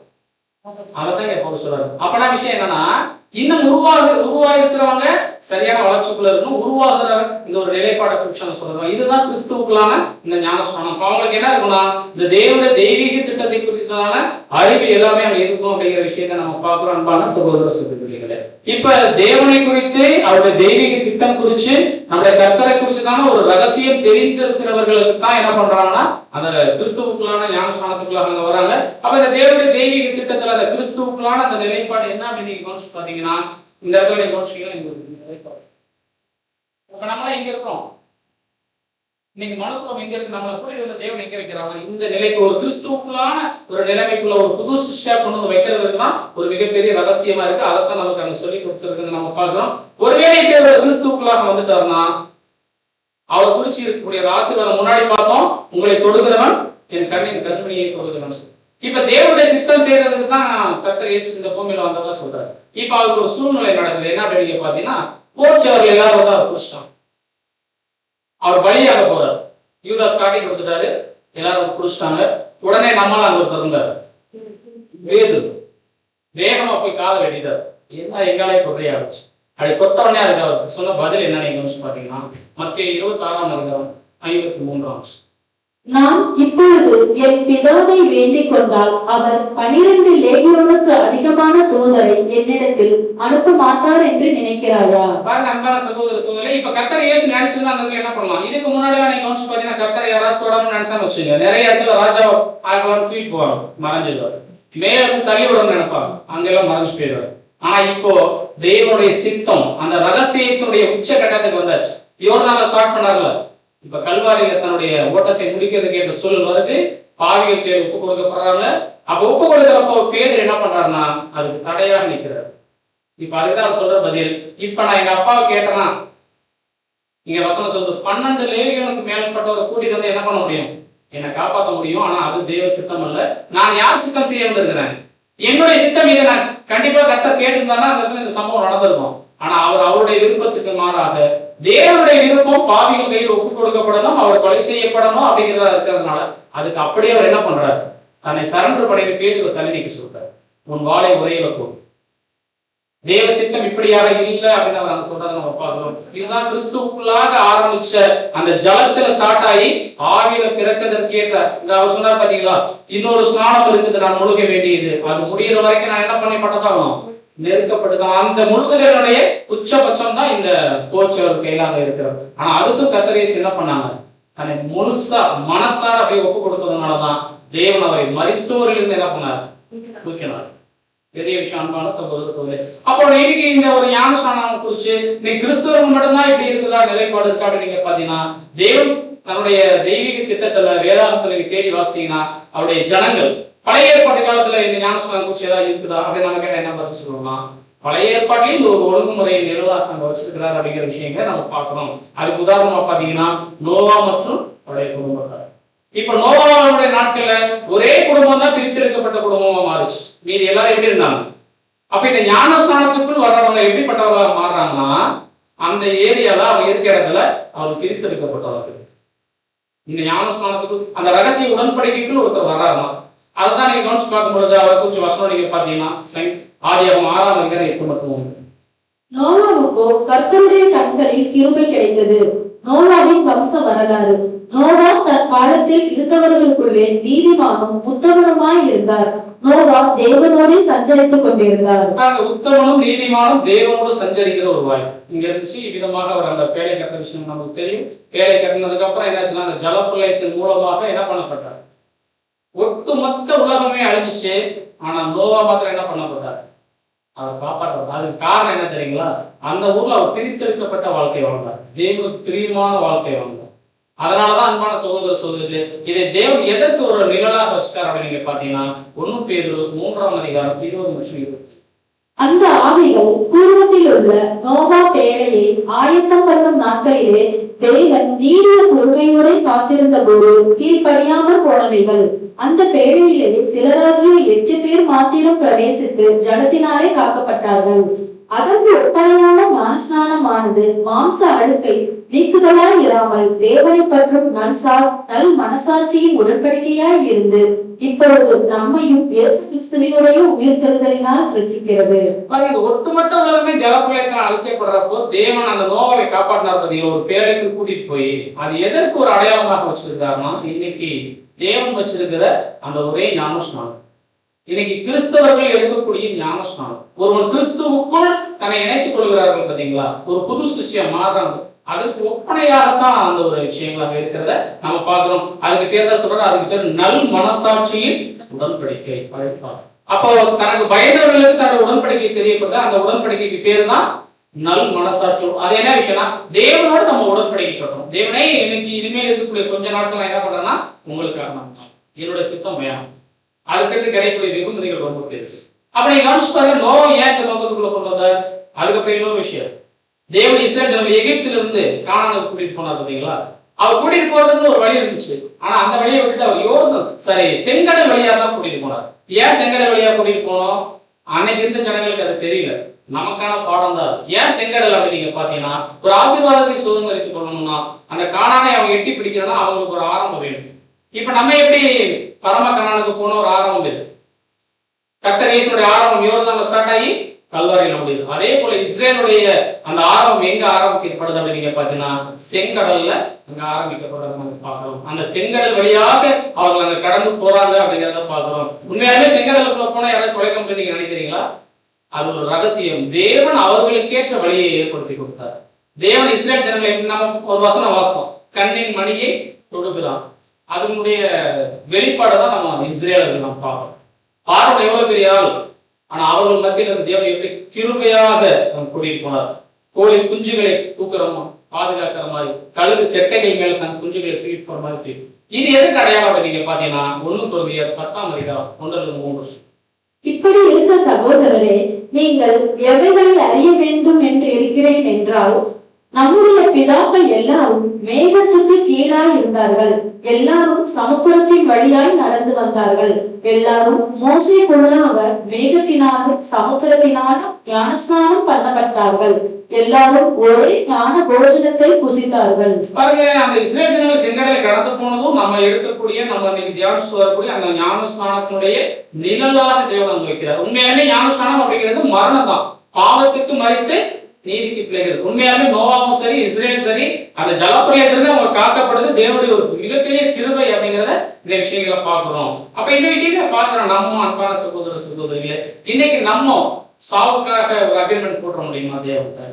S1: அதான் இங்க பவுல் சொல்றாரு. அப்பனா விஷயம் என்னன்னா, இன்னும் உருவாகி இருக்கிறவங்க சரியான வளர்ச்சிக்குள்ள இருக்கணும். உருவாகிற இந்த ஒரு நிலைப்பாடை குறிச்சு சொல்றோம். இதுதான் கிறிஸ்துவுக்குள்ளான இந்த ஞானஸ்நானம். அவங்களுக்கு என்ன இருக்குன்னா, இந்த தேவனுடைய தெய்வீக திட்டத்தை குறித்தான அறிவு எல்லாமே அங்க இருக்கும் அப்படிங்கிற விஷயத்த நம்ம பார்க்கிறோம். அன்பான சகோதர சகோதரிகளே, இப்ப தேவனை குறித்து அவருடைய தெய்வீக திட்டம் குறிச்சு நம்முடைய கர்த்தரை குறிச்சுதான ஒரு ரகசியம் தெரிந்திருக்கிறவர்களுக்கு தான் என்ன பண்றாங்கன்னா அந்த கிறிஸ்துவுக்குள்ளான ஞானஸ்நானத்துக்குள்ளாக அங்க வராங்க. அப்ப இந்த தேவனுடைய தெய்வீக திட்டத்துல அந்த கிறிஸ்துவுக்குள்ளான அந்த நிலைப்பாடு என்ன அப்படின்னு கவனிச்சு பாத்தீங்கன்னா, இந்த இடத்துல நிலைப்பாடு. இப்ப நம்மள எங்க இருக்கோம், நீங்க மனுக்குளம் எங்க இருக்கு, நம்மளை கூட இதுல தேவன் எங்க வைக்கிறாங்க, இந்த நிலைக்கு ஒரு கிறிஸ்துவுக்குள்ளான ஒரு நிலைமைக்குள்ள ஒரு புது சிருஷ்டியா கொண்டு வந்து வைக்கிறதுக்கு தான் ஒரு மிகப்பெரிய ரகசியமா இருக்கு. அதைத்தான் நமக்கு அங்க சொல்லி கொடுத்துருக்கு நம்ம பார்க்கிறோம். ஒருவேளை இப்ப கிறிஸ்துவுக்குள்ளாக வந்துட்டாருன்னா அவர் குறிச்சு இருக்கக்கூடிய ஆசீர்வாதம் முன்னாடி பார்த்தோம், உங்களை தொடுகிறவன் என் கண்ணின் கண்மணியை தொடுகிறவன். இப்ப தேவனுடைய சித்தம் செய்யறதுக்கு தான் கர்த்தர் இயேசு இந்த பூமியில வந்ததா சொல்றாரு. இப்ப அவருக்கு ஒரு சூழ்நிலை நடக்குது. என்ன அப்படின்னு பாத்தீங்கன்னா, போச்சு அவர்கள் எல்லாரும் வந்து அவர் புடிச்சிட்டான். அவர் பலியாக போறாரு. யூதாஸ் காட்டி கொடுத்துட்டாரு, எல்லாரும் புடிச்சிட்டாங்க. உடனே நம்மளால அங்க ஒருத்தர் இருந்தாரு, வேகமா போய் காதை வெட்டிட்டாரு. என்ன எங்காலே தொகையாது. அப்படி தொட்ட உடனே அதுக்கு அவர் சொன்ன பதில் என்ன நீங்க பாத்தீங்கன்னா, மத்திய 26:53.
S3: நான் இப்பொழுது என் பிதாவை வேண்டிக் கொண்டால் அவர் 12 லேகியோனுக்கு அதிகமான தூதரை என்னிடத்தில் அனுப்ப மாட்டார் என்று நினைக்கிறாயா?
S1: பாருங்க அன்பான சகோதர சகோதரி, இப்ப கர்த்தர் இயேசு நினைச்சிருந்தா அந்த இடத்துல என்ன பண்ணலாம்? இதுக்கு முன்னாடி நீங்க கவனிச்சு பாத்தீங்கன்னா கர்த்தர் யாராவது தொடர்ந்து நினைச்சான்னு வச்சுங்க, நிறைய இடத்துல ராஜா ஆகவன் தூக்கிட்டு போவாங்க, மறைஞ்சிடுவார். மேல இருந்து தள்ளி விடணும்னு நினைப்பாங்க, அங்கெல்லாம் மறைஞ்சு போயிடுவார். ஆனா இப்போ தேவனுடைய சித்தம் அந்த ரகசியத்தினுடைய உச்சகட்டத்துக்கு வந்தாச்சு. யோர்தான்ல ஸ்டார்ட் பண்ணார்ல, இப்ப கல்வாரியில தன்னுடைய ஓட்டத்தை முடிக்கிறதுக்கு என்ற சூழல் வருது. பாவிகளுக்கு ஒப்பு கொடுக்கப்படுறாங்க. அப்ப ஒப்பு கொடுக்கிறப்போ பேதர் என்ன பண்றாருன்னா அதுக்கு தடையாக நிற்கிறார். இப்ப அதுதான் சொல்ற பதில். இப்ப நான் எங்க அப்பாவை கேட்டேன்னா, இங்க வசனம் சொல்றது 12 லேவியனுக்கு மேற்பட்டவரை கூட்டிட்டு வந்து என்ன பண்ண முடியும்? என்னை காப்பாற்ற முடியும். ஆனா அது தேவ சித்தம் அல்ல. நான் யார் சித்தம் செய்ய வந்திருக்கிறேன்? என்னுடைய சித்தம் இதை நான் கண்டிப்பா கர்த்தர் கேட்டிருந்தாருன்னா அந்த இடத்துல இந்த சம்பவம் நடந்திருக்கும். ஆனா அவருடைய விருப்பத்துக்கு மாறாக தேவனுடைய விருப்பம் பாவிகள் கையில் ஒப்பு கொடுக்கப்படணும், அவர் கொலை செய்யப்படணும் அப்படிங்கிறதா இருக்கிறதுனால அதுக்கு அப்படியே அவர் என்ன பண்றாரு? தன்னை சரண்டர் பண்ணிட்டு பேதுருவை தள்ளி நிற்க சொல்றாரு. உன் வாளை உரையில போ. தேவ சித்தம் இப்படியாக இல்லை அப்படின்னு அவர் சொல்றதை நம்ம பார்க்கிறோம். இதுதான் கிறிஸ்துவுக்குள்ளாக ஆரம்பிச்ச அந்த ஜலத்துல ஸ்டார்ட் ஆகி ஆவியில பிறக்கதற்கேற்ற இந்த அவர் சொன்னார் பாத்தீங்களா, இன்னொரு ஸ்நானம் இருக்குது, நான் முழுக வேண்டியது. அது முடிகிற வரைக்கும் நான் என்ன பண்ணப்பட்டதாகணும்? நெருக்கப்படுதான். அந்த முழுகுதலுடைய உச்சபட்சம் தான் இந்த போச்சவர் கையிலாக இருக்கிறது. ஆனா அதுக்கும் கர்த்தர் இயேசு என்ன பண்ணாங்க? தன்னை முழுசா மனசார அப்படியே ஒப்பு கொடுத்ததுனாலதான் தேவன் அவரை மரித்தோரிலிருந்து என்ன பண்ணார்? தூக்கினார். பெரிய விஷயம் அன்பான சகோதர சகோதரி. அப்போ இன்னைக்கு இந்த ஒரு ஞானஸ்நானம் குறிச்சு நீ கிறிஸ்தவர்கள் மட்டும்தான் இப்படி இருக்குதா நிலைப்பாடு இருக்கா அப்படின்னு நீங்க பாத்தீங்கன்னா, தேவன் தன்னுடைய தெய்வீக திட்டத்துல வேதாந்தத்துல நீங்க தேடி வாசித்தீங்கன்னா அவருடைய ஜனங்கள் பழைய ஏற்பாட்டு காலத்துல இந்த ஞானஸ்நானம் குறிச்சு ஏதாவது இருக்குதா அப்படின்னு நம்ம கேட்ட என்ன பதில் சொல்லலாம்? பழைய ஏற்பாட்டிலையும் இந்த ஒரு ஒழுங்குமுறையை நிர்வாகம் வச்சிருக்கிறார் அப்படிங்கிற விஷயங்களை நம்ம பார்க்கிறோம். அதுக்கு உதாரணமா பாத்தீங்கன்னா நோவா மற்றும் பழைய குடும்பத்தார். இப்ப நோவாவுடைய நாட்கள்ல ஒரே குடும்பம் தான் பிரித்தெடுக்கப்பட்ட குடும்பமா மாறுச்சு. மீதி எல்லாரும் எப்படி இருந்தாங்க? அப்ப இந்த ஞானஸ்நானத்துக்குள் வர்றவங்க எப்படிப்பட்டவர்களா மாறுறாங்கன்னா, அந்த ஏரியால அவங்க இருக்கிற இடத்துல அவங்க பிரித்தெடுக்கப்பட்டவர்கள். இந்த ஞானஸ்நானத்துக்கு அந்த ரகசிய உடன்படிக்கைக்குள் ஒருத்தர் வர்றாருன்னா அதுதான் நீங்க கவனிச்சு பார்க்கும் பொழுது அவரை குறிச்சு வசனம் நீங்க பாத்தீங்கன்னா ஆதியாகமம் 6ஆம் அதிகாரம் 8 மற்றும் 9.
S3: நோவாவுக்கோ கர்த்தருடைய கண்களில் கிருபை கிடைத்தது. நோவாவின் வம்ச வரலாறு. நோவா தன் காலத்தில் இருந்தவர்களுக்குள்ளே நீதிமானும் உத்தமனுமாய் இருந்தார். நோவா தேவனோடு சஞ்சரித்துக் கொண்டிருந்தார்.
S1: உத்தமனும் நீதிமானும் தேவனோடு சஞ்சரிக்கிற ஒரு வாய்ப்பு இங்க இருந்துச்சு. இவ்விதமாக அவர் அந்த பேழை கட்ட விஷயம் நமக்கு தெரியும். பேழை கட்டினதுக்கு அப்புறம் என்னாச்சுன்னா அந்த ஜலப்பிரளயத்தின் மூலமாக என்ன பண்ணப்பட்டார்? ஒட்டுமொத்த உலகமே அழிஞ்சிச்சு. ஆனா நோவா மாத்திரம் என்ன பண்ணப்பட்டார்? அவர் காப்பாற்ற. அதுக்கு காரணம் என்ன தெரியுங்களா? அந்த ஊர்ல அவர் பிரித்தெடுக்கப்பட்ட வாழ்க்கை வாழ்ந்தார். தேவனுக்கு பிரியமான வாழ்க்கை வாழ்ந்தார். அதனாலதான் அன்பான சகோதர சகோதரி, இதை தேவன் எதற்கு ஒரு நிழலாக வச்சிட்டார் அப்படின்னு நீங்க பாத்தீங்கன்னா 1 பேதுரு 3ஆம் அதிகாரம் 20 மற்றும் 20.
S3: அந்த ஆவிகள் பூர்வத்தில் உள்ள நோவா பேழையை ஆயத்தம் பண்ணும் நாட்களிலே தேவன் நீடிய பொறுமையோட காத்திருந்த போது கீழ்ப்படியாமல் போனவைகள். அந்த பேழையிலே சிலராகிய 8 பேர் மாத்திரம் பிரவேசித்து ஜலத்தினாலே காக்கப்பட்டார்கள். அதற்கு ஒப்பனையான ஞானஸ்நானமானது மாம்ச அழுக்கை நீக்குதலாய் இராமல் தேவனை பற்றும் நல் மனசாட்சியின் உடன்படிக்கையாய் இருந்து இப்பொழுது நம்மையும் இயேசு கிறிஸ்துவினுடைய உயிர்த்தெழுதலினால் ரட்சிக்கிறது.
S1: ஒட்டுமொத்த உலகமே ஜலப்பிரளயத்தால் அழிக்கப்படுறப்போ தேவன் அந்த நோவாவை காப்பாற்றினார். பார்த்தீங்களா, ஒரு பேழைக்கு கூட்டிட்டு போய் அது எதற்கு ஒரு அடையாளமாக வச்சிருக்காருன்னா, இன்னைக்கு தேவன் வச்சிருக்கிற அந்த ஒரே ஞானஸ்நானம். இன்னைக்கு கிறிஸ்தவர்கள் எடுக்கக்கூடிய ஞானஸ்நானம். ஒருவன் கிறிஸ்துவுக்குள் தன்னை இணைத்துக் கொள்கிறார்கள் பார்த்தீங்களா, ஒரு புது சிஷ்யம் மாறுறாங்க. அதுக்கு ஒப்பனையாகத்தான் அந்த ஒரு விஷயங்களாக இருக்கிறத நம்ம பார்க்கிறோம். அதுக்கு பேர் தான் சொல்றாரு, அதுக்கு பேர் நல் மனசாட்சியின் உடன்படிக்கை. அப்போ தனக்கு பயந்தவர்களுக்கு தன்னோட உடன்படிக்கை தெரியப்படுது. அந்த உடன்படிக்கைக்கு பேர் தான் நல் மனசாட்சி. அது என்ன விஷயம்னா, தேவனோட நம்ம உடன்படிக்கை கட்டணும். தேவனே இன்னைக்கு இனிமேல் இருக்கக்கூடிய கொஞ்ச நாட்கள் நான் என்ன பண்றேன்னா உங்களுக்காக நான் என்னோட சித்தம் வேணும். அதுக்கு கிடைக்கக்கூடிய நிபந்தனைகள் ரொம்ப பெருசு. அப்படி கவனிச்சு பாருங்க, நோவா ஏன் இந்த நோக்கத்துக்குள்ள கொண்டு வந்தார்? அதுக்கப்புறம் இன்னொரு விஷயம், தேவன் இஸ்ரேல் ஜனங்களை எகிப்திலிருந்து கானானுக்கு கூட்டிட்டு போனார் பாத்தீங்களா. அவர் கூட்டிட்டு போறதுக்கு ஒரு வழி இருந்துச்சு. ஆனா அந்த வழியை விட்டுட்டு அவர் செங்கடல் வழியா தான் கூட்டிட்டு போனார். ஏன் செங்கடல் வழியா கூட்டிட்டு போனோம்? அன்னைக்கு இருந்த ஜனங்களுக்கு அது தெரியல. நமக்கான பாடம் தான். ஏன் செங்கடல் அப்படின்னு நீங்க பாத்தீங்கன்னா, ஒரு ஆசீர்வாதத்தை சுதந்திரித்துக் கொள்ளணும்னா அந்த கானானை அவங்க எட்டி பிடிக்கணும்னா அவங்களுக்கு ஒரு ஆரம்பம் வேணும். இப்ப நம்ம எப்படி பரம கானானுக்கு போன ஒரு ஆரம்பம் இருக்கு. கர்த்தர் இயேசுவுடைய ஆரம்பம் யோர்தான்ல ஸ்டார்ட் ஆகி கல்வாரியில முடியுது. அதே போல இஸ்ரேலுடைய அந்த ஆரம்பம் எங்க ஆரம்பிக்கப்படுது அப்படின்னு நீங்க பாத்தீங்கன்னா செங்கடல்ல அங்க ஆரம்பிக்கப்படுறத நம்ம பார்க்கிறோம். அந்த செங்கடல் வழியாக அவங்க அங்க கடந்து போறாங்க அப்படிங்கிறத பார்க்கிறோம். உண்மையாலுமே செங்கடலுக்குள்ள போனா யாராவது கொலைக்க முடியும் நீங்க நினைக்கிறீங்களா? அது ஒரு ரகசியம். தேவன் அவர்களுக்கேற்ற வழியை ஏற்படுத்தி கொடுத்தார். தேவன் இஸ்ரேல் ஜனங்களை நம்ம ஒரு வசனம் வாசித்தோம், கண்ணின் மணியை தொடுக்கிறான். அதனுடைய வெளிப்பாடுதான் நம்ம இஸ்ரேலர்கள் நம்ம பார்க்கிறோம். பார்வை எவ்வளவு பெரிய ஆள், ஆனா அவர்கள் மத்தியில் தேவன் எப்படி கிருபையாக கூட்டிட்டு போனார். கோழி குஞ்சுகளை தூக்குறோமோ பாதுகாக்கிற மாதிரி, கழுகு செட்டைகள் மேல தன் குஞ்சுகளை தூக்கி போற மாதிரி. இது எதுக்கு அடையாளம் நீங்க பாத்தீங்கன்னா 1 Corinthiயர் 10:1-3.
S3: இப்படி இருக்க சகோதரரே, நீங்கள் எவைகளை அறிய வேண்டும் என்று இருக்கிறேன் என்றால், நம்முடைய பிதாக்கள் எல்லாரும் மேகத்துக்கு கீழாய் இருந்தார்கள், எல்லாரும் சமுத்திரத்தின் வழியாய் நடந்து வந்தார்கள், எல்லாரும் மோசேக்குள்ளாக மேகத்தினாலும் சமுத்திரத்தினாலும் ஞானஸ்நானம் பண்ணப்பட்டார்கள், எல்லாரும் ஒரே ஞான போஜனத்தை புசித்தார்கள்.
S1: பாருங்க, அந்த இஸ்ரேல் ஜனங்கள் செங்கடலை கடந்து போனதும் நம்ம எடுக்கக்கூடிய நம்ம இன்னைக்கு தியானிச்சு வரக்கூடிய அந்த ஞானஸ்நானத்தினுடைய நிழலாக தேவன் வைக்கிறார். உண்மையாலுமே ஞானஸ்நானம் அப்படிங்கிறது மரணம் தான், பாவத்துக்கு மறித்து நீதிக்கு பிள்ளைகள். உண்மையாலுமே நோவாவும் சரி இஸ்ரேல் சரி அந்த ஜலப்பிரளயத்திலிருந்து அவங்க காக்கப்படுது தேவனுடைய ஒரு மிகப்பெரிய கிருபை அப்படிங்கிறத இந்த விஷயங்களை பார்க்கிறோம். அப்ப இந்த விஷயங்களை பார்க்கிறோம். நம்ம அன்பான சகோதர சகோதரிகளே, இன்னைக்கு நம்ம சாவுக்காக ஒரு அக்ரிமெண்ட் போட முடியுமா தேவத்தை?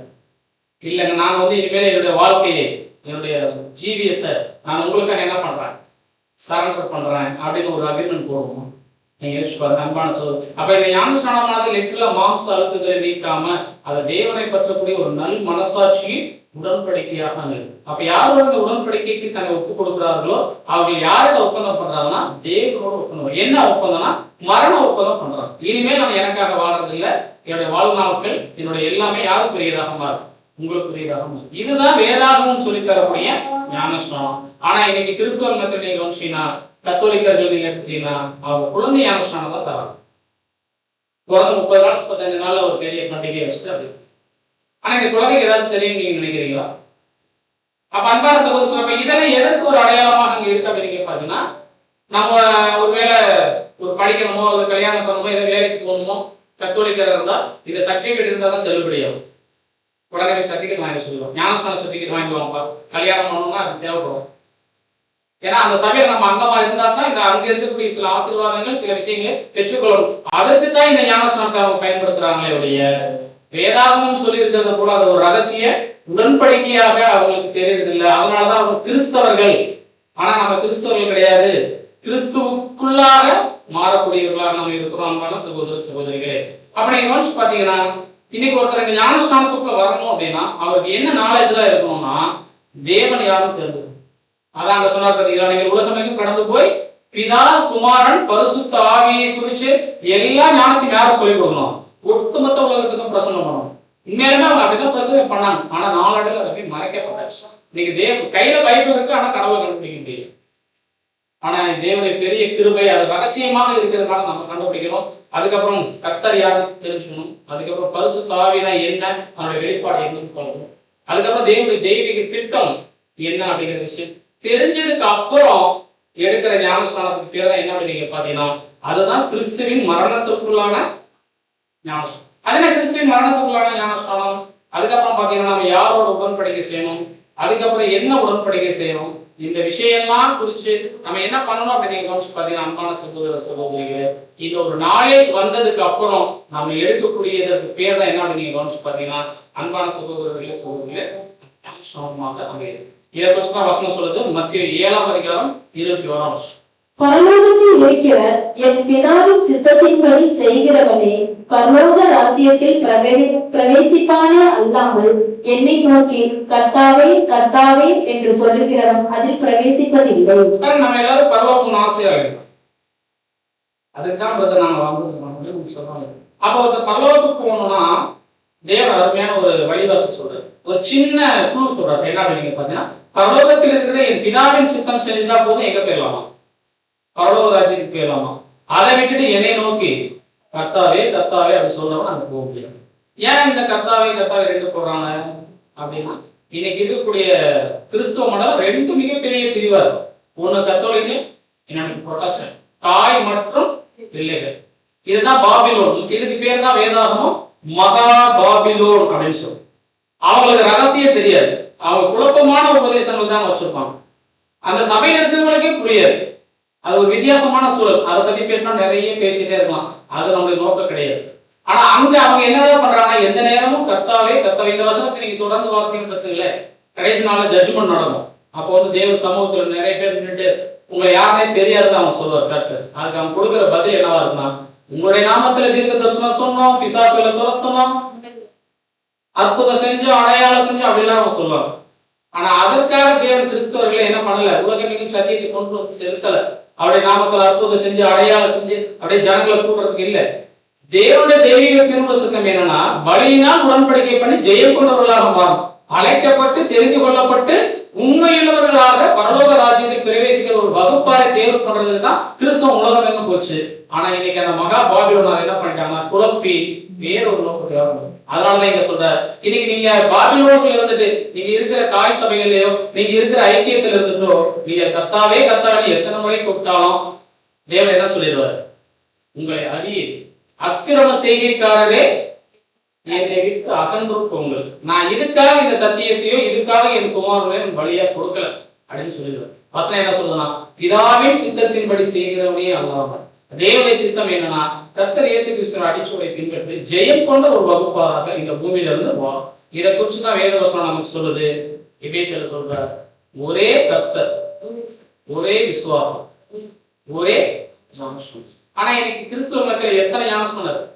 S1: இல்லைங்க, நான் இனிமேல் என்னுடைய வாழ்க்கையை என்னுடைய ஜீவியத்தை நான் உங்களுக்காக என்ன பண்றேன், சரண்டர் பண்றேன் அப்படின்னு ஒரு அக்ரிமெண்ட் போடுவோம். நீங்க யோசிச்சு பாருங்க அன்பான சகோதரர். அப்ப இந்த ஞானஸ்நானமானது லிட்டரலா மாம்ச அழுக்குகளை நீக்காம அதை தேவனை பற்றக்கூடிய ஒரு நல் மனசாட்சியின் உடன்படிக்கையாக இருக்கு. அப்ப யாரோட இந்த உடன்படிக்கைக்கு தன்னை ஒப்பு கொடுக்கிறார்களோ அவர்கள் யாரோட ஒப்பந்தம் பண்றாங்கன்னா தேவனோட ஒப்பந்தம். என்ன ஒப்பந்தம்னா மரண ஒப்பந்தம் பண்றாங்க. இனிமேல் நான் எனக்காக வாழ்றது இல்லை, என்னுடைய வாழ்நாட்கள் என்னுடைய எல்லாமே யாருக்குரியதாக மாறும், உங்களுக்குரியதாக மாறும். இதுதான் வேதாகமும் சொல்லி தரக்கூடிய ஞானஸ்நானம். ஆனா இன்னைக்கு கிறிஸ்தவ மத்திய நீங்க கவனிச்சீங்கன்னா கத்தோலிக்கர்கள் நீங்க எடுத்தீங்கன்னா அவங்க குழந்தை ஞானஸ்நானம் தான் தராங்க. குழந்தை 30 நாள் 35 நாள்ல ஒரு பெரிய பண்டிகையை வச்சுட்டு அப்படி. ஆனா இந்த குழந்தைக்கு ஏதாச்சும் தெரியும் நீங்க நினைக்கிறீங்களா? அப்ப அன்பான சகோதரர், இதெல்லாம் எதற்கு ஒரு அடையாளமாக அங்க இருக்கு அப்படின்னு நீங்க பாத்தீங்கன்னா, நம்ம ஒருவேளை ஒரு படிக்கணுமோ அல்லது கல்யாணம் பண்ணணுமோ ஏதோ வேலைக்கு போகணுமோ கத்தோலிக்கர் இருந்தா இந்த சர்டிபிகேட் இருந்தா தான் செல்லுபடியாகும். உடனே சர்டிபிகேட் வாங்கி சொல்லுவோம், ஞானஸ்நான சர்டிபிகேட் வாங்கி வாங்கப்பா, கல்யாணம் பண்ணணும்னா அது தேவைப்படும். ஏன்னா அந்த சபையில நம்ம அங்கமா இருந்தா தான் இந்த அங்க இருக்கக்கூடிய சில ஆசீர்வாதங்கள் சில விஷயங்களை பெற்றுக்கொள்ளணும். அதற்கு தான் இந்த ஞானஸ்நானத்தை அவங்க பயன்படுத்துறாங்களே ஒழிய வேதாகமும் சொல்லி இருக்கிறது போல அது ஒரு ரகசிய உடன்படிக்கையாக அவங்களுக்கு தெரியறதில்லை. அதனாலதான் அவங்க கிறிஸ்தவர்கள். ஆனா நம்ம கிறிஸ்தவர்கள் கிடையாது, கிறிஸ்துவுக்குள்ளாக மாறக்கூடியவர்களாக நம்ம இருக்கிறோம் அன்பான சகோதர சகோதரிகளே. அப்ப நீங்க யோசிச்சு பாத்தீங்கன்னா இன்னைக்கு ஒருத்தர் இந்த ஞானஸ்நானத்துக்குள்ள வரணும் அப்படின்னா அவருக்கு என்ன நாலேஜ் தான் இருக்கணும்னா தேவன் யாரும் தெரிஞ்சுக்கணும். அதான் அங்க சொன்னார் பார்த்தீங்களா, நீங்கள் உலகமெங்கும் கடந்து போய் பிதா குமாரன் பரிசுத்த ஆவியை குறிச்சு எல்லா ஞானத்தையும் யாரும் சொல்லிக் கொடுக்கணும், ஒட்டுமொத்த உலகத்துக்கும் பிரசங்கம் பண்ணணும். உண்மையிலுமே அவங்க அப்படிதான் பிரசங்கம் பண்ணாங்க. ஆனா நாளடைவில் அதை போய் மறைக்கப்பட்டாச்சு. இன்னைக்கு கையில பைபிள் இருக்கு, ஆனா கடவுளை கண்டுபிடிக்க முடியும். ஆனா தேவனுடைய பெரிய கிருபை அது ரகசியமாக இருக்கிறதுனால நம்ம கண்டுபிடிக்கிறோம். அதுக்கப்புறம் கர்த்தர் யாருன்னு தெரிஞ்சுக்கணும். அதுக்கப்புறம் பரிசுத்த ஆவினா என்ன, அதனுடைய வெளிப்பாடு என்னன்னு பார்க்கணும். அதுக்கப்புறம் தேவனுடைய தெய்வீக திட்டம் என்ன அப்படிங்கிற விஷயம் தெரிஞ்சதுக்கு அப்புறம் எடுக்கிற ஞானஸ்நானத்துக்கு பேர் தான் என்ன அப்படின்னு நீங்க பாத்தீங்கன்னா அதுதான் கிறிஸ்துவின் மரணத்துக்குள்ளான ஞானஸ்நானம். அதே கிறிஸ்துவின் மரணத்துக்குள்ளான ஞானஸ்நானம். அதுக்கப்புறம் பாத்தீங்கன்னா நம்ம யாரோட உடன்படிக்கை செய்யணும், அதுக்கப்புறம் என்ன உடன்படிக்கை செய்யணும், இந்த விஷயம்லாம் குறிச்சு நம்ம என்ன பண்ணணும் அப்படின்னு நீங்க கவனிச்சு பாத்தீங்கன்னா அன்பான சகோதர சகோதரிகளே, இந்த ஒரு நாலேஜ் வந்ததுக்கு அப்புறம் நம்ம எடுக்கக்கூடியதற்கு பேர் தான் என்ன அப்படின்னு நீங்க கவனிச்சு பாத்தீங்கன்னா அன்பான சகோதரர்களே சகோதரிகளே ஞானஸ்நானமாக அமையுது. இதை குறிச்சு தான் வசனம் சொல்லுது, மத்திய 7:21.
S3: பரலோகத்தில் இருக்கிற என் பிதாவின் சித்தத்தின்படி செய்கிறவனே பரலோக ராஜ்யத்தில் பிரவேசிப்பானே அல்லாமல் என்னை நோக்கி கர்த்தாவே கர்த்தாவே என்று சொல்லுகிறவன் அதில் பிரவேசிப்பதில்லை.
S1: நம்ம எல்லாரும் பரலோகம் ஆசையா இருக்கோம், அதுதான் நாங்க வந்து சொல்றாங்க. அப்ப ஒரு பரலோகத்துக்கு போகணும்னா தேவன் அருமையான ஒரு வழிவாசல் சொல்றாரு, ஒரு சின்ன குழு சொல்றாரு. என்ன அப்படின்னு பாத்தீங்கன்னா பரலோகத்தில் இருக்கிற என் பிதாவின் சித்தம் செஞ்சா போதும் எங்க போயிடலாமா, பரலோக ராஜ்யத்துக்கு போயிடலாமா. அதை விட்டுட்டு என்னை நோக்கி கர்த்தாவே கர்த்தாவே அப்படி சொல்றவன் அங்க போக முடியாது. ஏன் இந்த கர்த்தாவே கர்த்தாவே ரெண்டு போடுறாங்க அப்படின்னா இன்னைக்கு இருக்கக்கூடிய கிறிஸ்துவ மண்டலம் 2 மிகப்பெரிய பிரிவா இருக்கும். ஒண்ணு கத்தோலிக்க, இன்னொன்று புரொட்டஸ்டன்ட், தாய் மற்றும் பிள்ளைகள். இதுதான் பாபிலோன். இதுக்கு பேர் தான் வேதாகமும் மகா பாபிலோன் அப்படின்னு சொல்லுவோம். அவங்களுக்கு ரகசியம் தெரியாது, அவங்க குழப்பமான உபதேசங்கள் தான் வச்சிருப்பாங்க. அந்த சபையில இருக்கிறவங்களுக்கே புரியாது. அது ஒரு வித்தியாசமான சூழல். அதை பத்தி பேசினா நிறைய பேசிட்டே இருக்கலாம், அது நம்மளுடைய நோக்கம் கிடையாது. ஆனா அங்க அவங்க என்னதான் பண்றாங்கன்னா, எந்த நேரமும் கர்த்தாவே கர்த்தாவே. இந்த வசனத்தை நீங்க தொடர்ந்து வார்த்தைன்னு பிரச்சனை, கடைசி நாள்ல ஜட்ஜ்மெண்ட் நடக்கும். அப்போ தேவ சமூகத்துல நிறைய பேர் நின்றுட்டு உங்களை யாருனே தெரியாதுன்னு அவன் சொல்லுவார் கர்த்தர். அதுக்கு அவன் கொடுக்குற பதில் என்னவா இருக்குன்னா, உங்களுடைய நாமத்துல தீர்க்க தரிசனம் சொன்னோம், பிசாசுகளை துரத்தணும், அற்புதம் செஞ்சோம், அடையாளம் செஞ்சோம் அப்படிலாம் அவன் சொல்லுவான். ஆனா அதற்காக தேவன் கிறிஸ்தவர்களை என்ன பண்ணல, உலகமெங்கும் சத்தியத்தை கொண்டு வந்து செலுத்தல. அவருடைய நாமத்தில் அற்புதம் செஞ்சு அடையாளம் செஞ்சு அப்படியே ஜனங்களை கூப்பிடுறதுக்கு இல்லை. தேவனுடைய தெய்வீக திரும்ப சுத்தம் என்னன்னா, பலியினால் உடன்படிக்கை பண்ணி ஜெயம் கொண்டவர்களாக மாறும், அழைக்கப்பட்டு தெரிந்து கொள்ளப்பட்டு உண்மையுள்ளவர்களாக பரலோக ராஜ்யத்தில் பிரவேசிக்கிற ஒரு வகுப்பாரை தேர்வு பண்றதுக்கு தான் கிறிஸ்தவம் உலகம் எங்க போச்சு. ஆனா இன்னைக்கு அந்த மகா பாபிலோன் என்ன பண்ணிட்டாங்கன்னா, குழப்பி வேறொரு நோக்கத்துக்காக. அதனாலதான் இங்க சொல்ற, இன்னைக்கு நீங்க பாபிலோன்ல இருந்துட்டு நீங்க இருக்கிற தாய் சபைகளையோ நீங்க இருக்கிற ஐக்கியத்துல இருந்துட்டோ நீங்க கர்த்தாவே கர்த்தாவே எத்தனை முறை கூப்பிட்டாலும் தேவன் என்ன சொல்லிடுவாரு, உங்களை அறிய அக்கிரம செய்கைக்காரரே என்னை விட்டு அகன்று நான் இதுக்காக இந்த சத்தியத்தையோ இதுக்காக என் குமாரனையும் வழியா கொடுக்கல அப்படின்னு சொல்லிடுவார். வசனம் என்ன சொல்லுதுன்னா, பிதாவின் சித்தத்தின்படி செய்கிறவனே அல்லாம தேவனுடைய சித்தம் என்னன்னா, கர்த்தர் இயேசு கிறிஸ்துவின் அடிச்சுவடை பின்பற்றி ஜெயம் கொண்ட ஒரு வகுப்பாராக இந்த பூமியில இருந்து வாழும். இதை குறிச்சுதான் வேத வசனம் நமக்கு சொல்லுது. எபேசியர்ல சொல்றார், ஒரே கர்த்தர், ஒரே விசுவாசம், ஒரே ஞானஸ்நானம். ஆனா இன்னைக்கு கிறிஸ்துவ மக்கள் எத்தனை ஞானஸ்நானம் இருக்கு?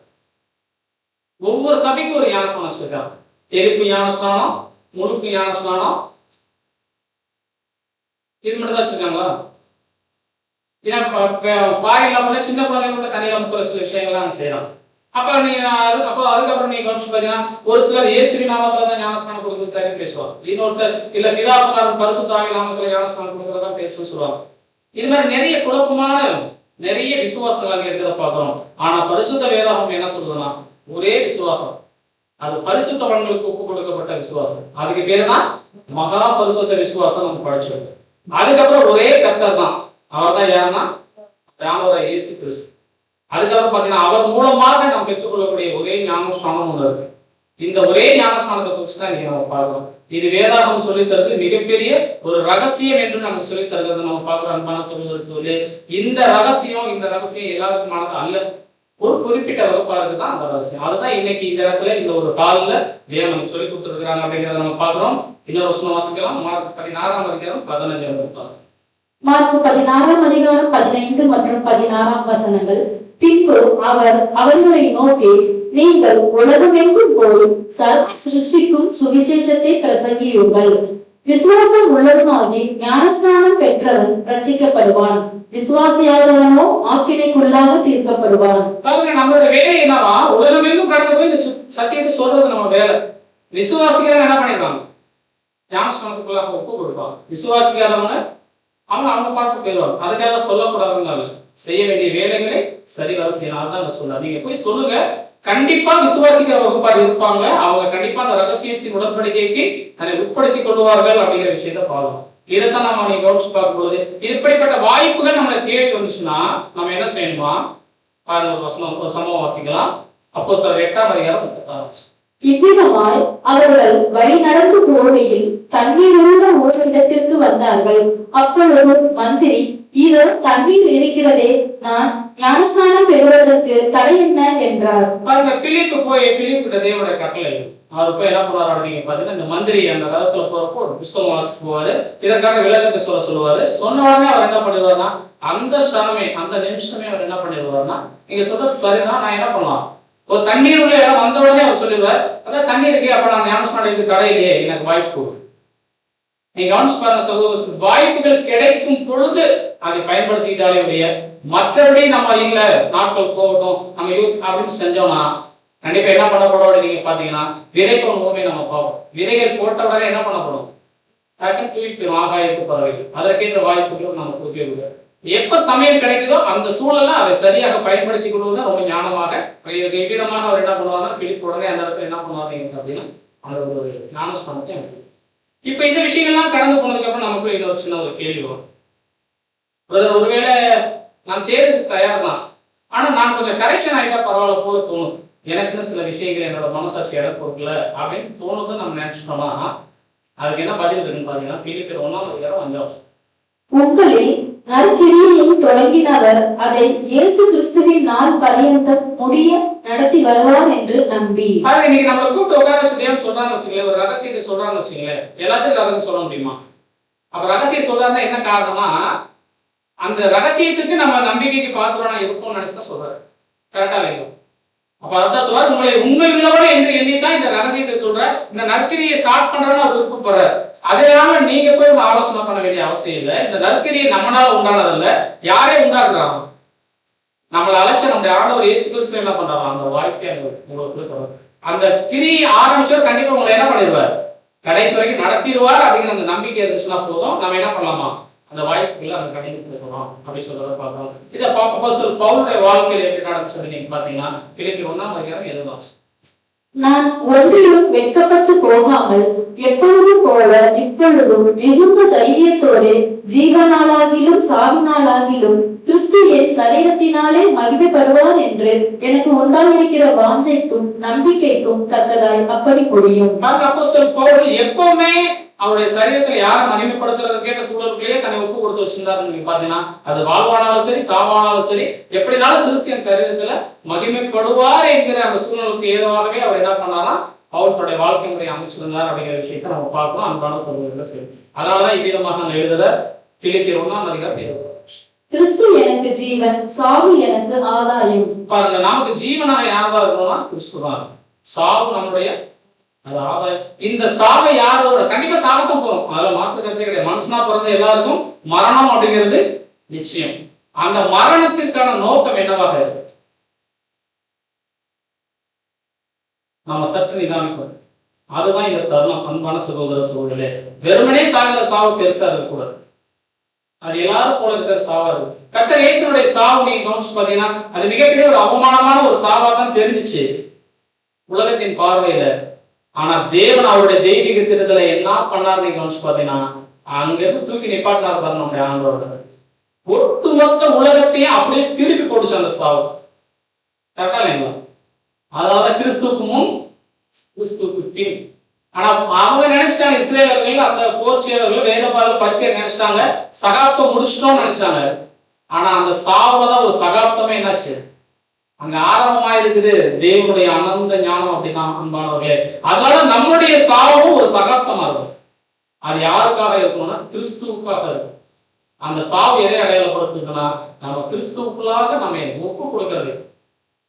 S1: ஒவ்வொரு சபைக்கும் ஒரு ஞானஸ்நானம் வச்சிருக்காங்க. தெளிப்பு ஞானஸ்நானம், முழுக்கு ஞானஸ்நானம், இது மட்டும் தான் வச்சிருக்காங்களா? ஃபாரின்ல சின்ன குழந்தைங்களுக்கு தனியாக முக்கிய சில விஷயங்கள்லாம் செய்யலாம். அப்ப நீங்க அதுக்கப்புறம் நீங்க கவனிச்சு பாத்தீங்கன்னா, ஒரு சிலர் இயேசுவி நாமத்துல தான் ஞானஸ்நானம் கொடுக்குறது சரின்னு பேசுவாங்க. இன்னொருத்தர் இல்ல பிதாகுமாரன் பரிசுத்தாவி நாமத்துல ஞானஸ்நானம் கொடுக்கறதா பேசுன்னு சொல்லுவாங்க. இது மாதிரி நிறைய குழப்பமான நிறைய விசுவாசங்கள் அங்க இருக்கிறத பார்க்கிறோம். ஆனா பரிசுத்த வேதாகம் என்ன சொல்லுதுன்னா, ஒரே விசுவாசம், அது பரிசுத்தவன்களுக்கு ஒப்பு கொடுக்கப்பட்ட விசுவாசம். அதுக்கு பேரு தான் மகா பரிசுத்த விசுவாசம் நம்ம படிச்சிருக்கோம். அதுக்கப்புறம் ஒரே கர்த்தர் தான், அவர் தான் யாருன்னா இயேசு கிறிஸ்து. அதுக்கப்புறம் பாத்தீங்கன்னா அவர் மூலமாக நாம் பெற்றுக்கொள்ளக்கூடிய ஒரே ஞானஸ்நானம் ஒண்ணு இருக்கு. இந்த ஒரே ஞானஸ்நானத்தை குறித்து தான் நம்ம பார்க்கிறோம். இது வேதாகம் சொல்லித் தருது மிகப்பெரிய ஒரு ரகசியம் என்று நம்ம சொல்லித் தருகிறது நம்ம பார்க்கிறோம். அன்பான சொல்லி இந்த ரகசியம் எல்லாருக்குமானது அல்ல, ஒரு குறிப்பிட்ட வகுப்பாருக்கு தான் அந்த ரகசியம். அதுதான் இன்னைக்கு இந்த இடத்துல இந்த ஒரு காலில் தேவன் நமக்கு சொல்லி கொடுத்துருக்காங்க அப்படிங்கிறத நம்ம பார்க்கிறோம். இன்னொரு வசனம் வாசிக்கலாம். மார்க் 16 அதிகாரம் 15.
S3: மார்க் 16 அதிகாரம் 15 மற்றும் 16 வசனங்கள். பின்பு அவர் அவர்களை நோக்கி, நீங்கள் உலகமெங்கும் போய் சிருஷ்டிக்கும் சுவிசேஷத்தை பிரசங்கியுங்கள். விசுவாசம் உள்ளவனாகி ஞானஸ்நானம் பெற்றவன் ரட்சிக்கப்படுவான், விசுவாசியாதவனோ ஆக்கினைக்குள்ளாக தீர்க்கப்படுவான்.
S1: நம்மளோட வேலை என்னவா, உலகமெங்கும் கடந்து போய் இந்த சத்தியத்தை சொல்றது நம்ம வேலை. விசுவாசிக்கிறவங்க என்ன பண்ணிடுவாங்க, ஞானஸ்நானத்துக்குள்ளாக ஒப்பு கொடுப்பாங்க. விசுவாசிக்காதவங்க அவங்க பாட்டு போயிடுவாங்க. அதுக்காக சொல்லக்கூடாதுங்க, செய்ய வேண்டிய வேலைகளை சரிவர செய்யலாம். அதுதான் சொல்ல, நீங்க போய் சொல்லுங்க. கண்டிப்பா விசுவாசிக்கிற வகுப்பார் இருப்பாங்க, அவங்க கண்டிப்பா அந்த ரகசியத்தின் உடன்படிக்கைக்கு தன்னை உட்படுத்திக் கொள்வார்கள் அப்படிங்கிற விஷயத்த பார்க்கணும். இதைத்தான் நம்ம நீங்க கவனிச்சு பார்க்கும்போது இப்படிப்பட்ட வாய்ப்புகள் நம்மளை தேடி வந்துச்சுன்னா நம்ம என்ன செய்யணுமா, ஒரு சம்பவம் வாசிக்கலாம். அப்போஸ்தலர் 8ஆம் அதிகாரம் 36.
S3: இவ்விதமாய் அவர்கள் வழி நடந்து போகையில் தண்ணீர் உள்ள ஒரு இடத்திற்கு வந்தார்கள். அப்பொழுது மந்திரி, இதோ தண்ணீர் இருக்கிறதே, நான் ஞானஸ்நானம் பெறுவதற்கு தடை என்ன என்றார்.
S1: பாருங்க, பிலிப்பு தேவனுடைய கட்டளை. அவர் போய் என்ன பண்ணுவார் அப்படிங்க பாத்தீங்கன்னா, இந்த மந்திரி அந்த காலத்துல போறப்போ ஒரு புஸ்தகம் வாசிட்டு போவாரு, இதற்கான விளக்கத்தை சொல்லுவாரு. சொன்ன உடனே அவர் என்ன பண்ணிடுவார்னா, அந்த க்ஷணமே அந்த நிமிஷமே அவர் என்ன பண்ணிடுவார்னா, நீங்க சொல்றது சரிதான், நான் என்ன பண்ணலாம், ஒரு தண்ணீர் உள்ள இடம் வந்த உடனே அவர் சொல்லிடுவார், அதான் தண்ணீர் இருக்கே, அப்ப நான் ஞானஸ்நானத்துக்கு தடை இல்லையே, எனக்கு வாய்ப்பு கொடு. நீங்க கவனிச்சு பாருங்க சகோதரர், வாய்ப்புகள் கிடைக்கும் பொழுது அதை பயன்படுத்திக்கிட்டாலே உடைய, மற்றபடி நம்ம இல்ல நாட்கள் போகட்டும் நம்ம யூஸ் அப்படின்னு செஞ்சோம்னா கண்டிப்பா என்ன பண்ணப்படும் நீங்க பாத்தீங்கன்னா, விதைப்போம் பூமி நம்ம பார்ப்போம். விதைகள் போட்ட உடனே என்ன பண்ணப்படும், டக்குன்னு தூக்கி ஆகாயத்துக்கு பறவைகள். அதற்கேற்ற வாய்ப்புகளும் நம்ம கொடுக்க எப்ப சமயம் கிடைக்குதோ அந்த சூழலை அதை சரியாக பயன்படுத்திக் கொள்வது ரொம்ப ஞானமாக விதமாக அவர் என்ன பண்ணுவாங்க, பிடிப்பு உடனே அந்த இடத்துல என்ன பண்ணுவாங்க அப்படின்னா அந்த ஒரு ஞானஸ்தானத்தை. இப்ப இந்த விஷயங்கள்லாம் கடந்து போனதுக்கு அப்புறம் நமக்கு இன்னொரு சின்ன ஒரு கேள்வி வரும். ஒருவேளை நான் செய்யறதுக்கு தயார் தான், ஆனா நான் கொஞ்சம் கரெக்ஷன் ஆகிட்டா பரவாயில்ல போல தோணும். எனக்குன்னு சில விஷயங்கள் என்னோட மனசாட்சி இடம் கொடுக்கல அப்படின்னு தோணுது நம்ம நினைச்சிட்டோம்னா அதுக்கு என்ன பதில் இருக்குன்னு பாத்தீங்கன்னா பிலிப்பியர் 1:5.
S3: உங்களில் நற்கிரியையை தொடங்கினவர் அதை இயேசு கிறிஸ்துவின் நாள் பரியந்தம் முடிய நடத்தி வருவார் என்று நம்பி.
S1: இன்னைக்கு நம்ம கூப்பிட்டு உட்கார வச்சு சொல்றாங்க வச்சுங்களேன், ஒரு ரகசியத்தை சொல்றாங்க வச்சுங்களேன், எல்லாத்துக்கும் ரகசியம் சொல்ல முடியுமா? அப்ப ரகசியம் சொல்றாருன்னா என்ன காரணமா, அந்த ரகசியத்துக்கு நம்ம நம்பிக்கைக்கு பாத்திரம்னா இருக்கும்னு நினைச்சுதான் சொல்றாரு. கரெக்டா இல்லையா? அப்ப அதான் சொல்றாரு, உங்களை உண்மை உள்ளவர் என்று எண்ணித்தான் இந்த ரகசியத்தை சொல்ற, இந்த நற்கிரியை ஸ்டார்ட் பண்றேன்னு அவர் விருப்பப்படுறாரு. அதனால நீங்க போய் ஆலோசனை பண்ண வேண்டிய அவசியம் இல்லை. இந்த நற்கிரியை நம்மளால உண்டானதல்ல, யாரே உண்டாக்குறாங்க. நம்மளை அழைச்ச நம்முடைய ஆண்டவர் இயேசு கிறிஸ்து என்ன பண்றாங்க, அந்த வாழ்க்கை உங்களுக்கு அந்த கிரியை ஆரம்பிச்சவர் கண்டிப்பா உங்களை என்ன பண்ணிடுவார், கடைசி வரைக்கும் நடத்திடுவார் அப்படிங்கிற அந்த நம்பிக்கை இருந்துச்சுன்னா போதும். நம்ம என்ன பண்ணலாமா, அந்த வாய்ப்புகளை அந்த கடைக்கு இருக்கணும் அப்படின்னு சொல்றத பார்க்கலாம். இதை அப்போஸ்தலர் பவுலுடைய வாழ்க்கையில எப்படி நடந்துச்சு நீங்க பாத்தீங்கன்னா பிலிப்பியர் 1:5 எழுதலாம்.
S3: நான் ஒன்றிலும் வெட்கப்பட்டு போகாமல் எப்பொழுதும் போல இப்பொழுதும் மிகுந்த தைரியத்தோடு ஜீவனாலாகிலும் சாவினாலாகிலும் கிறிஸ்து என் சரீரத்தினாலே மகிமைப்படுவார் என்று எனக்கு உண்டாயிருக்கிற வாஞ்சைக்கும் நம்பிக்கைக்கும் தக்கதாய் அப்படி முடியும்.
S1: அப்போஸ்தலர் பவுல் எப்பவுமே அவருடைய சரீரத்துல யாரை மகிமைப்படுத்துறது கேட்ட சூழலுக்குள்ளேயே தன்னை ஒப்பு கொடுத்து வச்சிருந்தாரு. நீங்க பாத்தீங்கன்னா அது வாழ்வானாலும் சரி சாவானாலும் சரி எப்படினாலும் கிறிஸ்தியன் சரீரத்துல மகிமைப்படுவார் என்கிற அந்த சூழலுக்கு ஏதுவாகவே அவர் என்ன பண்ணாரா, அவருடைய வாழ்க்கை முறையை அமைச்சிருந்தார் அப்படிங்கிற விஷயத்த நம்ம பார்க்கணும். அன்பான சகோதரர்களே சரி, அதனாலதான் இவ்விதமாக நான் எழுதுற பிலிப்பியர் 1:5
S3: கிறிஸ்து எனக்கு ஜீவன், சாவு எனக்கு ஆதாயம்.
S1: பாருங்க, நமக்கு ஜீவனாக யாரா இருக்கணும்னா கிறிஸ்து தான். சாவு நம்முடைய அது ஆதாயம். இந்த சாவை யாரோட கண்டிப்பா சாகத்தான் போறோம், அதுல மாற்று கருத்தே கிடையாது. மனுஷனா பிறந்த எல்லாருக்கும் மரணம் அப்படிங்கிறது நிச்சயம். அந்த மரணத்திற்கான நோக்கம் என்னவாக இருக்கு, நம்ம சற்று நிதானிப்போம். அதுதான் இந்த தருணம். அன்பான சகோதர சகோதரர்களே, வெறுமனே சாகிற சாவு பெருசா இருக்கக்கூடாது, அது எல்லாரும் போல இருக்கிற சாவா இருக்கு. கர்த்தர் இயேசுனுடைய சாவு நீங்க கவனிச்சு பாத்தீங்கன்னா அது மிகப்பெரிய ஒரு அவமானமான ஒரு சாவா தான் தெரிஞ்சிச்சு உலகத்தின் பார்வையில. ஆனா தேவன் அவருடைய தெய்வீக திட்டத்துல என்ன பண்ணார் நீங்க கவனிச்சு பாத்தீங்கன்னா அங்க இருந்து தூக்கி நிப்பாட்டினார் பாருங்க நம்முடைய ஆண்டோட. ஒட்டுமொத்த உலகத்தையும் அப்படியே திருப்பி போட்டுச்சு அந்த சாவு. கரெக்டா இல்லைங்களா? அதனாலதான் கிறிஸ்துவுக்கு முன் கிறிஸ்துவுக்கு பின். ஆனா அவங்க நினைச்சிட்டாங்க, இஸ்ரேலர்கள் அந்த போர்ச்சியர்கள் வேதபாத பரிசையை நினைச்சிட்டாங்க, சகாப்தம் முடிச்சிட்டோம்னு நினைச்சாங்க. ஆனா அந்த சாவுலதான் ஒரு சகாப்தமே என்னாச்சு, அங்க ஆரம்பமா இருக்குது தேவனுடைய அனந்த ஞானம் அப்படின்னா அன்பானவர்களே. அதனால நம்முடைய சாவும் ஒரு சகாப்தமா இருக்கும். அது யாருக்காக இருக்கணும்னா கிறிஸ்துவுக்காக இருக்கும். அந்த சாவு எதை அடையாளப்படுத்துதுன்னா நம்ம கிறிஸ்துவுக்குள்ளாக நம்ம ஒப்பு கொடுக்கிறது,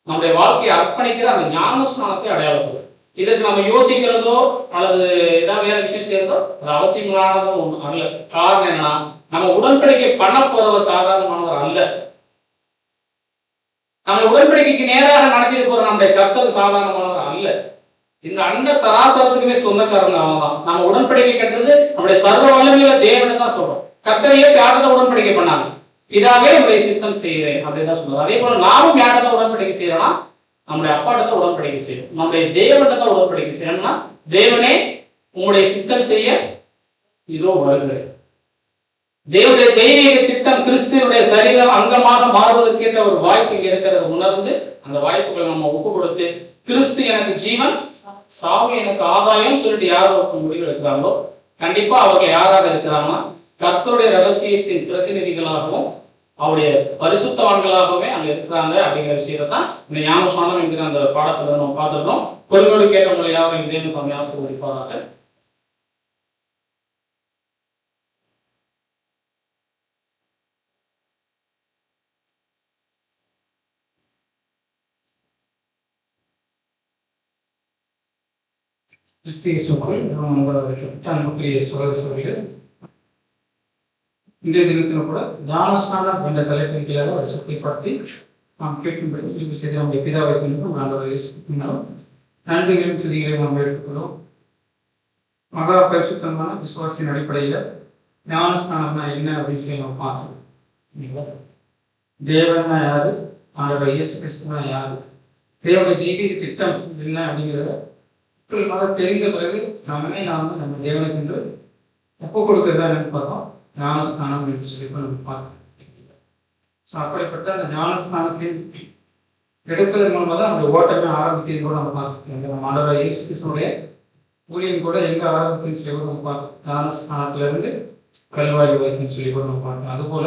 S1: நம்முடைய வாழ்க்கையை அர்ப்பணிக்கிற அந்த ஞான ஸ்நானத்தை அடையாளப்படுது. இதற்கு நம்ம யோசிக்கிறதோ அல்லது ஏதாவது வேற விஷயம் செய்யறதோ அது அவசியமானதோ ஒண்ணு அல்ல. காரணம் என்னன்னா நம்ம உடன்படிக்கை பண்ண போறவர் சாதாரணமானவர் அல்ல. நம்ம உடன்படிக்கைக்கு நேராக நடத்தி போற நம்முடைய கர்த்தர் சாதாரணமானவர் அல்ல. இந்த அண்ட சராசரத்துக்குமே சொந்தக்காரங்க அவங்க தான். நம்ம உடன்படிக்கை கட்டுறது நம்முடைய சர்வ வல்லமையில தேவனை தான் சொல்றோம். கர்த்தரையே யார்கிட்ட உடன்படிக்கை பண்ணாங்க, இதாவே நம்முடைய சித்தம் செய்கிறேன் அப்படின்னு தான் சொல்றோம். அதே போல நாமும் யார்கிட்ட உடன்படிக்கை செய்யறோம்னா நம்முடைய அப்பாட்ட உடன்படிக்கை செய்யும், நம்முடைய தேவன்கிட்ட தான் உடன்படிக்கை செய்யணும்னா தேவனே உங்களுடைய சித்தம் செய்ய இதோ வருகிறேன். தேவனுடைய தெய்வீக திட்டம் கிறிஸ்துவனுடைய சரீரம் அங்கமாக மாறுவதற்கேற்ற ஒரு வாய்ப்பு இங்க இருக்கிறத உணர்ந்து அந்த வாய்ப்புகளை நம்ம ஒப்பு கொடுத்து கிறிஸ்து எனக்கு ஜீவன், சாவு எனக்கு ஆதாயம் சொல்லிட்டு யார் முடிவு எடுக்கிறாங்களோ கண்டிப்பா அவர்கள் யாராக இருக்கிறாங்கன்னா கர்த்தருடைய ரகசியத்தின் பிரதிநிதிகளாகவும் அவருடைய பரிசுத்தவான்களாகவே அங்க இருக்கிறாங்க அப்படிங்கிற விஷயத்தான் இந்த ஞானஸ்நானம் என்கிற அந்த பாடத்துல நம்ம பார்த்துருக்கோம். பொறுமையோடு கேட்டவங்களை யாரும் இதே தம்மை ஆசீர்வதிப்பாராக. அன்புக்குரிய சகோதர சகோதரிகள், இன்றைய தினத்திலும் கூட ஞானஸ்நானம் என்ற தலைப்பின் கீழாக ஒரு சுட்டிப்படுத்தி நாம் கேட்கும்படி திருப்பி செய்து நம்முடைய பிதாவை கொண்டு நாங்கள் நன்றிகளையும் துதிகளையும் நாம் எடுத்துக்கொள்வோம். மகா பரிசுத்தமான விசுவாசின் அடிப்படையில் ஞானஸ்நானம்னா என்ன அப்படின்னு சொல்லி நம்ம பார்த்தோம். தேவன்னா யாரு, ஆண்டவர் இயேசு கிறிஸ்துனா யாரு, தேவனுடைய தெய்வீக திட்டம் என்ன அப்படிங்கிறத தெரிந்த பிறகு நம்ம தேவனுக்கு என்று ஒப்பு கொடுக்கறதா என்னன்னு பார்த்தோம். ஞானஸ்நானம் என்று சொல்லி நம்ம பார்த்தோம். அப்படிப்பட்ட அந்த ஞானஸ்நானத்தின் எடுப்பதன் மூலமாக தான் அந்த ஓட்டமே ஆரம்பிக்கிறது கூட நம்ம பார்த்துருக்கோம். நம்ம ஆண்டவர் இயேசு கிறிஸ்துவுடைய ஊழியம் கூட எங்க ஆரம்பிக்குன்னு சொல்லி கூட நம்ம பார்த்தோம். ஞானஸ்நானத்துல இருந்து கல்வாரி வரைக்கும் சொல்லி கூட நம்ம பார்த்தோம். அதுபோல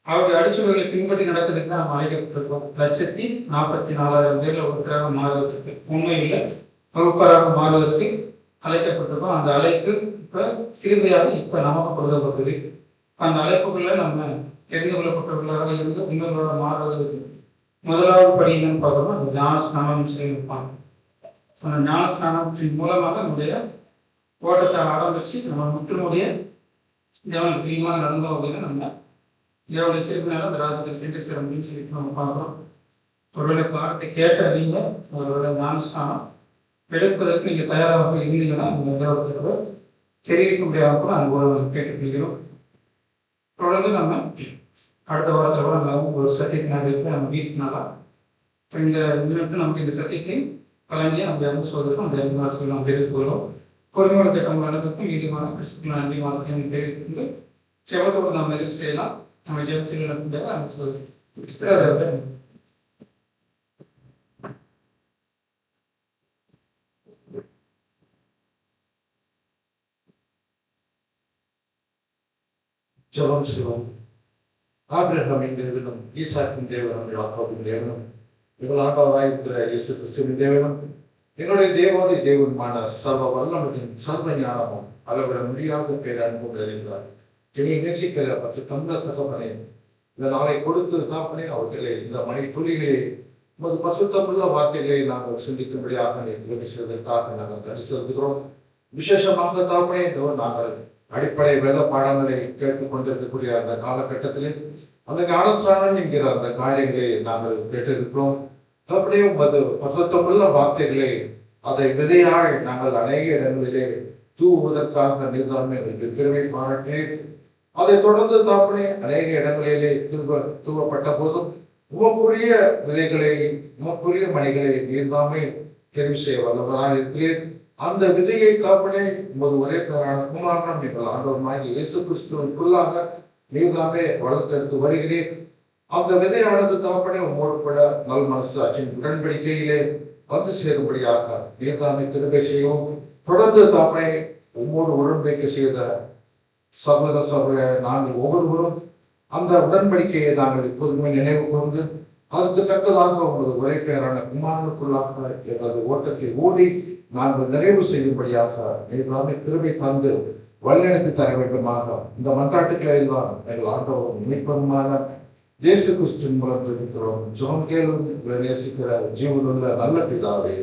S1: அவருடைய அடிச்சுவடுகளை பின்பற்றி நடக்கிறதுக்கு தான் நம்ம அழைக்கப்பட்டிருக்கோம். 1,44,000 பேர்ல ஒருத்தராக மாறுவதற்கு, உண்மையில வகுப்பராக மாறுவதற்கு அழைக்கப்பட்டிருக்கோம். அந்த அழைப்பு இப்ப கிருபையாக இப்ப நமக்கு கொடுக்கப்பட்டது. அந்த அழைப்புக்குள்ள நம்ம தெரிந்து கொள்ளப்பட்டவர்களாக இருந்து உங்களோட மாறுவதற்கு முதலாவது படி என்னன்னு பார்க்கணும், அந்த ஞானஸ்நானம் செய்திருப்பாங்க. அந்த ஞானஸ்நானத்தின் மூலமாக நம்முடைய ஓட்டத்தை ஆரம்பிச்சு நம்ம முற்றுமுடைய தேவன் பிரியமாக நடந்தோம் அப்படின்னா நம்ம தேவனுடைய சிறுமையால அந்த ராஜ்யத்தை சென்று சேர முடியும்னு சொல்லிட்டு நம்ம பார்க்குறோம். ஒருவேளை பாடத்தை கேட்ட நீங்க அவரோட ஞானஸ்நானம் எடுப்பதற்கு நீங்க தயாராக இருந்தீங்கன்னா நீங்க தேவத்திற்கு தெரிவிக்க முடியாத கூட அங்கே ஒரு கேட்டுக்கொள்கிறோம். தொடர்ந்து நம்ம அடுத்த வாரத்தில் கூட நம்ம ஒரு சத்தியத்தினால நம்ம வீட்டினாலாம் இந்த நிமிடம் நமக்கு இந்த சத்தியத்தை கலங்கிய நம்ம இறந்து சொல்றதுக்கும் அந்த இறந்து வாரத்தில் நம்ம தெரிவித்து கொள்கிறோம். பொறுமையோட திட்டம் நடந்ததுக்கும் நீதிமான கிறிஸ்துவ நன்றி மாதத்தையும் தெரிவித்து செவத்தோடு நாம் எதுவும் செய்யலாம். நம்ம ஜெபத்தில் நடந்த
S2: ஜெபம் செய்வோம். ஆபிரகாமின் தேவனும் ஈசாக்கின் தேவனும் யாக்கோபின் தேவனும் எங்கள் ஆண்டவராய் இருக்கிற இயேசு கிறிஸ்துவின் தேவனும் என்னுடைய தேவாதி தேவனுமான சர்வ வல்லமையின் சர்வ ஞானமும் அளவிட முடியாத பேர் அன்பு நிறைந்தார். என்னை நேசிக்கிற பத்து தந்த தகப்பனே, இந்த நாளை கொடுத்து தாப்பனே அவர்களே இந்த மணி துளிகளே உமது பசுத்தமுள்ள வார்த்தைகளை நாங்கள் சிந்திக்கும்படியாக உதவி செய்வதற்காக நாங்கள் நன்றி செலுத்துகிறோம். விசேஷமாக தாப்பனே நாங்கள் அடிப்படை வேத பாடங்களை கேட்டுக் கொண்டிருக்கக்கூடிய அந்த காலகட்டத்திலே அந்த ஞானஸ்நானம் என்கிற அந்த காரியங்களை நாங்கள் கேட்டிருக்கிறோம். அப்படியே உமது பசுத்தமுள்ள வார்த்தைகளை அதை விதையாய் நாங்கள் அநேக இடங்களிலே தூவுவதற்காக நீர்தாமே எங்களுக்கு பெருமை பாராட்டினேன். அதை தொடர்ந்து தாப்பனே அநேக இடங்களிலே தூவப்பட்ட போதும் உமக்குரிய விதைகளை உமக்குரிய மணிகளை நீர்தாமே தெரிவு செய்ய வல்லவராக இருக்கிறேன். அந்த விதையை தாப்பனே உமது ஒரே பேரான குமாரனம் எங்கள் ஆண்டவருமாகிய இயேசு கிறிஸ்துவுக்குள்ளாக நீர்தாமே வளர்த்தெடுத்து வருகிறேன். அந்த விதையானது தாப்பனே உமோடு கூட நல் மனசாட்சியின் உடன்படிக்கையிலே வந்து சேரும்படியாக நீர்தாமே திரும்பி செய்வோம். தொடர்ந்து தாப்பனே உம்மோடு உடன்படிக்கை செய்த சகோதர சபையை நாங்கள் ஒவ்வொருவரும் அந்த உடன்படிக்கையை நாங்கள் எப்போதுமே நினைவு கொண்டு அதுக்கு தக்கதாக உங்களது ஒரே பெயரான குமாரனுக்குள்ளாக எங்களது ஓட்டத்தை ஓடி நாங்கள் நிறைவு செய்யும்படியாக நீர்தாமே திரும்பி தந்து வழிநடத்தி தர வேண்டுமாக இந்த மன்றாட்டுக்களை எல்லாம் எங்கள் ஆண்டவரும் மீட்பருமான இயேசு கிறிஸ்துவின் மூலம் இருக்கிறோம். ஜெபம் கேளும் நேசிக்கிற ஜீவனுள்ள நல்ல பிதாவே.